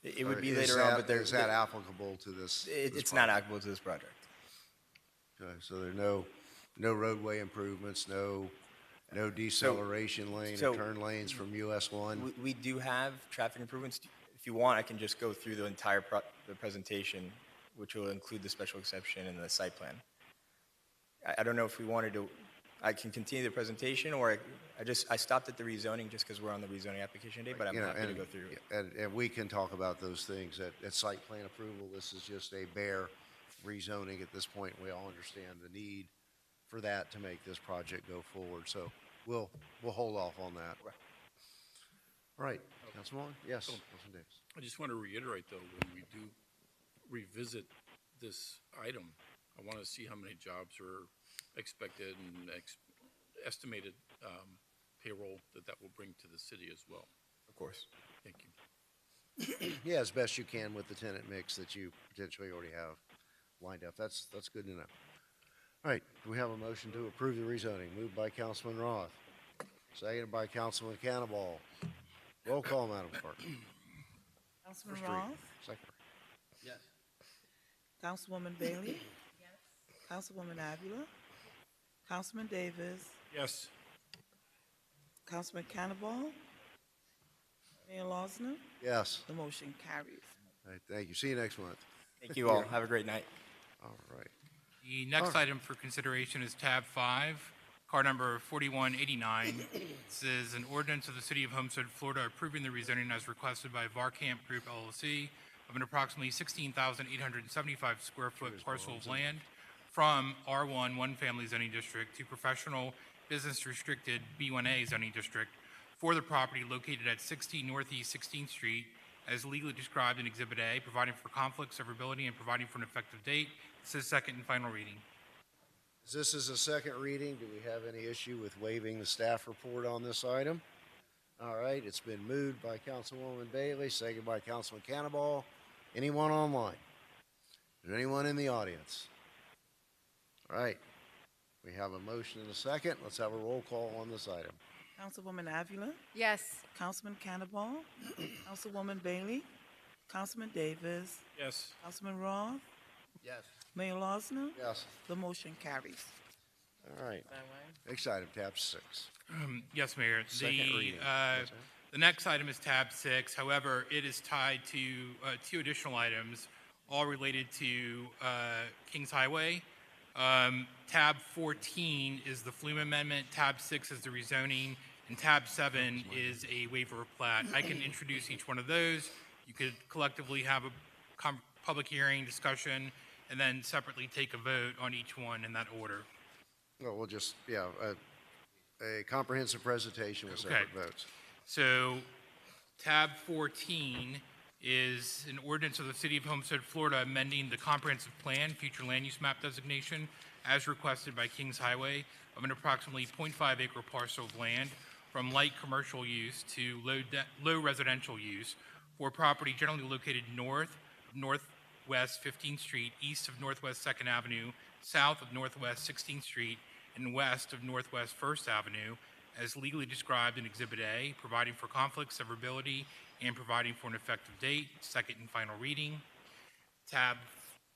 It would Or be is later on, that- but there, is that applicable to this? It's not applicable to this project. Okay, so there are no roadway improvements, no deceleration lane so or turn lanes from US one? We do have traffic improvements. If you want, I can just go through the entire the presentation, which will include the special exception and the site plan. I don't know if we wanted to, I can continue the presentation, or I stopped at the rezoning just because we're on the rezoning application day, but I'm happy to go through it. And we can talk about those things at site plan approval. This is just a bare rezoning at this point. We all understand the need for that to make this project go forward. So we'll hold off on that. All right, Councilman? Yes, Councilman Davis. I just want to reiterate, though, when we do revisit this item, I want to see how many jobs are expected and estimated payroll that will bring to the city as well. Of course. Thank you. Yeah, as best you can with the tenant mix that you potentially already have lined up. That's good to know. All right, do we have a motion to approve the rezoning? Moved by Councilman Roth, seconded by Councilman Cannonball. Roll call, Madam Clerk. Councilman First reading. Roth? Second. Yes. Councilwoman Bailey? Yes. Councilwoman Avila? Councilman Davis? Yes. Councilman Cannonball? Mayor Losner? Yes. The motion carries. All right, thank you. See you next month. Thank you all. Have a great night. All right. The next item for consideration is tab 5, card number 4189. This is an ordinance of the City of Homestead, Florida, approving the rezoning as requested by VARCAMP Group LLC of an approximately 16,875 square foot parcel of land from R1 one-family zoning district to professional business restricted B1A zoning district for the property located at 60 Northeast 16th Street as legally described in Exhibit A, providing for conflict, severability, and providing for an effective date. This is second and final reading. As this is a second reading, do we have any issue with waiving the staff report on this item? All right, it's been moved by Councilwoman Bailey, seconded by Councilman Cannonball. Anyone online? Is there anyone in the audience? All right, we have a motion and a second. Let's have a roll call on this item. Councilwoman Avila? Yes. Councilman Cannonball? Councilwoman Bailey? Councilman Davis? Yes. Councilman Roth? Yes. Mayor Losner? Yes. The motion carries. All right. Next item, tab 6. Yes, Mayor. Second reading. The next item is tab 6. However, it is tied to two additional items, all related to Kings Highway. Tab 14 is the FLUM amendment, tab 6 is the rezoning, and tab 7 is a waiver of plat. I can introduce each one of those. You could collectively have a public hearing, discussion, and then separately take a vote on each one in that order. Well, we'll just, a comprehensive presentation with separate votes. So tab 14 is an ordinance of the City of Homestead, Florida, amending the comprehensive plan, future land use map designation, as requested by Kings Highway, of an approximately 0.5 acre parcel of land from light commercial use to low residential use for property generally located north of Northwest 15th Street, east of Northwest 2nd Avenue, south of Northwest 16th Street, and west of Northwest 1st Avenue, as legally described in Exhibit A, providing for conflict, severability, and providing for an effective date, second and final reading. Tab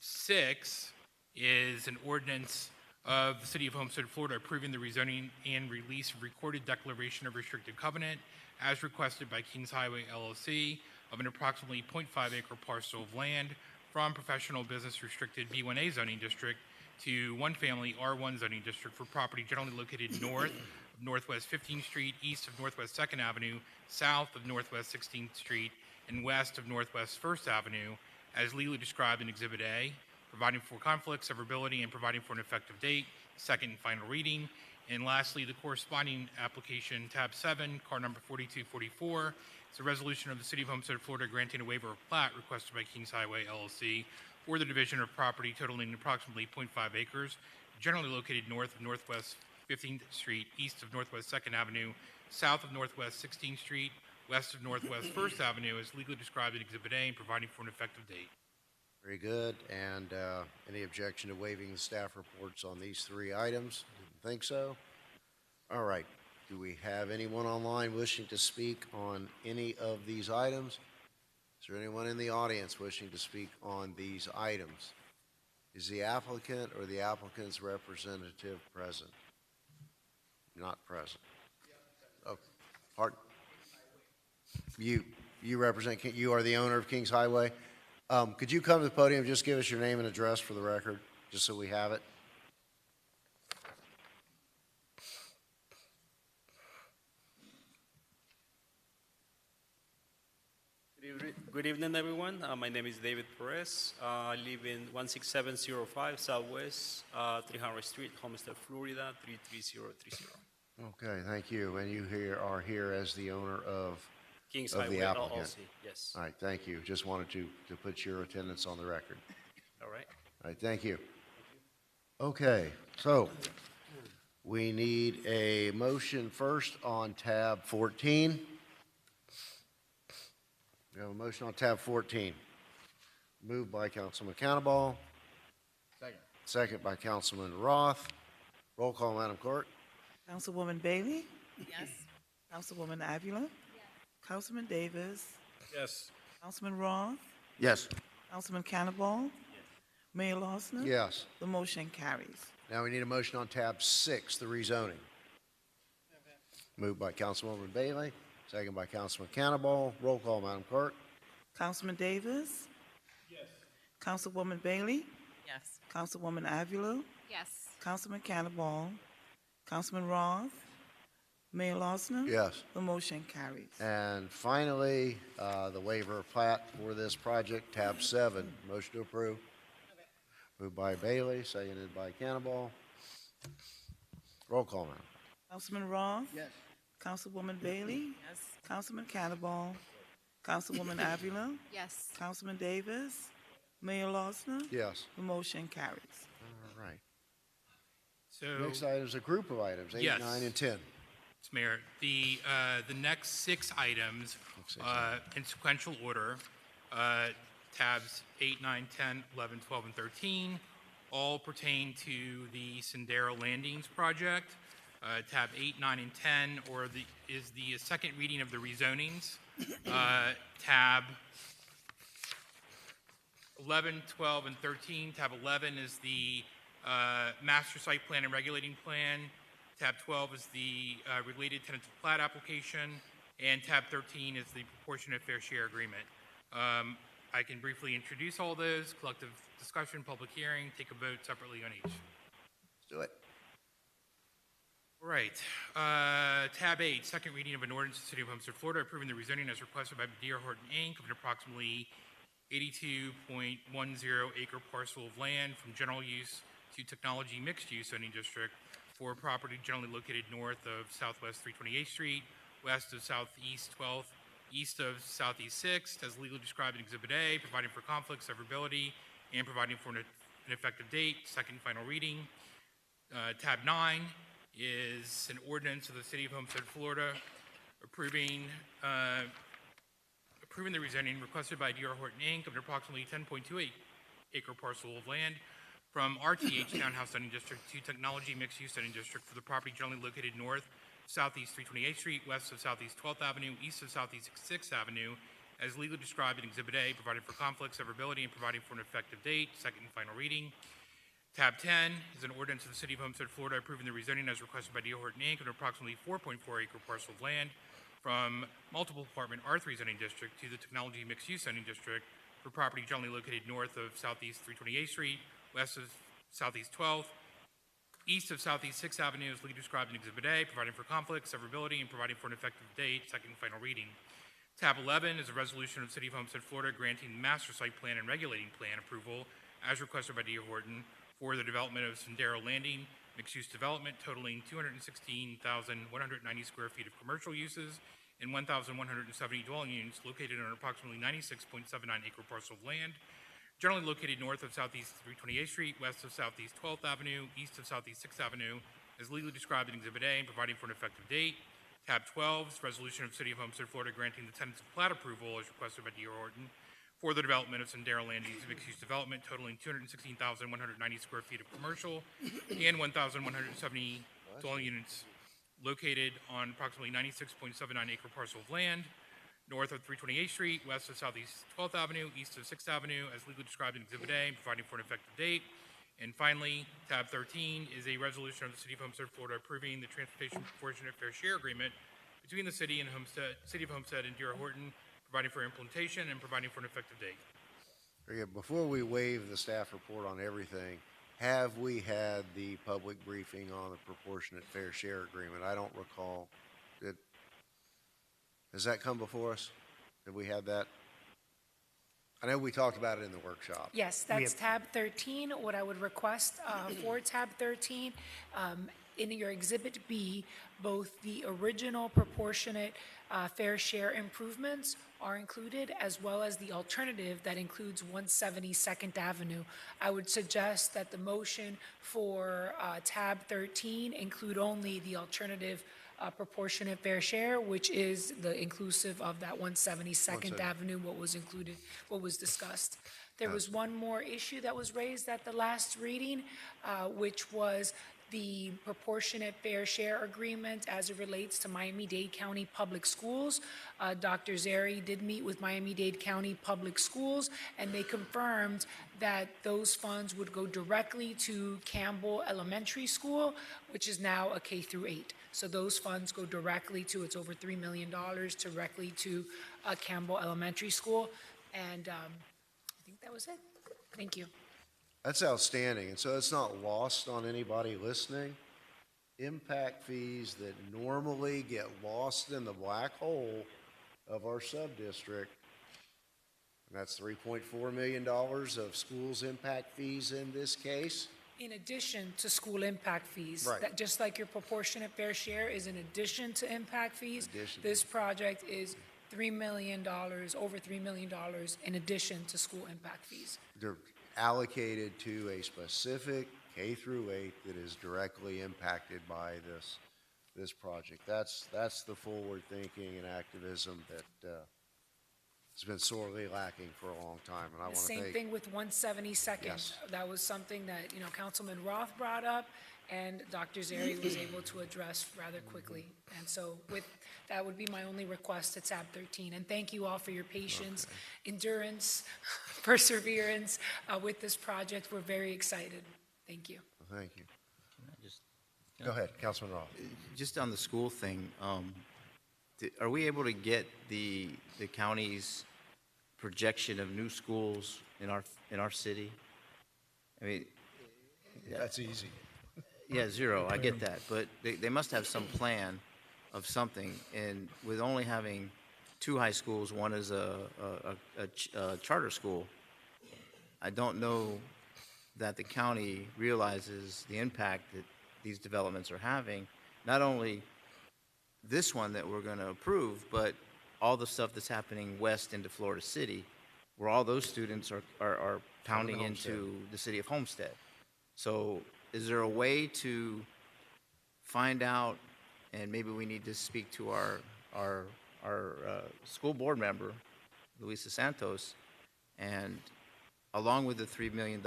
6 is an ordinance of the City of Homestead, Florida, approving the rezoning and release of recorded declaration of restricted covenant as requested by Kings Highway LLC of an approximately 0.5 acre parcel of land from professional business restricted B1A zoning district to one family R1 zoning district for property generally located north of Northwest 15th Street, east of Northwest 2nd Avenue, south of Northwest 16th Street, and west of Northwest 1st Avenue, as legally described in Exhibit A, providing for conflict, severability, and providing for an effective date, second and final reading. And lastly, the corresponding application, tab 7, car number 4244. It's a resolution of the City of Homestead, Florida, granting a waiver of plat requested by Kings Highway LLC for the division of property totaling approximately 0.5 acres, generally located north of Northwest 15th Street, east of Northwest 2nd Avenue, south of Northwest 16th Street, west of Northwest 1st Avenue, as legally described in Exhibit A, and providing for an effective date. Very good. And any objection to waiving the staff reports on these three items? Didn't think so. All right. Do we have anyone online wishing to speak on any of these items? Is there anyone in the audience wishing to speak on these items? Is the applicant or the applicant's representative present? Not present. Okay. Pardon? You represent, you are the owner of Kings Highway. Could you come to the podium and just give us your name and address for the record, just so we have it? Good evening, everyone. My name is David Perez. I live in 16705 Southwest 300 Street, Homestead, Florida 33030. Okay, thank you. And you are here as the owner of Kings the Highway applicant. LLC, yes. All right, thank you. Just wanted to put your attendance on the record. All right. All right, thank you. Okay, so we need a motion first on tab 14. We have a motion on tab 14. Moved by Councilman Cannonball. Second. Second by Councilman Roth. Roll call, Madam Clerk. Councilwoman Bailey? Yes. Councilwoman Avila? Yes. Councilman Davis? Yes. Councilman Roth? Yes. Councilman Cannonball? Yes. Mayor Lawson? Yes. The motion carries. Now we need a motion on tab 6, the rezoning. Moved by Councilwoman Bailey, second by Councilman Cannonball. Roll call, Madam Clerk. Councilman Davis? Yes. Councilwoman Bailey? Yes. Councilwoman Avila? Yes. Councilman Cannonball? Councilman Roth? Mayor Lawson? Yes. The motion carries. And finally, the waiver of plat for this project, tab 7. Motion to approve. Moved by Bailey, seconded by Cannonball. Roll call, Madam. Councilman Roth? Yes. Councilwoman Bailey? Yes. Councilman Cannonball? Councilwoman Avila? Yes. Councilman Davis? Mayor Lawson? Yes. The motion carries. All right. So, Next item is a group of items, 8, Yes. 9, and 10. Mr. Mayor, the next 6 items, in sequential order, tabs 8, 9, 10, 11, 12, and 13, all pertain to the Sendero Landings project. Tab 8, 9, and 10 is the second reading of the rezonings. Tab 11, 12, and 13. Tab 11 is the master site plan and regulating plan. Tab 12 is the related tentative plat application. And tab 13 is the proportionate fair share agreement. I can briefly introduce all those, collective discussion, public hearing, take a vote separately on each. Let's do it. All right. Tab 8, second reading of an ordinance of the City of Homestead, Florida, approving the rezoning as requested by D.R. Horton, Inc. of an approximately 82.10 acre parcel of land from general use to technology mixed use zoning district for property generally located north of Southwest 328th Street, west of Southeast 12th, east of Southeast 6th, as legally described in Exhibit A, providing for conflict, severability, and providing for an effective date. Second and final reading. Tab 9 is an ordinance of the City of Homestead, Florida, approving the rezoning requested by D.R. Horton, Inc. of an approximately 10.28 acre parcel of land from RTH Townhouse Zoning District to Technology Mixed Use Zoning District for the property generally located north Southeast 328th Street, west of Southeast 12th Avenue, east of Southeast 6th Avenue, as legally described in Exhibit A, providing for conflict, severability, and providing for an effective date. Second and final reading. Tab 10 is an ordinance of the City of Homestead, Florida, approving the rezoning as requested by D.R. Horton, Inc. of an approximately 4.4 acre parcel of land from multiple apartment R3 zoning district to the technology mixed use zoning district for property generally located north of Southeast 328th Street, west of Southeast 12th, east of Southeast 6th Avenue, as legally described in Exhibit A, providing for conflict, severability, and providing for an effective date. Second and final reading. Tab 11 is a resolution of the City of Homestead, Florida, granting master site plan and regulating plan approval as requested by D.R. Horton for the development of Sendero Landing mixed-use development totaling 216,190 square feet of commercial uses and 1,170 dwelling units located on approximately 96.79 acre parcel of land, generally located north of Southeast 328th Street, west of Southeast 12th Avenue, east of Southeast 6th Avenue, as legally described in Exhibit A and providing for an effective date. Tab 12 is resolution of City of Homestead, Florida, granting the tenants of plat approval as requested by D.R. Horton for the development of Sendero Land Use mixed-use development totaling 216,190 square feet of commercial and 1,170 dwelling units located on approximately 96.79 acre parcel of land, north of 328th Street, west of Southeast 12th Avenue, east of 6th Avenue, as legally described in Exhibit A, and providing for an effective date. And finally, tab 13 is a resolution of the City of Homestead, Florida, approving the transportation proportionate fair share agreement between the city and City of Homestead and D.R. Horton, providing for implementation and providing for an effective date. Very good. Before we waive the staff report on everything, have we had the public briefing on the proportionate fair share agreement? I don't recall. Has that come before us? Have we had that? I know we talked about it in the workshop. Yes, that's tab 13. What I would request for tab 13, in your Exhibit B, both the original proportionate fair share improvements are included, as well as the alternative that includes 172nd Avenue. I would suggest that the motion for tab 13 include only the alternative proportionate fair share, which is the inclusive of that 172nd Avenue, what was included, what was discussed. There was one more issue that was raised at the last reading, which was the proportionate fair share agreement as it relates to Miami-Dade County Public Schools. Dr. Zeri did meet with Miami-Dade County Public Schools, and they confirmed that those funds would go directly to Campbell Elementary School, which is now a K through 8. So those funds go directly to, it's over $3 million, directly to Campbell Elementary School. And I think that was it. Thank you. That's outstanding. And so it's not lost on anybody listening. Impact fees that normally get lost in the black hole of our sub-district, and that's $3.4 million of schools' impact fees in this case. In addition to school impact fees, Right. that just like your proportionate fair share is in addition to impact fees, this project is $3 million, over $3 million in addition to school impact fees. They're allocated to a specific K through 8 that is directly impacted by this project. That's the forward thinking and activism that has been sorely lacking for a long time. And I want The to same thank. thing with 172nd. Yes. That was something that, Councilman Roth brought up, and Dr. Zeri was able to address rather quickly. And so that would be my only request to tab 13. And thank you all for your patience, endurance, perseverance with this project. We're very excited. Thank you. Thank you. Go ahead, Councilman Roth. Just on the school thing, are we able to get the county's projection of new schools in our city? I mean, That's easy. yeah, 0. I get that, but they must have some plan of something. And with only having 2 high schools, one is a charter school, I don't know that the county realizes the impact that these developments are having, not only this one that we're going to approve, but all the stuff that's happening west into Florida City, where all those students are pounding into the city of Homestead. So is there a way to find out, and maybe we need to speak to our school board member, Luisa Santos, and along with the $3 million,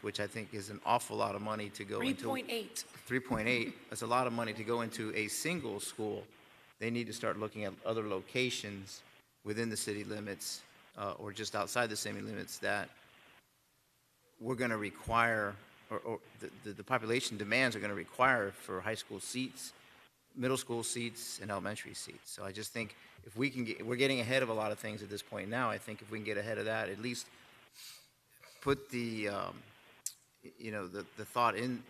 which I think is an awful lot of money to go into. 3.8. 3.8, that's a lot of money to go into a single school. They need to start looking at other locations within the city limits or just outside the city limits that we're going to require, or the population demands are going to require for high school seats, middle school seats, and elementary seats. So I just think if we can we're getting ahead of a lot of things at this point now. I think if we can get ahead of that, at least put the the thought in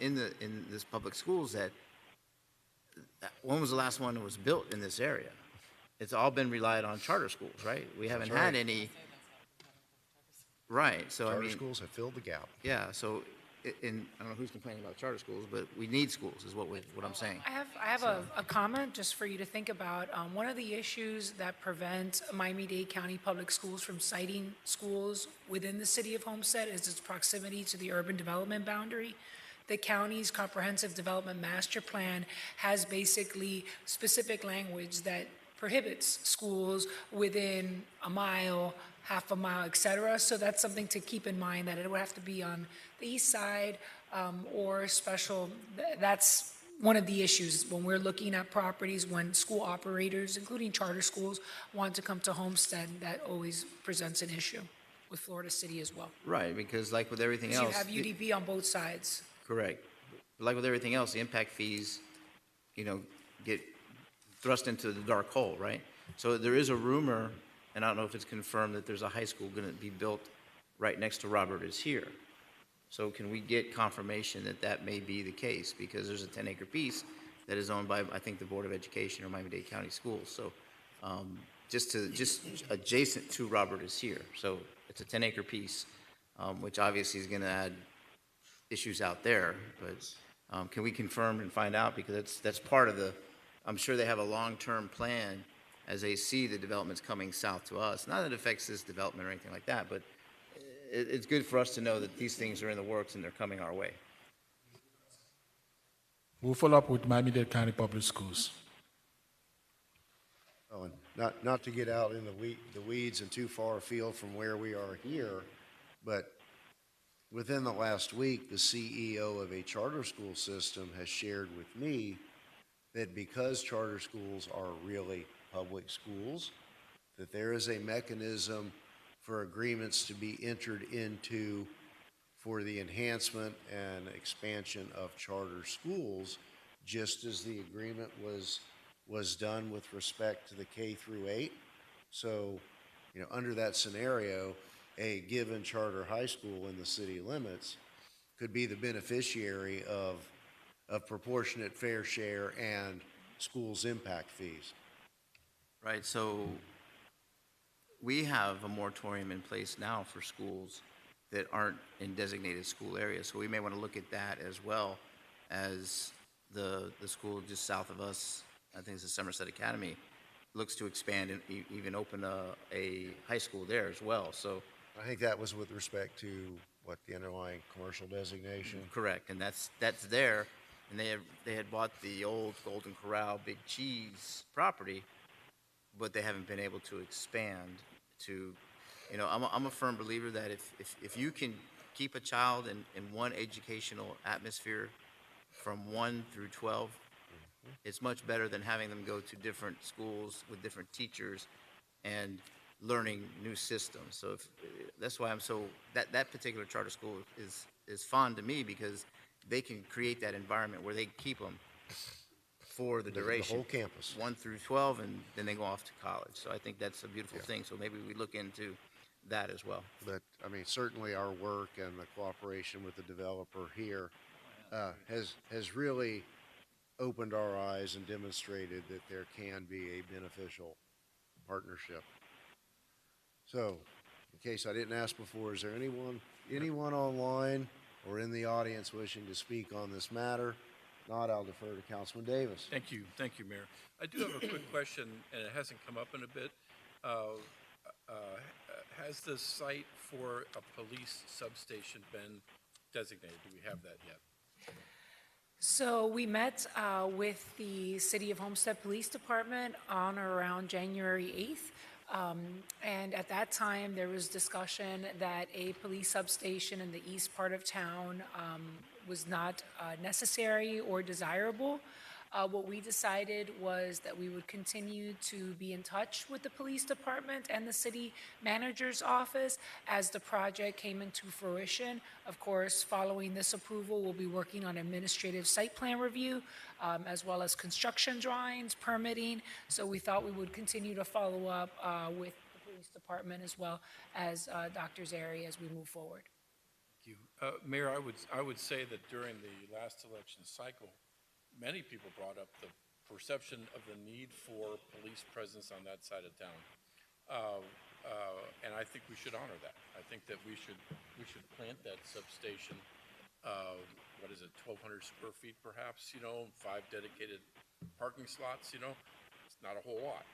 this public schools that when was the last one that was built in this area? It's all been relied on charter schools, right? We haven't had any. Right. So Charter I mean, schools have filled the gap. yeah. So and I don't know who's complaining about charter schools, but we need schools, is what I'm saying. I have a comment just for you to think about. One of the issues that prevent Miami-Dade County Public Schools from citing schools within the city of Homestead is its proximity to the urban development boundary. The county's comprehensive development master plan has basically specific language that prohibits schools within a mile, half a mile, et cetera. So that's something to keep in mind, that it would have to be on the east side or special. That's one of the issues when we're looking at properties, when school operators, including charter schools, want to come to Homestead, that always presents an issue with Florida City as well. Right, because like with everything Because else. you have UDB on both sides. Correct. But like with everything else, the impact fees, get thrust into the dark hole, right? So there is a rumor, and I don't know if it's confirmed, that there's a high school going to be built right next to Robert is here. So can we get confirmation that that may be the case? Because there's a 10-acre piece that is owned by, I think, the Board of Education or Miami-Dade County Schools. So just adjacent to Robert is here. So it's a 10-acre piece, which obviously is going to add issues out there. But can we confirm and find out? Because that's part of the, I'm sure they have a long-term plan as they see the developments coming south to us. Not that it affects this development or anything like that, but it's good for us to know that these things are in the works and they're coming our way. We'll follow up with Miami-Dade County Public Schools. Oh, and not to get out in the weeds and too far afield from where we are here, but within the last week, the CEO of a charter school system has shared with me that because charter schools are really public schools, that there is a mechanism for agreements to be entered into for the enhancement and expansion of charter schools, just as the agreement was done with respect to the K through 8. So, under that scenario, a given charter high school in the city limits could be the beneficiary of proportionate fair share and schools' impact fees. Right, so we have a moratorium in place now for schools that aren't in designated school areas. So we may want to look at that as well as the school just south of us, I think it's the Somerset Academy, looks to expand and even open a high school there as well. So I think that was with respect to what, the underlying commercial designation? Correct, and that's there. And they had bought the old Golden Corral Big Cheese property, but they haven't been able to expand to, I'm a firm believer that if you can keep a child in one educational atmosphere from 1 through 12, it's much better than having them go to different schools with different teachers and learning new systems. So that's why that particular charter school is fond to me, because they can create that environment where they keep them for the duration. The whole campus. 1 through 12, and then they go off to college. So I think that's a beautiful thing. So maybe we look into that as well. But, certainly our work and the cooperation with the developer here has really opened our eyes and demonstrated that there can be a beneficial partnership. So, in case I didn't ask before, is there anyone online or in the audience wishing to speak on this matter? If not, I'll defer to Councilman Davis. Thank you, Mayor. I do have a quick question, and it hasn't come up in a bit. Has the site for a police substation been designated? Do we have that yet? So we met with the City of Homestead Police Department on or around January 8th. And at that time, there was discussion that a police substation in the east part of town was not necessary or desirable. What we decided was that we would continue to be in touch with the police department and the city manager's office as the project came into fruition. Of course, following this approval, we'll be working on administrative site plan review, as well as construction drawings, permitting. So we thought we would continue to follow up with the police department as well as Dr. Zeri as we move forward. Thank you. Mayor, I would say that during the last election cycle, many people brought up the perception of the need for police presence on that side of town. And I think we should honor that. I think that we should plant that substation what is it, 1,200 square feet perhaps, 5 dedicated parking slots, it's not a whole lot.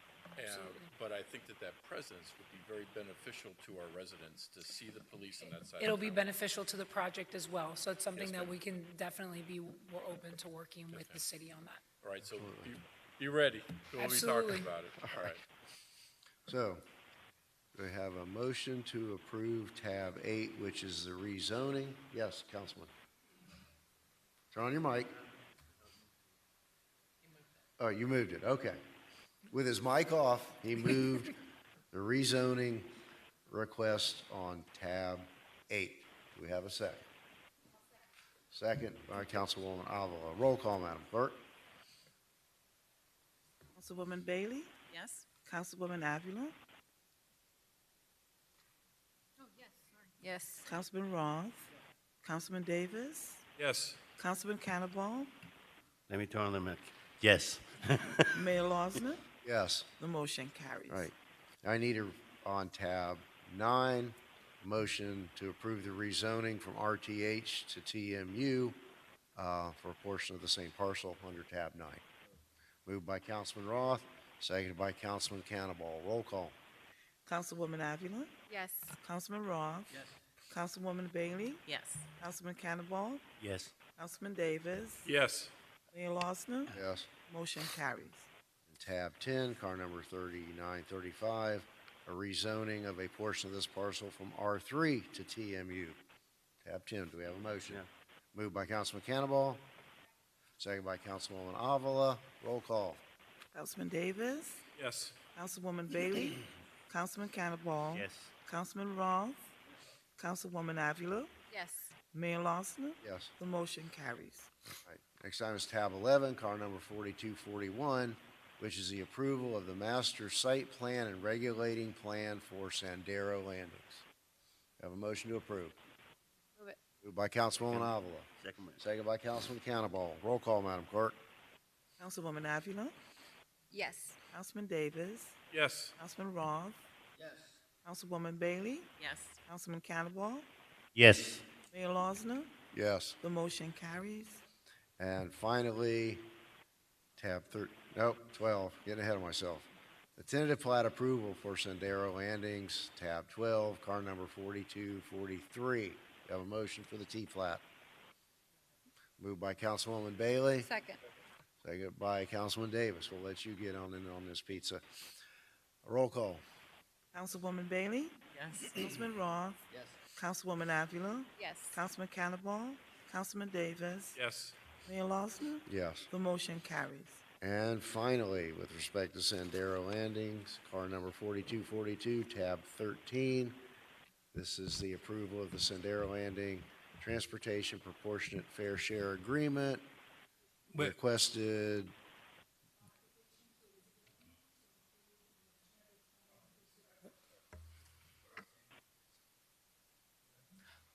But I think that presence would be very beneficial to our residents to see the police on that side. It'll be beneficial to the project as well, so it's something that we can definitely we're open to working with the city on that. All right, so be ready. We'll be Absolutely. talking about it. All right. So, we have a motion to approve tab 8, which is the rezoning. Yes, Councilman. Turn on your mic. Oh, you moved it, okay. With his mic off, he moved the rezoning request on tab 8. Do we have a second? Second by Councilwoman Avila. Roll call, Madam Clerk. Councilwoman Bailey? Yes. Councilwoman Avila? Oh, yes, sorry. Yes. Councilman Roth? Councilman Davis? Yes. Councilman Cannonball? Let me turn on the mic. Yes. Mayor Losner? Yes. The motion carries. Right. I need on tab 9, motion to approve the rezoning from RTH to TMU for a portion of the same parcel under tab 9. Moved by Councilman Roth, seconded by Councilman Cannonball. Roll call. Councilwoman Avila? Yes. Councilman Roth? Yes. Councilwoman Bailey? Yes. Councilman Cannonball? Yes. Councilman Davis? Yes. Mayor Losner? Yes. Motion carries. Tab 10, car number 3935, a rezoning of a portion of this parcel from R3 to TMU. Tab 10, do we have a motion? Yeah. Moved by Councilman Cannonball, second by Councilwoman Avila. Roll call. Councilman Davis? Yes. Councilwoman Bailey? Councilman Cannonball? Yes. Councilman Roth? Councilwoman Avila? Yes. Mayor Losner? Yes. The motion carries. Right. Next item is tab 11, car number 4241, which is the approval of the master site plan and regulating plan for Sandero Landings. Have a motion to approve. Move it. Moved by Councilwoman Avila. Second by Councilman Cannonball. Roll call, Madam Clerk. Councilwoman Avila? Yes. Councilman Davis? Yes. Councilman Roth? Yes. Councilwoman Bailey? Yes. Councilman Cannonball? Yes. Mayor Losner? Yes. The motion carries. And finally, tab 12, getting ahead of myself. The tentative plat approval for Sandero Landings, tab 12, car number 4243. Have a motion for the T-plat. Moved by Councilwoman Bailey. Second. Second by Councilman Davis. We'll let you get on in on this pizza. A roll call. Councilwoman Bailey? Yes. Councilman Roth? Yes. Councilwoman Avila? Yes. Councilman Cannonball? Councilman Davis? Yes. Mayor Losner? Yes. The motion carries. And finally, with respect to Sandero Landings, car number 4242, tab 13. This is the approval of the Sandero Landing Transportation Proportionate Fair Share Agreement. Requested.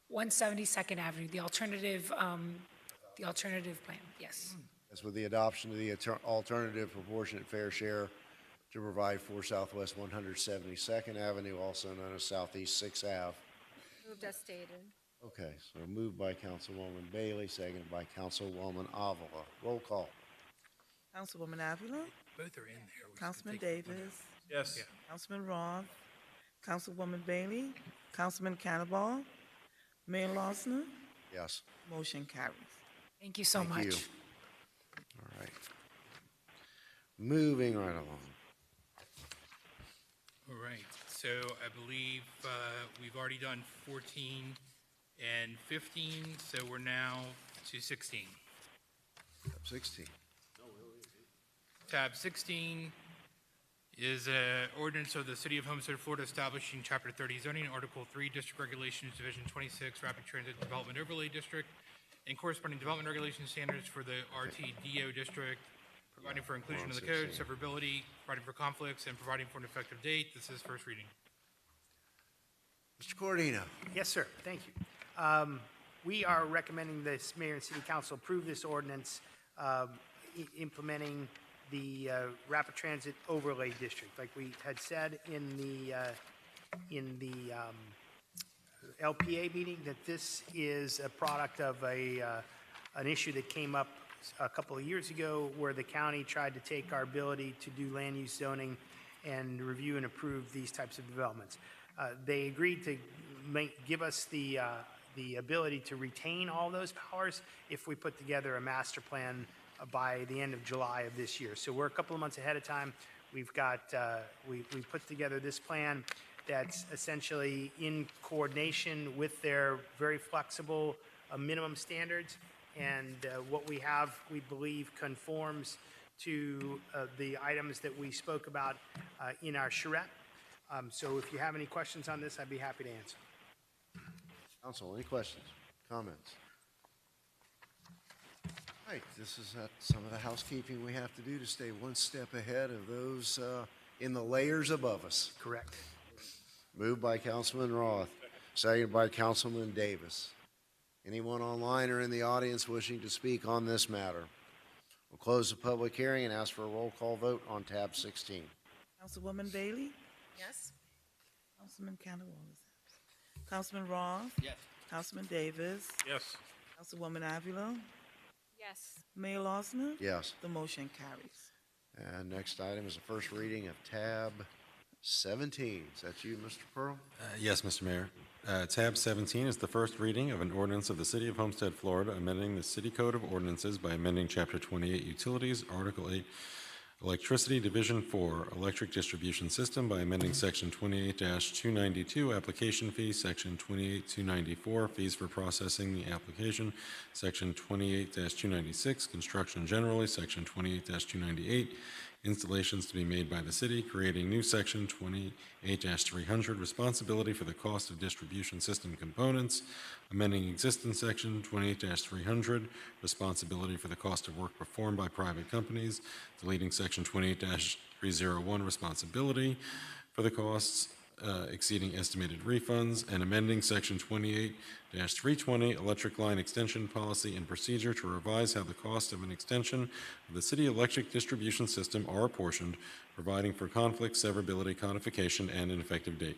One 172nd Avenue, the alternative plan, yes. That's with the adoption of the alternative proportionate fair share to provide for Southwest 172nd Avenue, also known as Southeast 6th Ave. Moved as stated. Okay, so moved by Councilwoman Bailey, seconded by Councilwoman Avila. Roll call. Councilwoman Avila? Both are in there. Councilman Davis? Yes. Councilman Roth? Councilwoman Bailey? Councilman Cannonball? Mayor Losner? Yes. Motion carries. Thank you so Thank much. you. All right. Moving right along. All right, so I believe we've already done 14 and 15, so we're now to 16. Tab 16. Tab 16 is an ordinance of the City of Homestead, Florida, establishing Chapter 30 zoning, Article 3, District Regulations, Division 26, Rapid Transit Development Overlay District, and corresponding development regulation standards for the RTDO district, providing for inclusion of the code, severability, providing for conflicts, and providing for an effective date. This is first reading. Mr. Cordino. Yes, sir. Thank you. We are recommending this mayor and city council approve this ordinance implementing the rapid transit overlay district. Like we had said in the LPA meeting, that this is a product of an issue that came up a couple of years ago where the county tried to take our ability to do land use zoning and review and approve these types of developments. They agreed to give us the ability to retain all those powers if we put together a master plan by the end of July of this year. So we're a couple of months ahead of time. We've got, we put together this plan that's essentially in coordination with their very flexible minimum standards. And what we have, we believe, conforms to the items that we spoke about in our charrette. So if you have any questions on this, I'd be happy to answer. Council, any questions, comments? All right, this is some of the housekeeping we have to do to stay one step ahead of those in the layers above us. Correct. Moved by Councilman Roth, seconded by Councilman Davis. Anyone online or in the audience wishing to speak on this matter? We'll close the public hearing and ask for a roll call vote on tab 16. Councilwoman Bailey? Yes. Councilman Canawala is absent. Councilman Roth? Yes. Councilman Davis? Yes. Councilwoman Avila? Yes. Mayor Losner? Yes. The motion carries. And next item is the first reading of tab 17. Is that you, Mr. Pearl? Yes, Mr. Mayor. Tab 17 is the first reading of an ordinance of the City of Homestead, Florida, amending the City Code of Ordinances by amending Chapter 28 Utilities, Article 8 Electricity, Division 4 Electric Distribution System by amending Section 28-292 Application Fee, Section 28-294 Fees for Processing the Application, Section 28-296 Construction Generally, Section 28-298 Installations to be made by the city, creating new Section 28-300 Responsibility for the Cost of Distribution System Components, amending existing Section 28-300 Responsibility for the Cost of Work Performed by Private Companies, deleting Section 28-301 Responsibility for the Costs exceeding estimated refunds, and amending Section 28-320 Electric Line Extension Policy and Procedure to revise how the cost of an extension of the city electric distribution system are apportioned, providing for conflict, severability, codification, and an effective date.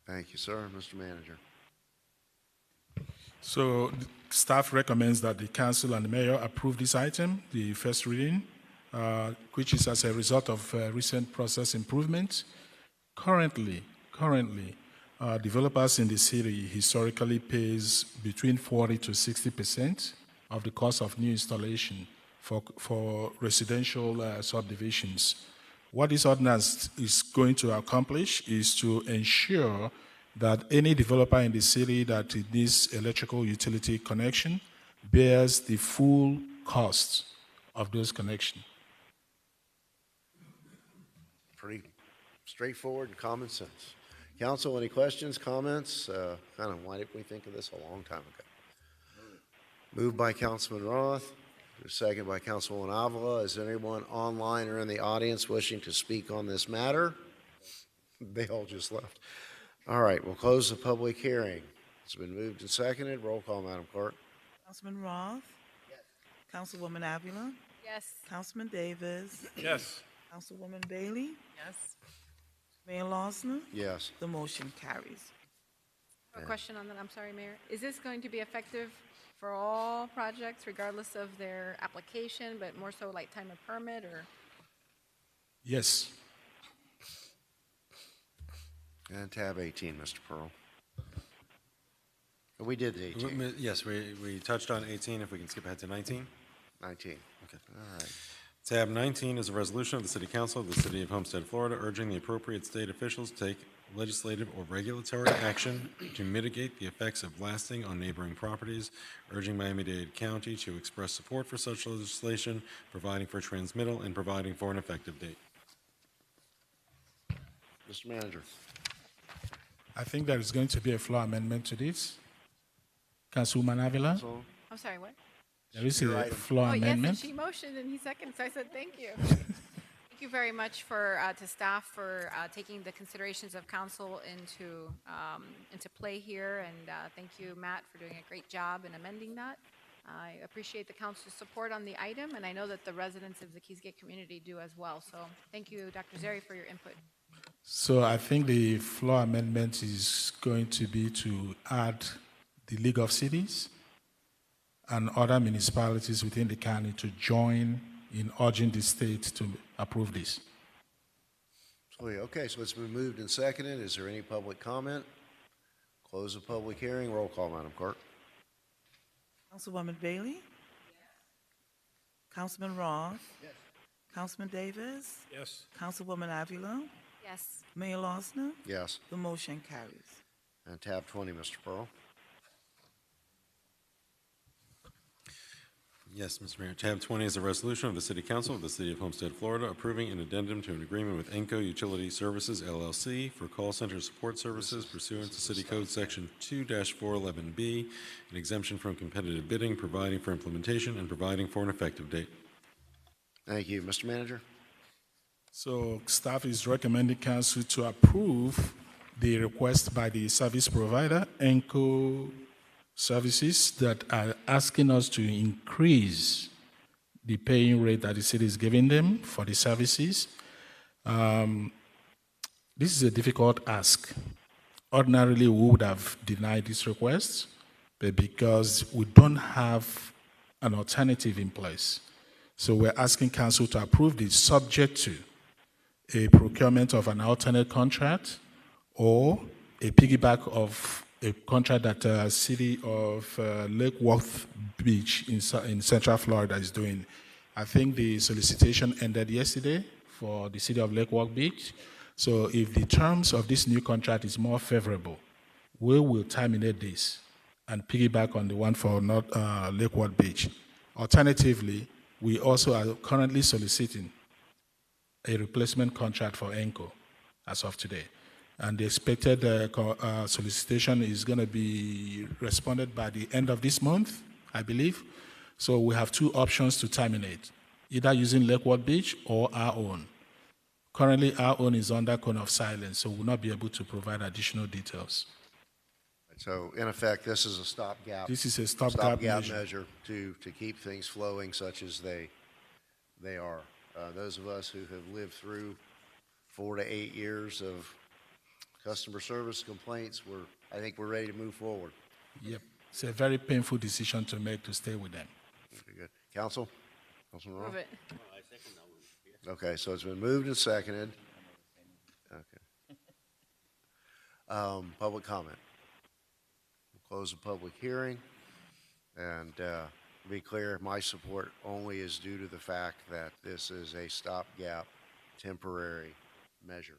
Thank you, sir. Mr. Manager. So staff recommends that the council and the mayor approve this item, the first reading, which is as a result of recent process improvements. Currently, developers in the city historically pays between 40 to 60% of the cost of new installation for residential subdivisions. What this ordinance is going to accomplish is to ensure that any developer in the city that needs electrical utility connection bears the full cost of those connections. Pretty straightforward and common sense. Council, any questions, comments? Kind of why didn't we think of this a long time ago? Moved by Councilman Roth, second by Councilwoman Avila. Is there anyone online or in the audience wishing to speak on this matter? They all just left. All right, we'll close the public hearing. It's been moved and seconded. Roll call, Madam Clerk. Councilman Roth? Yes. Councilwoman Avila? Yes. Councilman Davis? Yes. Councilwoman Bailey? Yes. Mayor Losner? Yes. The motion carries. A question on that, I'm sorry, Mayor. Is this going to be effective for all projects regardless of their application, but more so like time of permit or? Yes. And tab 18, Mr. Pearl. We did the 18. Yes, we touched on 18. If we can skip ahead to 19. 19. Okay. All right. Tab 19 is a resolution of the City Council of the City of Homestead, Florida, urging the appropriate state officials to take legislative or regulatory action to mitigate the effects of blasting on neighboring properties, urging Miami-Dade County to express support for such legislation, providing for transmittal, and providing for an effective date. Mr. Manager. I think there is going to be a floor amendment to this. Councilwoman Avila? I'm sorry, what? There is a floor amendment. Yes, and she motioned and he seconded, so I said thank you. Thank you very much to staff for taking the considerations of council into play here, and thank you, Matt, for doing a great job in amending that. I appreciate the council's support on the item, and I know that the residents of the Keys Gate community do as well. So thank you, Dr. Zeri, for your input. So I think the floor amendment is going to be to add the League of Cities and other municipalities within the county to join in urging the state to approve this. Okay, so it's been moved and seconded. Is there any public comment? Close the public hearing. Roll call, Madam Clerk. Councilwoman Bailey? Councilman Ross? Yes. Councilman Davis? Yes. Councilwoman Avila? Yes. Mayor Losner? Yes. The motion carries. And tab 20, Mr. Pearl. Yes, Mr. Mayor. Tab 20 is a resolution of the City Council of the City of Homestead, Florida, approving an addendum to an agreement with Enco Utility Services, LLC, for call center support services pursuant to City Code Section 2-411B, an exemption from competitive bidding, providing for implementation, and providing for an effective date. Thank you. Mr. Manager? So staff is recommending council to approve the request by the service provider, Enco Services, that are asking us to increase the paying rate that the city is giving them for the services. This is a difficult ask. Ordinarily, we would have denied this request, but because we don't have an alternative in place, so we're asking council to approve this subject to a procurement of an alternate contract or a piggyback of a contract that City of Lake Worth Beach in Central Florida is doing. I think the solicitation ended yesterday for the City of Lake Worth Beach. So if the terms of this new contract is more favorable, we will terminate this and piggyback on the one for Lake Worth Beach. Alternatively, we also are currently soliciting a replacement contract for Enco as of today. And the expected solicitation is going to be responded by the end of this month, I believe. So we have two options to terminate, either using Lake Worth Beach or our own. Currently, our own is under cone of silence, so we'll not be able to provide additional details. So in effect, this is a stopgap. This is a stopgap measure to keep things flowing such as they are. Those of us who have lived through 4 to 8 years of customer service complaints, I think we're ready to move forward. Yep. It's a very painful decision to make to stay with them. Very good. Council? Councilman Ross? Move it. Okay, so it's been moved and seconded. Okay. Public comment. We'll close the public hearing. And to be clear, my support only is due to the fact that this is a stopgap, temporary measure,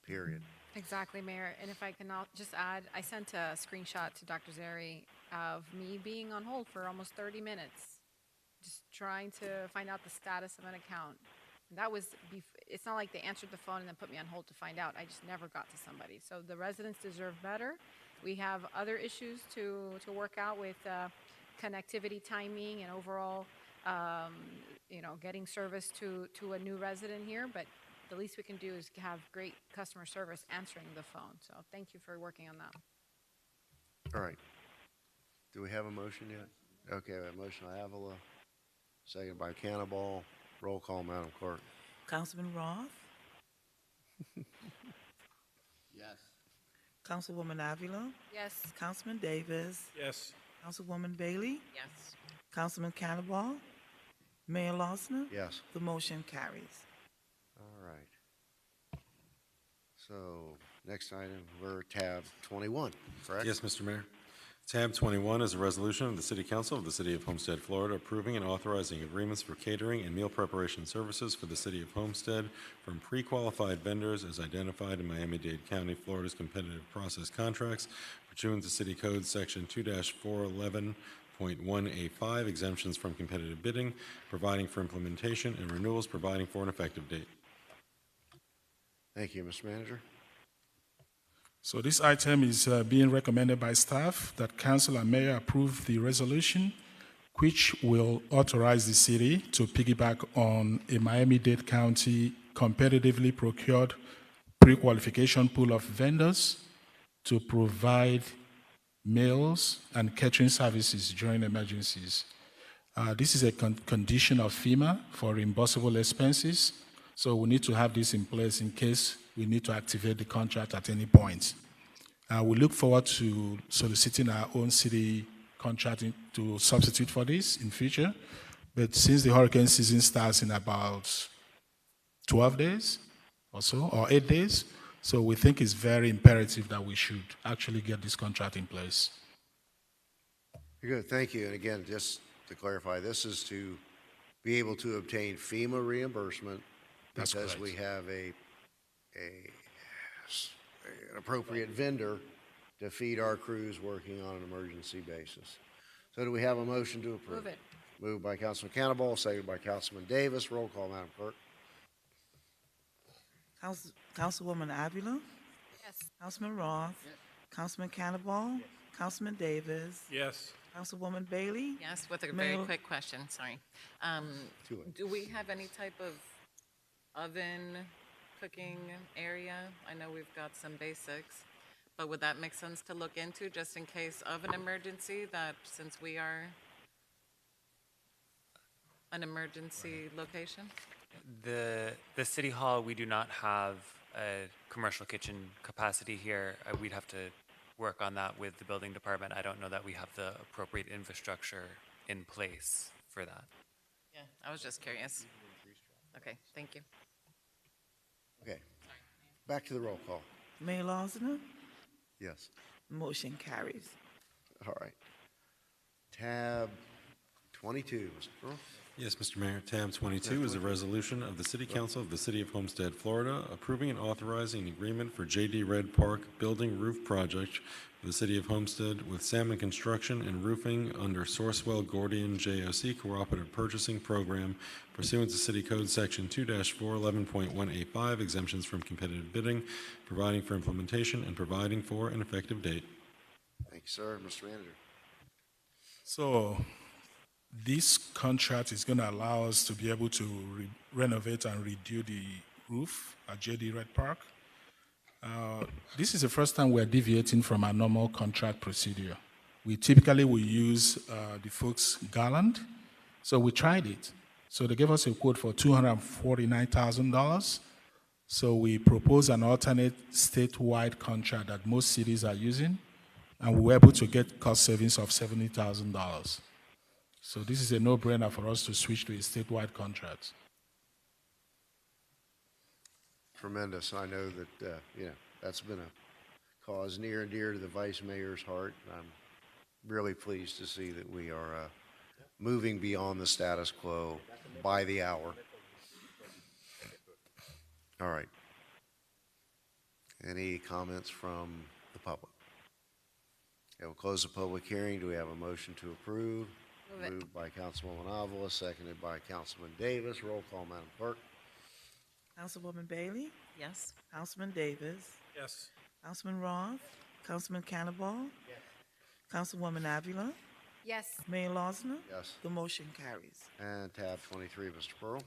period. Exactly, Mayor. And if I can just add, I sent a screenshot to Dr. Zeri of me being on hold for almost 30 minutes, just trying to find out the status of an account. And that was, it's not like they answered the phone and then put me on hold to find out. I just never got to somebody. So the residents deserve better. We have other issues to work out with connectivity timing and overall, getting service to a new resident here. But the least we can do is have great customer service answering the phone. So thank you for working on that. All right. Do we have a motion yet? Okay, we have a motion by Avila, second by Cannonball. Roll call, Madam Clerk. Councilman Roth? Yes. Councilwoman Avila? Yes. Councilman Davis? Yes. Councilwoman Bailey? Yes. Councilman Cannonball? Mayor Losner? Yes. The motion carries. All right. So next item, we're tab 21, correct? Yes, Mr. Mayor. Tab 21 is a resolution of the City Council of the City of Homestead, Florida, approving and authorizing agreements for catering and meal preparation services for the City of Homestead from pre-qualified vendors as identified in Miami-Dade County, Florida's competitive process contracts pursuant to City Code Section 2-411.1A5, exemptions from competitive bidding, providing for implementation, and renewals, providing for an effective date. Thank you, Mr. Manager. So this item is being recommended by staff that council and mayor approve the resolution, which will authorize the city to piggyback on a Miami-Dade County competitively procured pre-qualification pool of vendors to provide meals and catering services during emergencies. This is a condition of FEMA for reimbursable expenses So we need to have this in place in case we need to activate the contract at any point. We look forward to soliciting our own city contracting to substitute for this in future. But since the hurricane season starts in about 12 days or so, or 8 days, so we think it's very imperative that we should actually get this contract in place. Good, thank you. And again, just to clarify, this is to be able to obtain FEMA reimbursement That's because correct. we have an appropriate vendor to feed our crews working on an emergency basis. So do we have a motion to approve? Move it. Moved by Councilman Cannonball, seconded by Councilman Davis. Roll call, Madam Clerk. Councilwoman Avila? Yes. Councilman Roth? Councilman Cannonball? Councilman Davis? Yes. Councilwoman Bailey? Yes, with a Mayor- very quick question, sorry. Do we have any type of oven cooking area? I know we've got some basics, but would that make sense to look into just in case of an emergency, that since we are an emergency location? The City Hall, we do not have a commercial kitchen capacity here. We'd have to work on that with the building department. I don't know that we have the appropriate infrastructure in place for that. Yeah, I was just curious. Okay, thank you. Okay, back to the roll call. Mayor Lozner? Yes. Motion carries. All right. Tab 22, Mr. Earl. Yes, Mr. Mayor. Tab 22 is a resolution of the City Council of the City of Homestead, Florida, approving and authorizing an agreement for J.D. Red Park Building Roof Project for the City of Homestead with Salmon Construction and Roofing under Sourcewell Gordian JOC Cooperative Purchasing Program pursuant to City Code Section 2-411.185, exemptions from competitive bidding, providing for implementation and providing for an effective date. Thank you, sir. Mr. Manager. So this contract is going to allow us to be able to renovate and redo the roof at JD Red Park. This is the first time we're deviating from our normal contract procedure. We typically will use the folks Garland. So we tried it. So they gave us a quote for $249,000. So we proposed an alternate statewide contract that most cities are using, and we were able to get cost savings of $70,000. So this is a no-brainer for us to switch to a statewide contract. Tremendous. I know that, that's been a cause near and dear to the Vice Mayor's heart. I'm really pleased to see that we are moving beyond the status quo by the hour. All right. Any comments from the public? Okay, we'll close the public hearing. Do we have a motion to approve? Move it. Moved by Councilwoman Avila, seconded by Councilman Davis. Roll call, Madam Clerk. Councilwoman Bailey? Yes. Councilman Davis? Yes. Councilman Roth? Councilman Cannonball? Yes. Councilwoman Avila? Yes. Mayor Lozner? Yes. The motion carries. And tab 23, Mr. Pearl.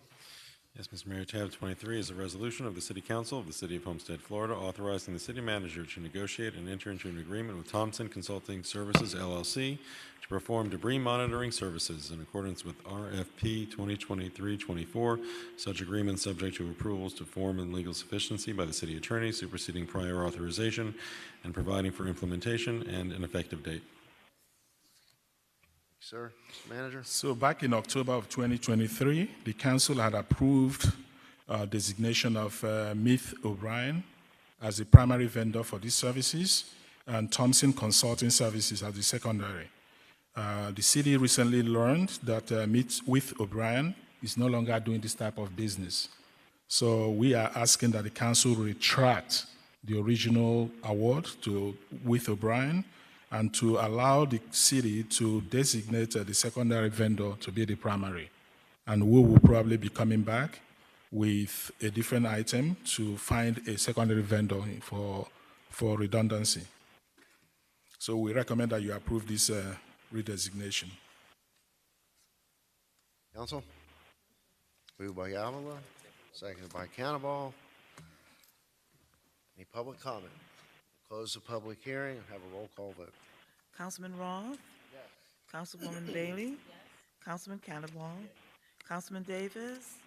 Yes, Mr. Mayor. Tab 23 is a resolution of the City Council of the City of Homestead, Florida, authorizing the city manager to negotiate and enter into an agreement with Thompson Consulting Services, LLC, to perform debris monitoring services in accordance with RFP 2023-24. Such agreement subject to approvals to form and legal sufficiency by the city attorney, superseding prior authorization, and providing for implementation and an effective date. Sir, Mr. Manager. So back in October of 2023, the council had approved designation of Meath O'Brien as the primary vendor for these services and Thompson Consulting Services as the secondary. The city recently learned that Meath O'Brien is no longer doing this type of business. So we are asking that the council retract the original award to Meath O'Brien and to allow the city to designate the secondary vendor to be the primary. And we will probably be coming back with a different item to find a secondary vendor for redundancy. So we recommend that you approve this redesignation. Council? Moved by Avila, seconded by Cannonball. Any public comment? Close the public hearing and have a roll call vote. Councilman Roth? Yes. Councilwoman Bailey? Yes. Councilman Cannonball? Yes. Councilman Davis? Yes.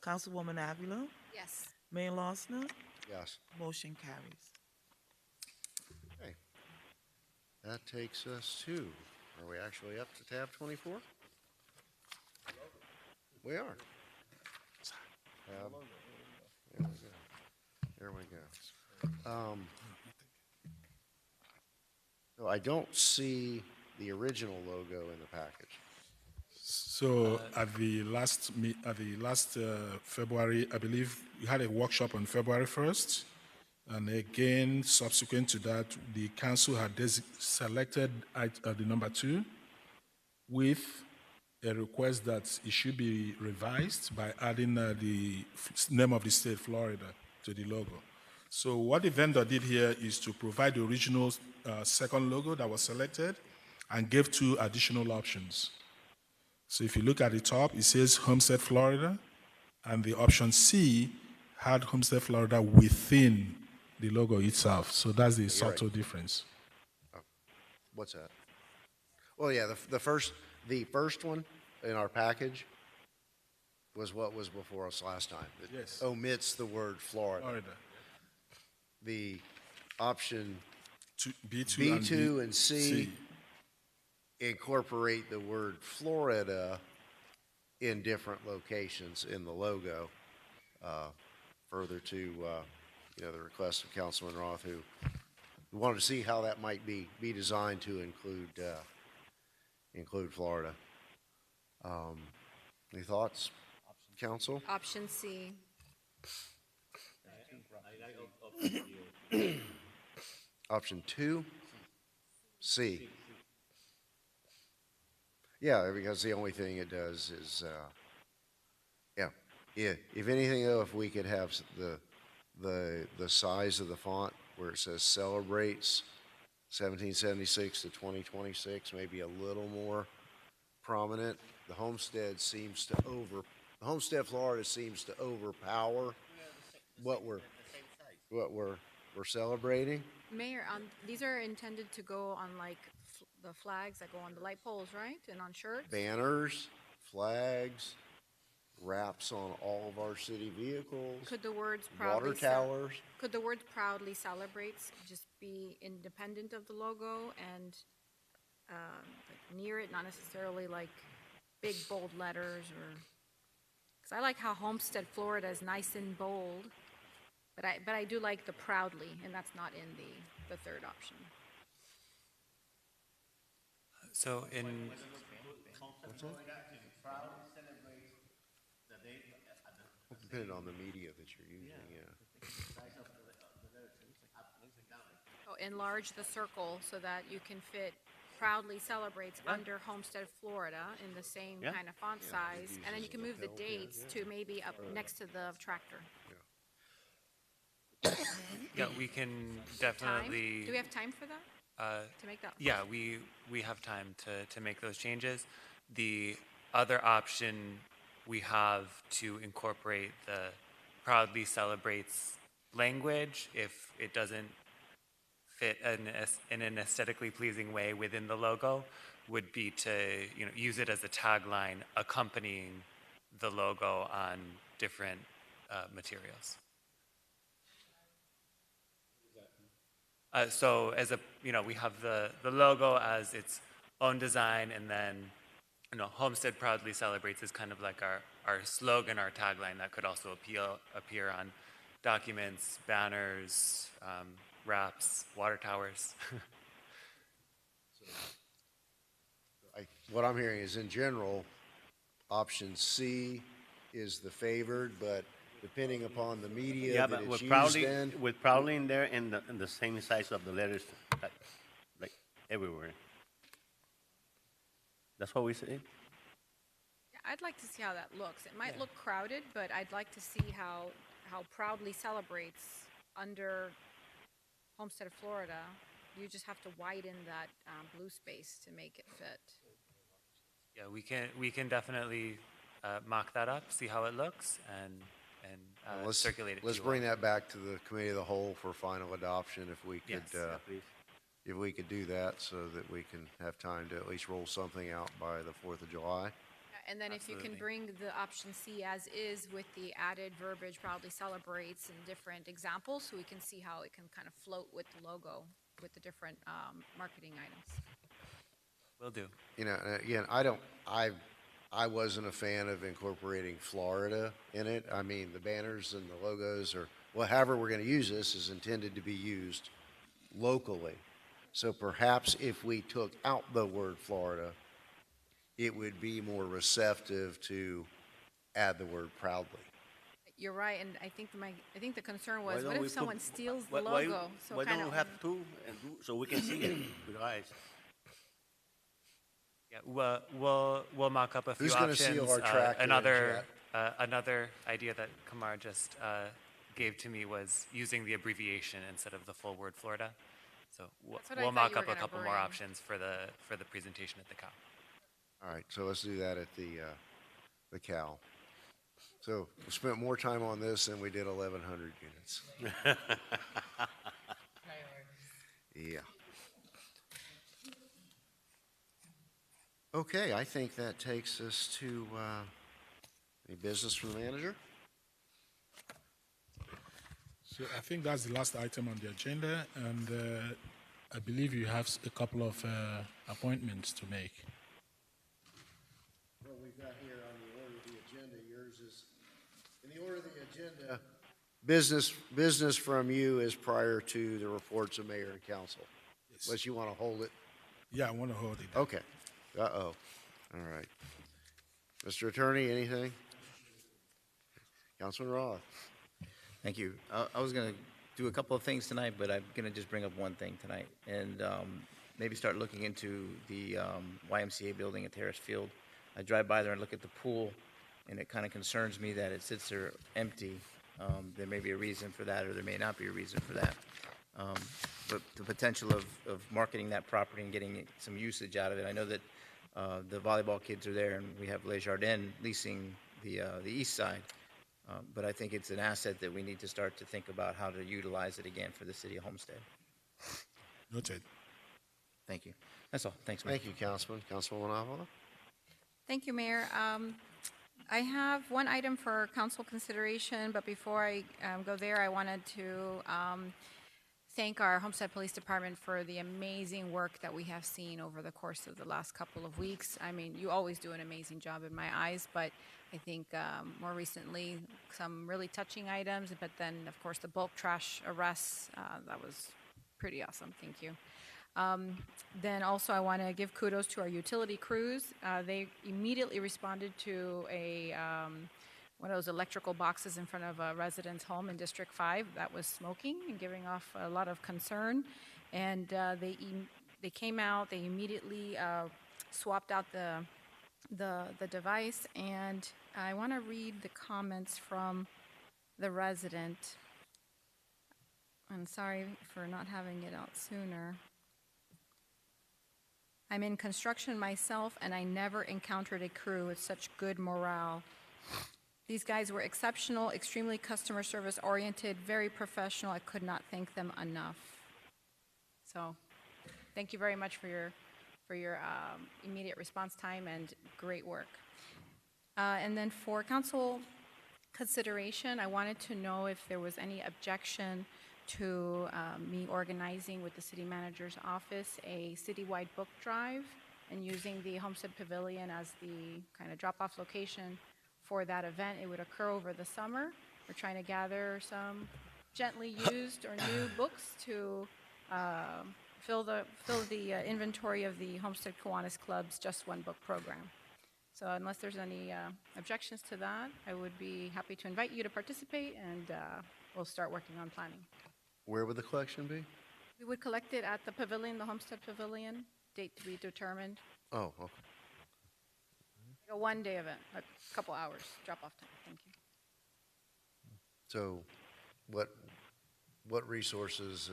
Councilwoman Avila? Yes. Mayor Losner? Yes. Motion carries. Okay. That takes us to, are we actually up to tab 24? We are. Tab, there we go. There we go. So I don't see the original logo in the package. So at the last February, I believe we had a workshop on February 1st, and again subsequent to that, the council had selected the number 2 with a request that it should be revised by adding the name of the state, Florida, to the logo. So what the vendor did here is to provide the original second logo that was selected and gave 2 additional options. So if you look at the top, it says Homestead, Florida, and the option C had Homestead, Florida within the logo itself. So that's the subtle difference. Oh, what's that? Well, yeah, the first one in our package was what was before us last time. It Yes. omits the word Florida. Florida. The option B2 and C incorporate the word Florida in different locations in the logo, further to the request of Councilman Roth, who wanted to see how that might be designed to include Florida. Any thoughts, council? Option C. Option 2, C. Yeah, because the only thing it does is, if anything though, if we could have the size of the font where it says celebrates 1776 to 2026, maybe a little more prominent. The Homestead Florida seems to overpower what we're celebrating. Mayor, these are intended to go on like the flags that go on the light poles, right? And on shirts? Banners, flags, wraps on all of our city vehicles. Could the words proudly water towers? Could the words proudly celebrates just be independent of the logo and like near it, not necessarily like big bold letters or? Because I like how Homestead, Florida is nice and bold, but I do like the proudly, and that's not in the third option. So in Depending on the media that you're using, yeah. Oh, enlarge the circle so that you can fit proudly celebrates under Homestead, Florida in the same kind of font size, and then you can move the dates to maybe up next to the tractor. yeah, we can definitely. Time? Do we have time for that? To make that? Yeah, we have time to make those changes. The other option we have to incorporate the proudly celebrates language if it doesn't fit in an aesthetically pleasing way within the logo would be to use it as a tagline accompanying the logo on different materials. So as we have the logo as its own design, and then Homestead proudly celebrates is kind of like our slogan, our tagline that could also appear on documents, banners, wraps, water towers. What I'm hearing is, in general, option C is the favored, but depending upon the media that it's used in. With proudly in there and the same size of the letters, like everywhere. That's what we say. Yeah, I'd like to see how that looks. It might look crowded, but I'd like to see how proudly celebrates under Homestead, Florida. You just have to widen that blue space to make it fit. Yeah, we can definitely mock that up, see how it looks, and circulate it. Let's bring that back to the committee of the whole for final adoption, if we could. If we could do that, so that we can have time to at least roll something out by the 4th of July. and then if you can bring the option C as is with the added verbiage, probably celebrates and different examples, so we can see how it can kind of float with the logo, with the different marketing items. Will do. You know, again, I wasn't a fan of incorporating Florida in it. I mean, the banners and the logos or well, however we're going to use this is intended to be used locally. So perhaps if we took out the word Florida, it would be more receptive to add the word proudly. You're right, and I think the concern was, Why what don't we if someone put- steals the why- why- logo? So Why kind don't of we have two and so we can see it with our eyes? Yeah, we'll mock up a few Who's gonna options. seal our tractor and Another idea that Kamar just gave to me was using the abbreviation instead of the full word Florida. So That's what I we'll thought mock you were up a gonna couple more bring. options for the presentation at the COW. All right, so let's do that at the Cal. So we spent more time on this than we did 1,100 units. Yeah. Okay, I think that takes us to any business from the manager. So I think that's the last item on the agenda, and I believe you have a couple of appointments to make. What we've got here on the order of the agenda, yours is, in the order of the agenda, business from you is prior to the reports of mayor and council. Yes. Unless you want to hold it. Yeah, I want to hold it. Okay. Uh-oh. All right. Mr. Attorney, anything? Councilman Roth. Thank you. I was going to do a couple of things tonight, but I'm going to just bring up one thing tonight and maybe start looking into the YMCA building at Terrace Field. I drive by there and look at the pool, and it kind of concerns me that it sits there empty. There may be a reason for that, or there may not be a reason for that. But the potential of marketing that property and getting some usage out of it. I know that the volleyball kids are there, and we have Les Jardins leasing the east side. But I think it's an asset that we need to start to think about how to utilize it again for the city of Homestead. Noted. Thank you. That's all. Thanks, Mayor. Thank you, Councilman. Councilwoman Avila? Thank you, Mayor. I have one item for council consideration, but before I go there, I wanted to thank our Homestead Police Department for the amazing work that we have seen over the course of the last couple of weeks. I mean, you always do an amazing job in my eyes, but I think more recently, some really touching items, but then, of course, the bulk trash arrests, that was pretty awesome. Thank you. Then also I want to give kudos to our utility crews. They immediately responded to one of those electrical boxes in front of a resident's home in District 5 that was smoking and giving off a lot of concern. And they came out, they immediately swapped out the device, and I want to read the comments from the resident. I'm sorry for not having it out sooner. I'm in construction myself, and I never encountered a crew with such good morale. These guys were exceptional, extremely customer service oriented, very professional. I could not thank them enough. So, thank you very much for your immediate response time and great work. And then for council consideration, I wanted to know if there was any objection to me organizing with the city manager's office a citywide book drive and using the Homestead Pavilion as the kind of drop-off location for that event. It would occur over the summer. We're trying to gather some gently used or new books to fill the inventory of the Homestead Kiwanis Club's Just One Book program. So unless there's any objections to that, I would be happy to invite you to participate, and we'll start working on planning. Where would the collection be? We would collect it at the pavilion, the Homestead Pavilion, date to be determined. Oh, okay. A one-day event, a couple hours, drop-off time. Thank you. So what resources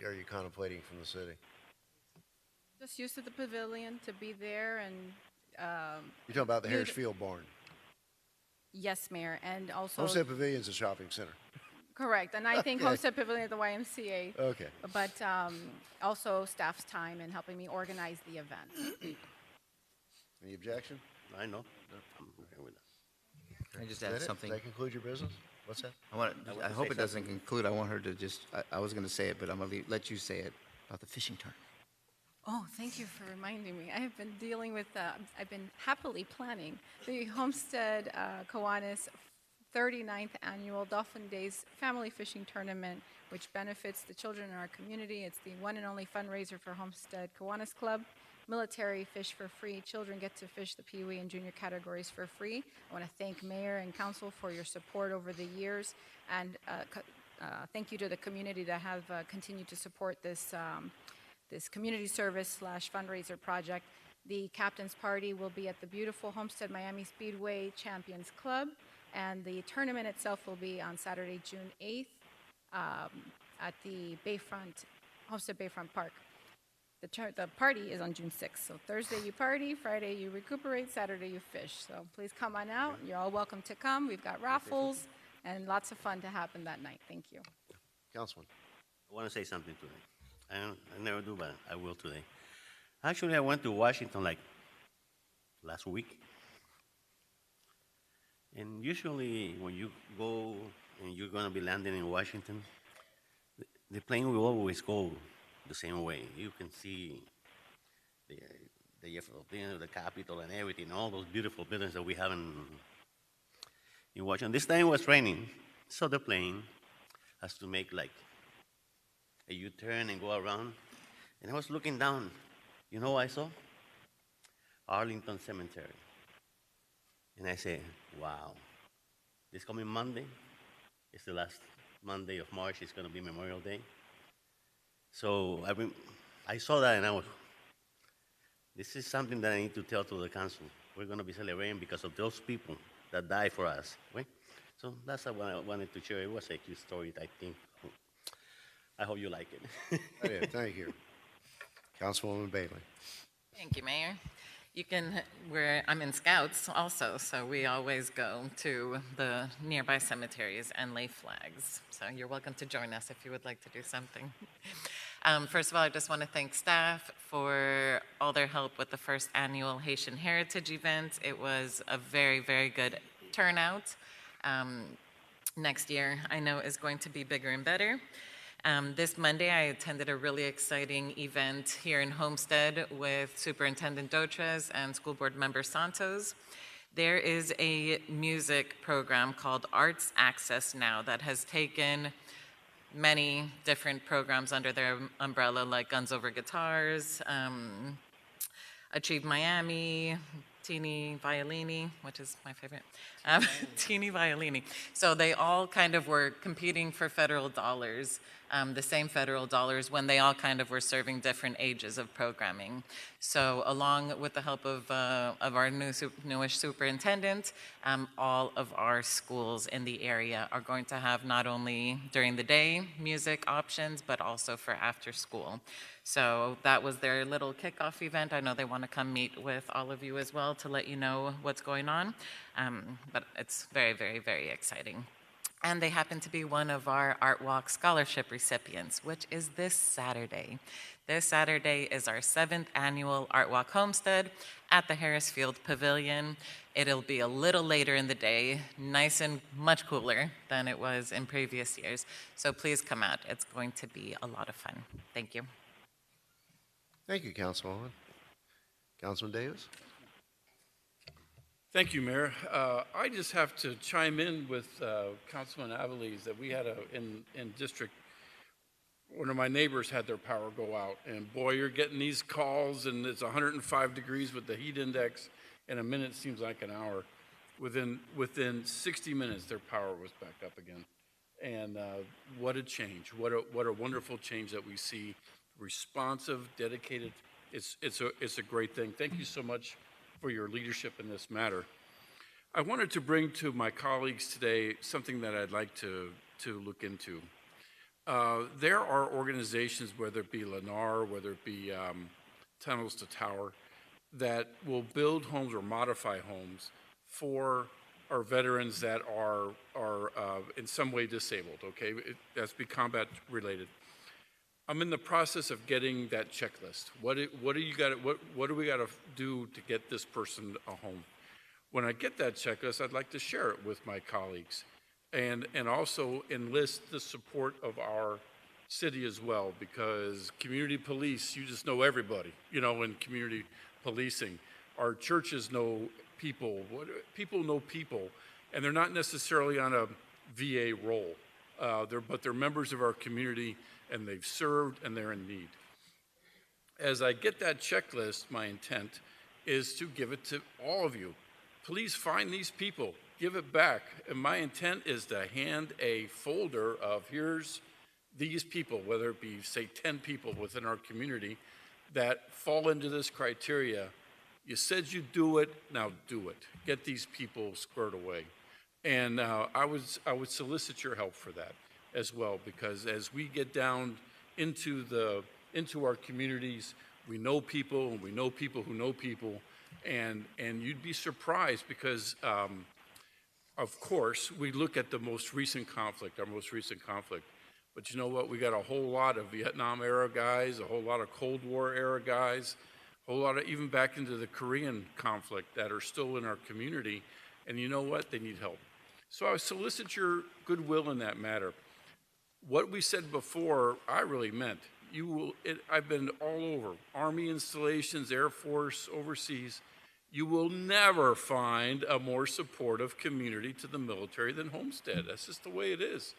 are you contemplating from the city? Just use of the pavilion to be there and. You're talking about the Harris Field barn? Yes, Mayor, and also. Homestead Pavilion's a shopping center. Correct, and I think Okay. Homestead Pavilion at the YMCA. Okay. But also staff's time in helping me organize the event. Any objection? I know. I'm okay with that. Can I just Is that add it? something? Does that conclude your business? What's that? I hope it doesn't conclude. I want her to just, I was going to say it, but I'm going to let you say it about the fishing tournament. Oh, thank you for reminding me. I have been dealing with, I've been happily planning the Homestead Kiwanis 39th Annual Dolphin Days Family Fishing Tournament, which benefits the children in our community. It's the one and only fundraiser for Homestead Kiwanis Club. Military fish for free. Children get to fish the Pee Wee and junior categories for free. I want to thank Mayor and Council for your support over the years, and thank you to the community that have continued to support this this community service / fundraiser project. The captain's party will be at the beautiful Homestead Miami Speedway Champions Club, and the tournament itself will be on Saturday, June 8th at the Homestead Bayfront Park. The party is on June 6th, so Thursday you party, Friday you recuperate, Saturday you fish. So please come on out. You're all welcome to come. We've got raffles and lots of fun to happen that night. Thank you. Councilman. I want to say something today. I never do, but I will today. Actually, I went to Washington like last week. And usually when you go and you're going to be landing in Washington, the plane will always go the same way. You can see the Capitol and everything, all those beautiful buildings that we have in Washington. This time it was raining, so the plane has to make like a U-turn and go around. And I was looking down. You know what I saw? Arlington Cemetery. And I said, wow, this coming Monday, it's the last Monday of March, it's going to be Memorial Day. So I saw that and I was, this is something that I need to tell to the council. We're going to be celebrating because of those people that died for us. Right? So that's what I wanted to share. It was a cute story, I think. I hope you like it. Oh, yeah, thank you. Councilwoman Bailey. Thank you, Mayor. I'm in Scouts also, so we always go to the nearby cemeteries and lay flags. So you're welcome to join us if you would like to do something. First of all, I just want to thank staff for all their help with the first annual Haitian Heritage event. It was a very, very good turnout. Next year, I know, is going to be bigger and better. This Monday, I attended a really exciting event here in Homestead with Superintendent Dotres and School Board Member Santos. There is a music program called Arts Access Now that has taken many different programs under their umbrella, like Guns Over Guitars, Achieve Miami, Teeny Violini, which is my favorite, Teeny Violini. So they all kind of were competing for federal dollars, the same federal dollars, when they all kind of were serving different ages of programming. So along with the help of our newish superintendent, all of our schools in the area are going to have not only during the day music options, but also for after school. So that was their little kickoff event. I know they want to come meet with all of you as well to let you know what's going on. But it's very, very, very exciting. And they happen to be one of our Art Walk Scholarship recipients, which is this Saturday. This Saturday is our 7th annual Art Walk Homestead at the Harris Field Pavilion. It'll be a little later in the day, nice and much cooler than it was in previous years. So please come out. It's going to be a lot of fun. Thank you. Thank you, Councilwoman. Councilman Davis? Thank you, Mayor. I just have to chime in with Councilman Aveliz that we had in district, one of my neighbors had their power go out, and boy, you're getting these calls, and it's 105 degrees with the heat index, and a minute seems like an hour. Within 60 minutes, their power was back up again. And what a change. What a wonderful change that we see. Responsive, dedicated. It's a great thing. Thank you so much for your leadership in this matter. I wanted to bring to my colleagues today something that I'd like to look into. There are organizations, whether it be Lennar, whether it be Tunnels to Tower, that will build homes or modify homes for our veterans that are in some way disabled, okay? That's be combat related. I'm in the process of getting that checklist. What do we got to do to get this person a home? When I get that checklist, I'd like to share it with my colleagues and also enlist the support of our city as well, because community police, you just know everybody, you know, in community policing. Our churches know people, people know people, and they're not necessarily on a VA role, but they're members of our community, and they've served, and they're in need. As I get that checklist, my intent is to give it to all of you. Please find these people, give it back. And my intent is to hand a folder of here's these people, whether it be, say, 10 people within our community that fall into this criteria. You said you'd do it, now do it. Get these people squared away. And I would solicit your help for that as well, because as we get down into our communities, we know people, and we know people who know people, and you'd be surprised because, of course, we look at the most recent conflict, our most recent conflict, but you know what? We got a whole lot of Vietnam-era guys, a whole lot of Cold War-era guys, a whole lot of even back into the Korean conflict that are still in our community, and you know what? They need help. So I solicit your goodwill in that matter. What we said before, I really meant. I've been all over, Army installations, Air Force, overseas. You will never find a more supportive community to the military than Homestead. That's just the way it is.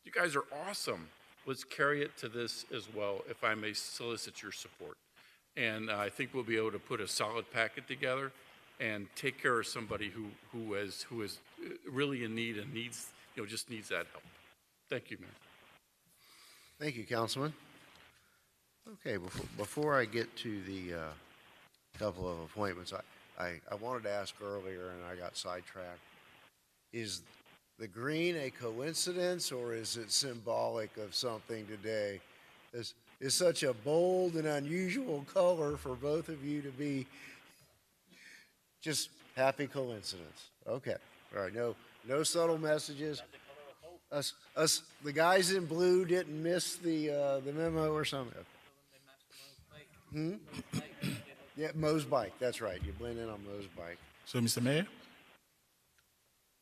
You guys are awesome. Let's carry it to this as well, if I may solicit your support. And I think we'll be able to put a solid packet together and take care of somebody who is really in need and needs, just needs that help. Thank you, Mayor. Thank you, Councilman. Okay, before I get to the couple of appointments, I wanted to ask earlier, and I got sidetracked. Is the green a coincidence, or is it symbolic of something today? It's such a bold and unusual color for both of you to be just happy coincidence. Okay, all right, no subtle messages. Us, the guys in blue didn't miss the memo or something. Yeah, Mo's bike. That's right. You blend in on Mo's bike. So, Mr. Mayor?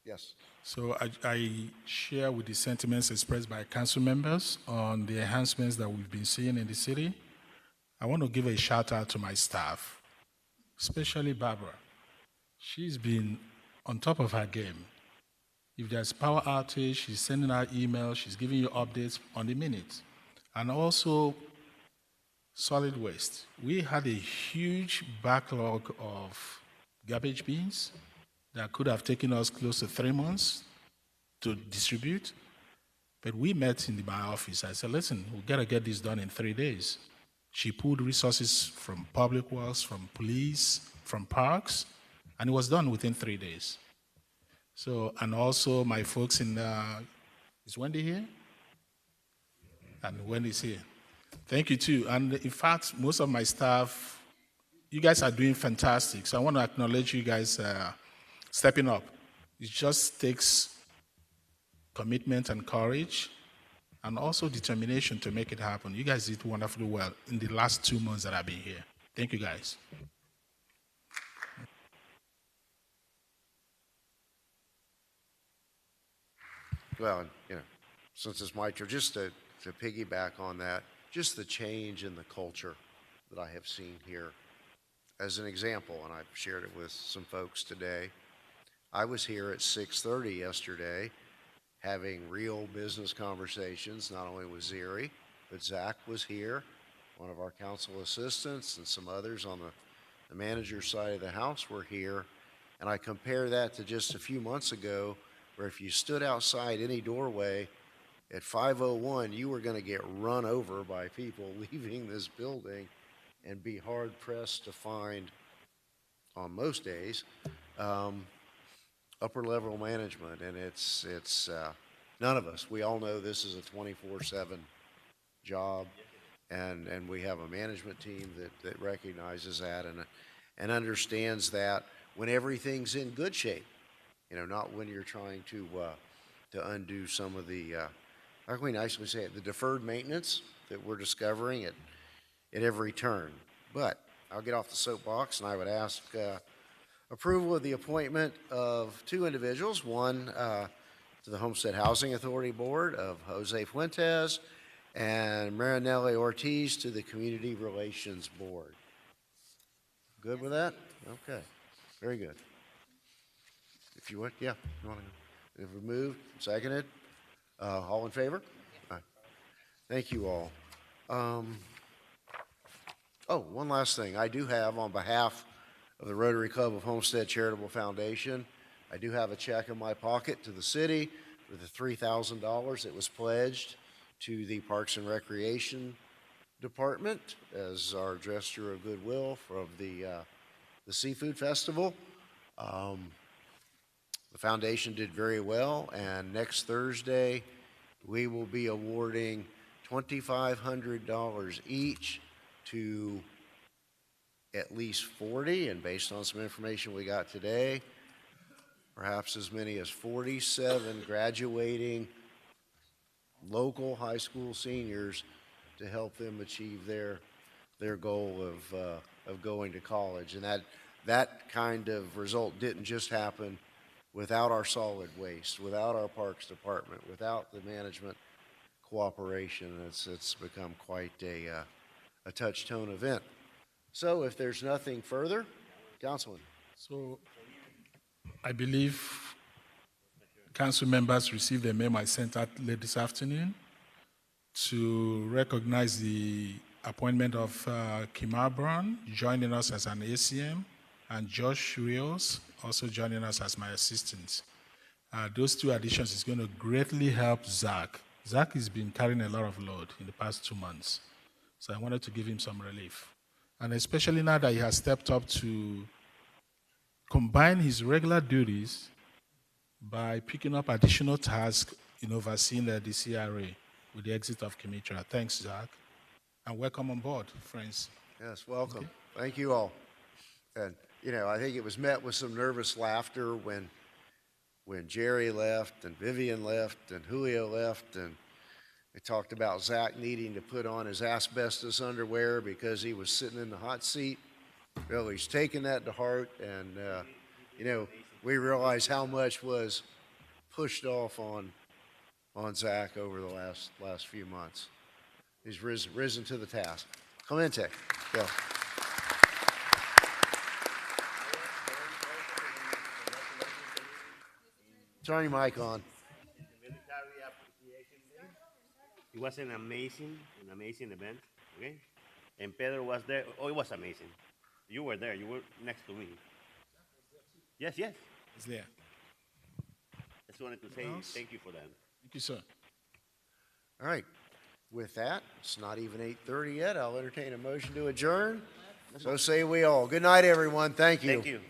Yes. So I share with the sentiments expressed by council members on the enhancements that we've been seeing in the city. I want to give a shout out to my staff, especially Barbara. She's been on top of her game. If there's power outage, she's sending out emails, she's giving you updates on the minute. And also, solid waste. We had a huge backlog of garbage bins that could have taken us close to 3 months to distribute. But we met in my office. I said, listen, we've got to get this done in 3 days. She pulled resources from Public Works, from police, from parks, and it was done within 3 days. So, and also my folks in, is Wendy here? And Wendy's here. Thank you too. And in fact, most of my staff, you guys are doing fantastic. So I want to acknowledge you guys stepping up. It just takes commitment and courage and also determination to make it happen. You guys did wonderfully well in the last 2 months that I've been here. Thank you guys. Well, since it's my turn, just to piggyback on that, just the change in the culture that I have seen here. As an example, and I've shared it with some folks today, I was here at 6:30 yesterday having real business conversations, not only with Zeri, but Zach was here, one of our council assistants, and some others on the manager's side of the house were here. And I compare that to just a few months ago, where if you stood outside any doorway at 5:01, you were going to get run over by people leaving this building and be hard-pressed to find, on most days, upper-level management. And it's none of us. We all know this is a 24/7 job, and we have a management team that recognizes that and understands that when everything's in good shape, not when you're trying to undo some of the, how can we nicely say it, the deferred maintenance that we're discovering at every turn. But I'll get off the soapbox, and I would ask approval of the appointment of two individuals, one to the Homestead Housing Authority Board of Jose Fuentes and Marinelli Ortiz to the Community Relations Board. Good with that? Okay, very good. If you would, yeah, you want to, if moved, seconded, all in favor? Aye. Thank you all. Oh, one last thing. I do have, on behalf of the Rotary Club of Homestead Charitable Foundation, I do have a check in my pocket to the city for the $3,000 that was pledged to the Parks and Recreation Department as our gesture of goodwill from the Seafood Festival. The foundation did very well, and next Thursday, we will be awarding $2,500 each to at least 40, and based on some information we got today, perhaps as many as 47 graduating local high school seniors to help them achieve their goal of going to college. And that kind of result didn't just happen without our solid waste, without our parks department, without the management cooperation. It's become quite a touch-tone event. So if there's nothing further, Councilman. So I believe council members received a memo I sent out late this afternoon to recognize the appointment of Kimar Brown joining us as an ACM, and Josh Rios also joining us as my assistant. Those two additions is going to greatly help Zach. Zach has been carrying a lot of load in the past 2 months, so I wanted to give him some relief. And especially now that he has stepped up to combine his regular duties by picking up additional tasks in overseeing the CRA with the exit of Kimitra. Thanks, Zach. And welcome on board, friends. Yes, welcome. Okay. Thank you all. And, you know, I think it was met with some nervous laughter when Jerry left and Vivian left and Julio left, and they talked about Zach needing to put on his asbestos underwear because he was sitting in the hot seat. Well, he's taken that to heart, and, you know, we realize how much was pushed off on Zach over the last few months. He's risen to the task. Clemente, go. Turn your mic on. It was an amazing event, okay? And Pedro was there. Oh, it was amazing. You were there. You were next to me. Yes, yes. It's there. Just wanted to say thank you for that. Thank you, sir. All right. With that, it's not even 8:30 yet. I'll entertain a motion to adjourn. So say we all. Good night, everyone. Thank you. Thank you.